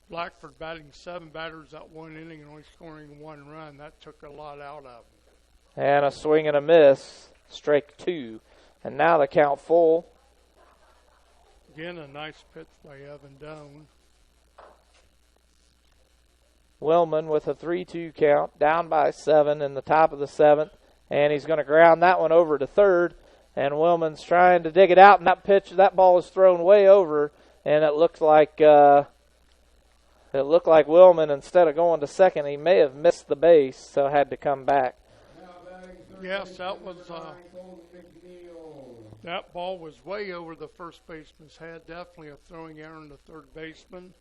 Blackford batting 7 batters that one inning and only scoring 1 run, that took a lot out of him. And a swing and a miss, strike 2. And now the count full. Again, a nice pitch by Evan Doan. Willman with a 3-2 count, down by 7 in the top of the 7th, and he's going to ground that one over to third, and Willman's trying to dig it out, and that ball is thrown way over, and it looked like Willman, instead of going to second, he may have missed the base, so had to come back. Yes, that ball was way over the first baseman's head, definitely a throwing error in the third baseman.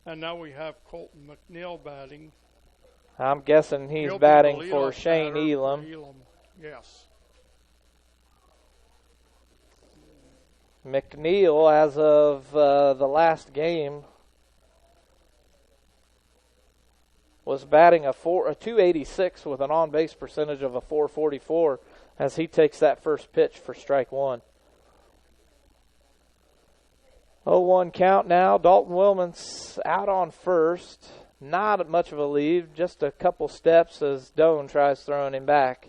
And now we have Colton McNeil batting. I'm guessing he's batting for Shane Elam. Yes. McNeil, as of the last game, was batting a 286 with an on-base percentage of a 444 as he takes that first pitch for strike 1. 0-1 count now. Dalton Willman's out on first. Not much of a lead, just a couple steps as Doan tries throwing him back.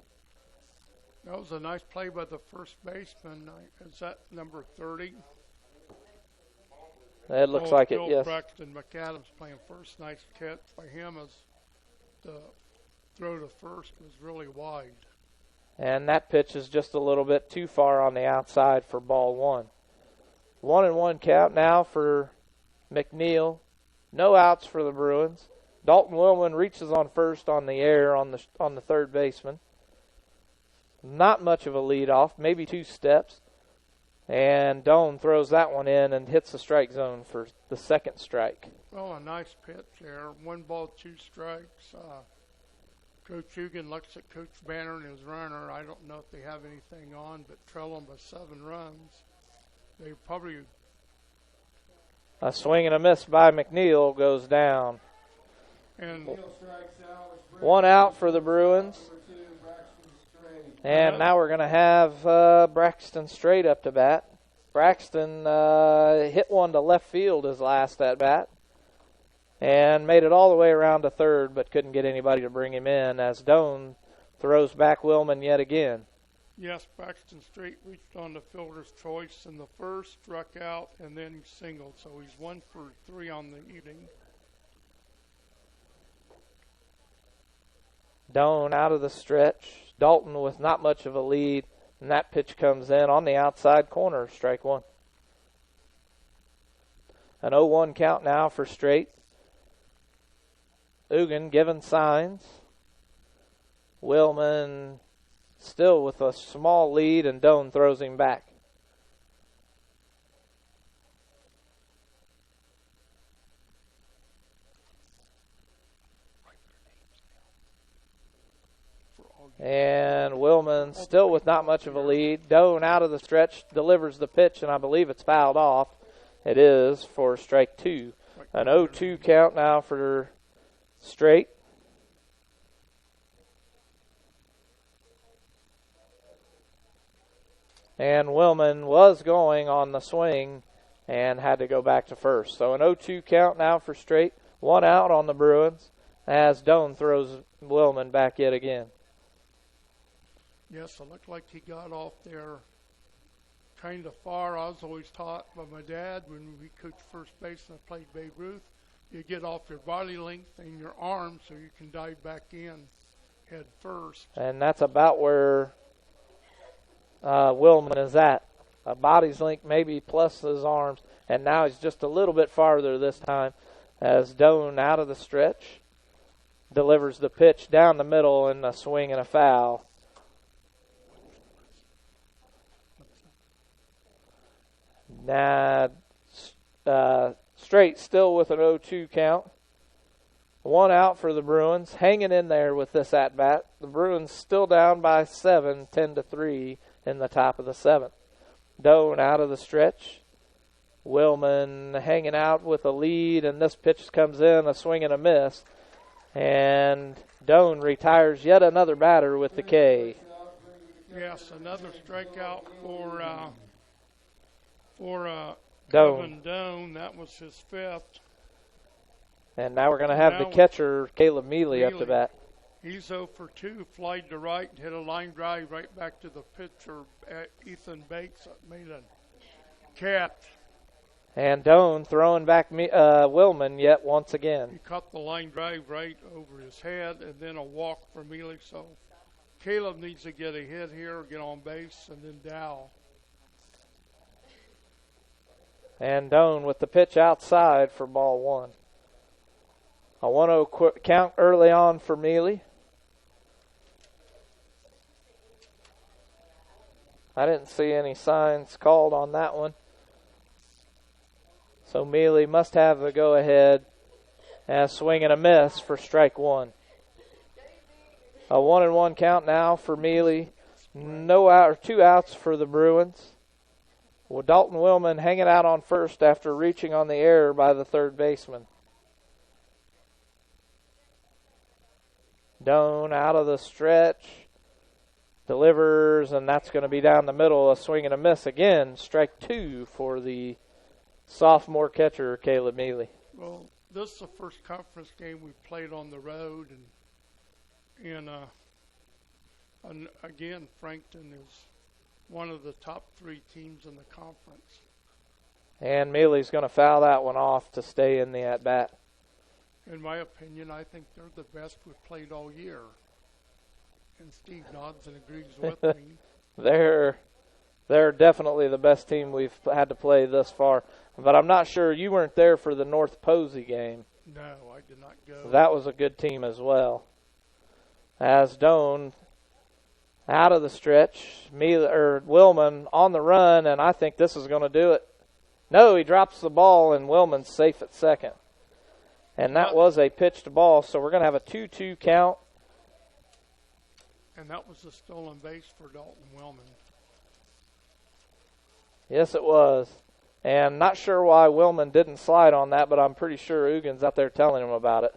That was a nice play by the first baseman. Is that number 30? It looks like it, yes. Braxton McAdams playing first. Nice catch by him as the throw to first was really wide. And that pitch is just a little bit too far on the outside for ball 1. 1-1 count now for McNeil. No outs for the Bruins. Dalton Willman reaches on first on the air on the third baseman. Not much of a lead off, maybe 2 steps. And Doan throws that one in and hits the strike zone for the second strike. Oh, a nice pitch there. 1 ball, 2 strikes. Coach Eugen looks at Coach Banner and his runner. I don't know if they have anything on, but trail them by 7 runs. They probably... A swing and a miss by McNeil goes down. And 1 out for the Bruins. And now we're going to have Braxton Straight up to bat. Braxton hit one to left field his last at bat and made it all the way around to third, but couldn't get anybody to bring him in as Doan throws back Willman yet again. Yes, Braxton Straight reached on the fielder's choice in the first, struck out, and then he singled. So he's 1 for 3 on the evening. Doan out of the stretch. Dalton with not much of a lead, and that pitch comes in on the outside corner, strike 1. An 0-1 count now for Straight. Eugen giving signs. Willman still with a small lead, and Doan throws him back. And Willman still with not much of a lead. Doan out of the stretch, delivers the pitch, and I believe it's fouled off. It is for strike 2. An 0-2 count now for Straight. And Willman was going on the swing and had to go back to first. So an 0-2 count now for Straight. 1 out on the Bruins as Doan throws Willman back yet again. Yes, it looked like he got off there kind of far. I was always taught by my dad when we coached first base and I played Babe Ruth, you get off your body length and your arm so you can dive back in head first. And that's about where Willman is at. A body's length maybe plus his arms. And now he's just a little bit farther this time as Doan out of the stretch delivers the pitch down the middle in a swing and a foul. Now, Straight still with an 0-2 count. One out for the Bruins, hanging in there with this at-bat. The Bruins still down by 7, 10-3 in the top of the 7th. Doan out of the stretch. Willman hanging out with a lead, and this pitch comes in, a swing and a miss. And Doan retires yet another batter with the K. Yes, another strikeout for Doan. Doan. That was his 5th. And now we're going to have the catcher, Caleb Mealy, up to bat. He's 0 for 2, flied to right, hit a line drive right back to the pitcher, Ethan Bates, made a catch. And Doan throwing back Willman yet once again. He caught the line drive right over his head, and then a walk for Mealy. So Caleb needs to get a hit here, get on base, and then Dow. And Doan with the pitch outside for ball 1. A 1-0 count early on for Mealy. I didn't see any signs called on that one. So Mealy must have the go-ahead and a swing and a miss for strike 1. A 1-1 count now for Mealy. No out or 2 outs for the Bruins. With Dalton Willman hanging out on first after reaching on the error by the third baseman. Doan out of the stretch. Delivers, and that's going to be down the middle. A swing and a miss again. Strike 2 for the sophomore catcher, Caleb Mealy. Well, this is the first conference game we played on the road, and again, Frankton is one of the top 3 teams in the conference. And Mealy's going to foul that one off to stay in the at-bat. In my opinion, I think they're the best we've played all year. And Steve nods and agrees with me. They're definitely the best team we've had to play thus far. But I'm not sure, you weren't there for the North Posey game. No, I did not go. That was a good team as well. As Doan out of the stretch, Willman on the run, and I think this is going to do it. No, he drops the ball, and Willman's safe at second. And that was a pitched ball, so we're going to have a 2-2 count. And that was a stolen base for Dalton Willman. Yes, it was. And not sure why Willman didn't slide on that, but I'm pretty sure Ugan's out there telling him about it.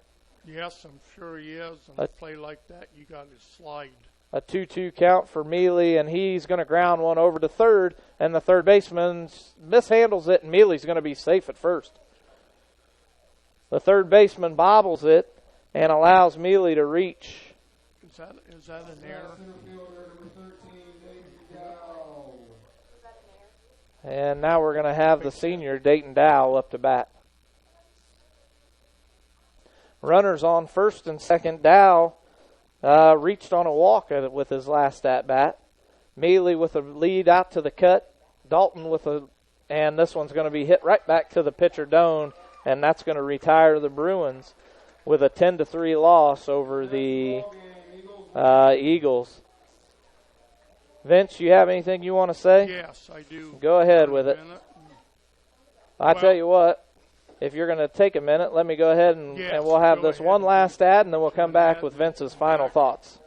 Yes, I'm sure he is. And a play like that, you got to slide. A 2-2 count for Mealy, and he's going to ground one over to third, and the third baseman mishandles it, and Mealy's going to be safe at first. The third baseman bobbles it and allows Mealy to reach. Is that an error? And now we're going to have the senior, Dayton Dow, up to bat. Runners on first and second. Dow reached on a walk with his last at-bat. Mealy with a lead out to the cut. Dalton and this one's going to be hit right back to the pitcher, Doan, and that's going to retire the Bruins with a 10-3 loss over the Eagles. Vince, you have anything you want to say? Yes, I do. Go ahead with it. I tell you what, if you're going to take a minute, let me go ahead and we'll have this one last ad, and then we'll come back with Vince's final thoughts.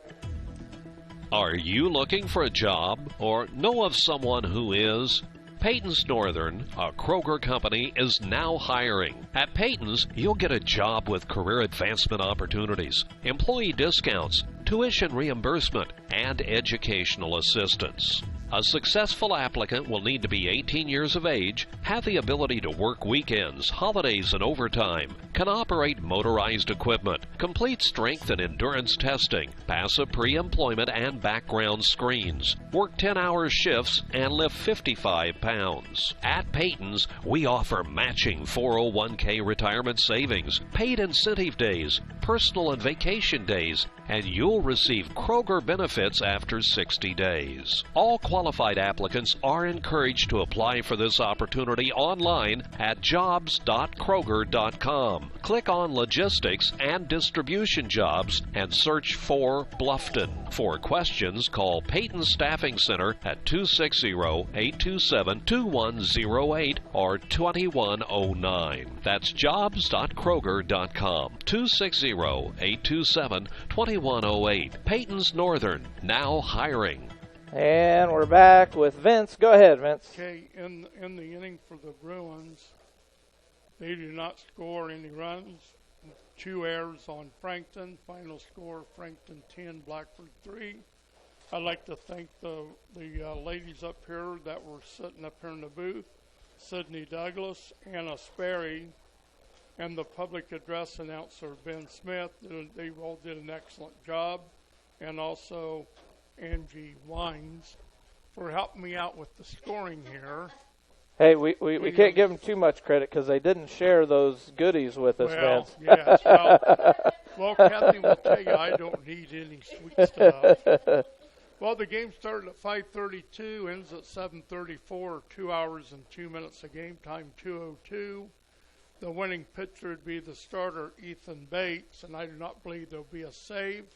Are you looking for a job or know of someone who is? Peyton's Northern, a Kroger company, is now hiring. At Peyton's, you'll get a job with career advancement opportunities, employee discounts, tuition reimbursement, and educational assistance. A successful applicant will need to be 18 years of age, have the ability to work weekends, holidays, and overtime, can operate motorized equipment, complete strength and endurance testing, pass a pre-employment and background screens, work 10-hour shifts, and lift 55 pounds. At Peyton's, we offer matching 401k retirement savings, paid incentive days, personal and vacation days, and you'll receive Kroger benefits after 60 days. All qualified applicants are encouraged to apply for this opportunity online at jobs.kroger.com. Click on Logistics and Distribution Jobs and search for Bluffton. For questions, call Peyton Staffing Center at 260-827-2108 or 2109. That's jobs.kroger.com. 260-827-2108. Peyton's Northern, now hiring. And we're back with Vince. Go ahead, Vince. Okay, in the inning for the Bruins, they do not score any runs. 2 errors on Frankton. Final score, Frankton 10, Blackford 3. I'd like to thank the ladies up here that were sitting up here in the booth, Sydney Douglas, Anna Sperry, and the public address announcer, Ben Smith. They all did an excellent job. And also Angie Wines for helping me out with the scoring here. Hey, we can't give them too much credit because they didn't share those goodies with us, Vince. Yes. Well, Kathy will tell you I don't need any sweet stuff. Well, the game started at 5:32, ends at 7:34, 2 hours and 2 minutes of game time, 2:02. The winning pitcher would be the starter, Ethan Bates, and I do not believe there'll be a save.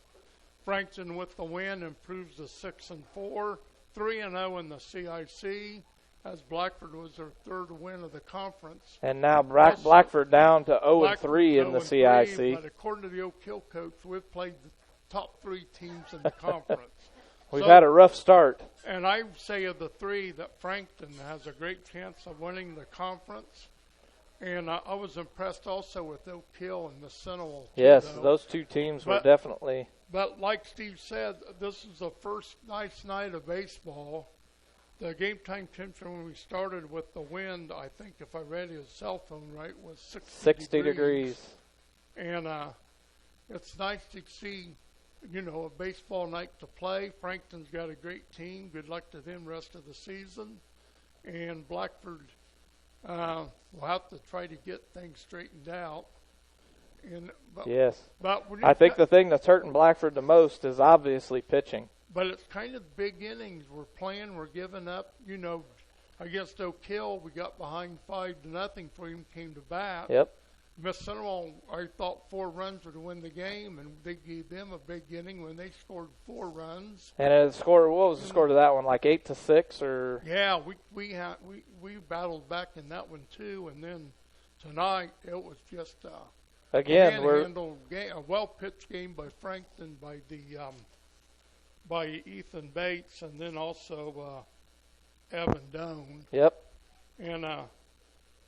Frankton with the win improves to 6-4, 3-0 in the CIC, as Blackford was their 3rd win of the conference. And now Blackford down to 0-3 in the CIC. But according to the Oak Hill coach, we've played the top 3 teams in the conference. We've had a rough start. And I say of the 3 that Frankton has a great chance of winning the conference. And I was impressed also with Oak Hill and Miss Seminole. Yes, those 2 teams were definitely. But like Steve said, this is the first nice night of baseball. The game time temperature when we started with the wind, I think if I read his cell phone right, was 60 degrees. And it's nice to see, a baseball night to play. Frankton's got a great team. Good luck to them rest of the season. And Blackford will have to try to get things straightened out. Yes. I think the thing that's hurting Blackford the most is obviously pitching. But it's kind of big innings. We're playing. We're giving up. Against Oak Hill, we got behind 5-0 before he came to bat. Yep. Miss Seminole, I thought 4 runs would win the game, and they gave them a big inning when they scored 4 runs. And what was the score to that one? Like 8-6 or? Yeah, we battled back in that one too, and then tonight it was just again a well-pitched game by Frankton by Ethan Bates, and then also Evan Doan. Yep. And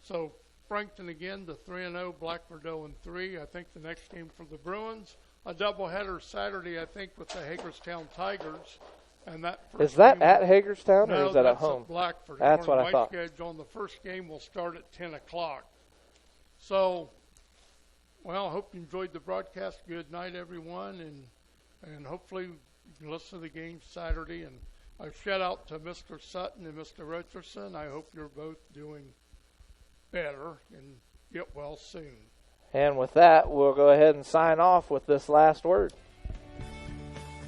so Frankton again to 3-0, Blackford 0-3. I think the next game for the Bruins, a doubleheader Saturday, I think, with the Hagerstown Tigers. And is that at Hagerstown or is that at home? At Blackford. That's what I thought. On the first game will start at 10 o'clock. So, I hope you enjoyed the broadcast. Good night, everyone, and hopefully you can listen to the game Saturday. And I shout out to Mr. Sutton and Mr. Richardson. I hope you're both doing better and get well soon. And with that, we'll go ahead and sign off with this last word.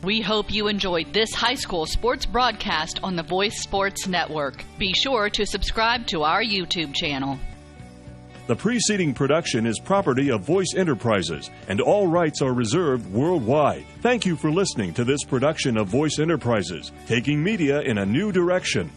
We hope you enjoyed this high school sports broadcast on the Voice Sports Network. Be sure to subscribe to our YouTube channel. The preceding production is property of Voice Enterprises, and all rights are reserved worldwide. Thank you for listening to this production of Voice Enterprises, taking media in a new direction.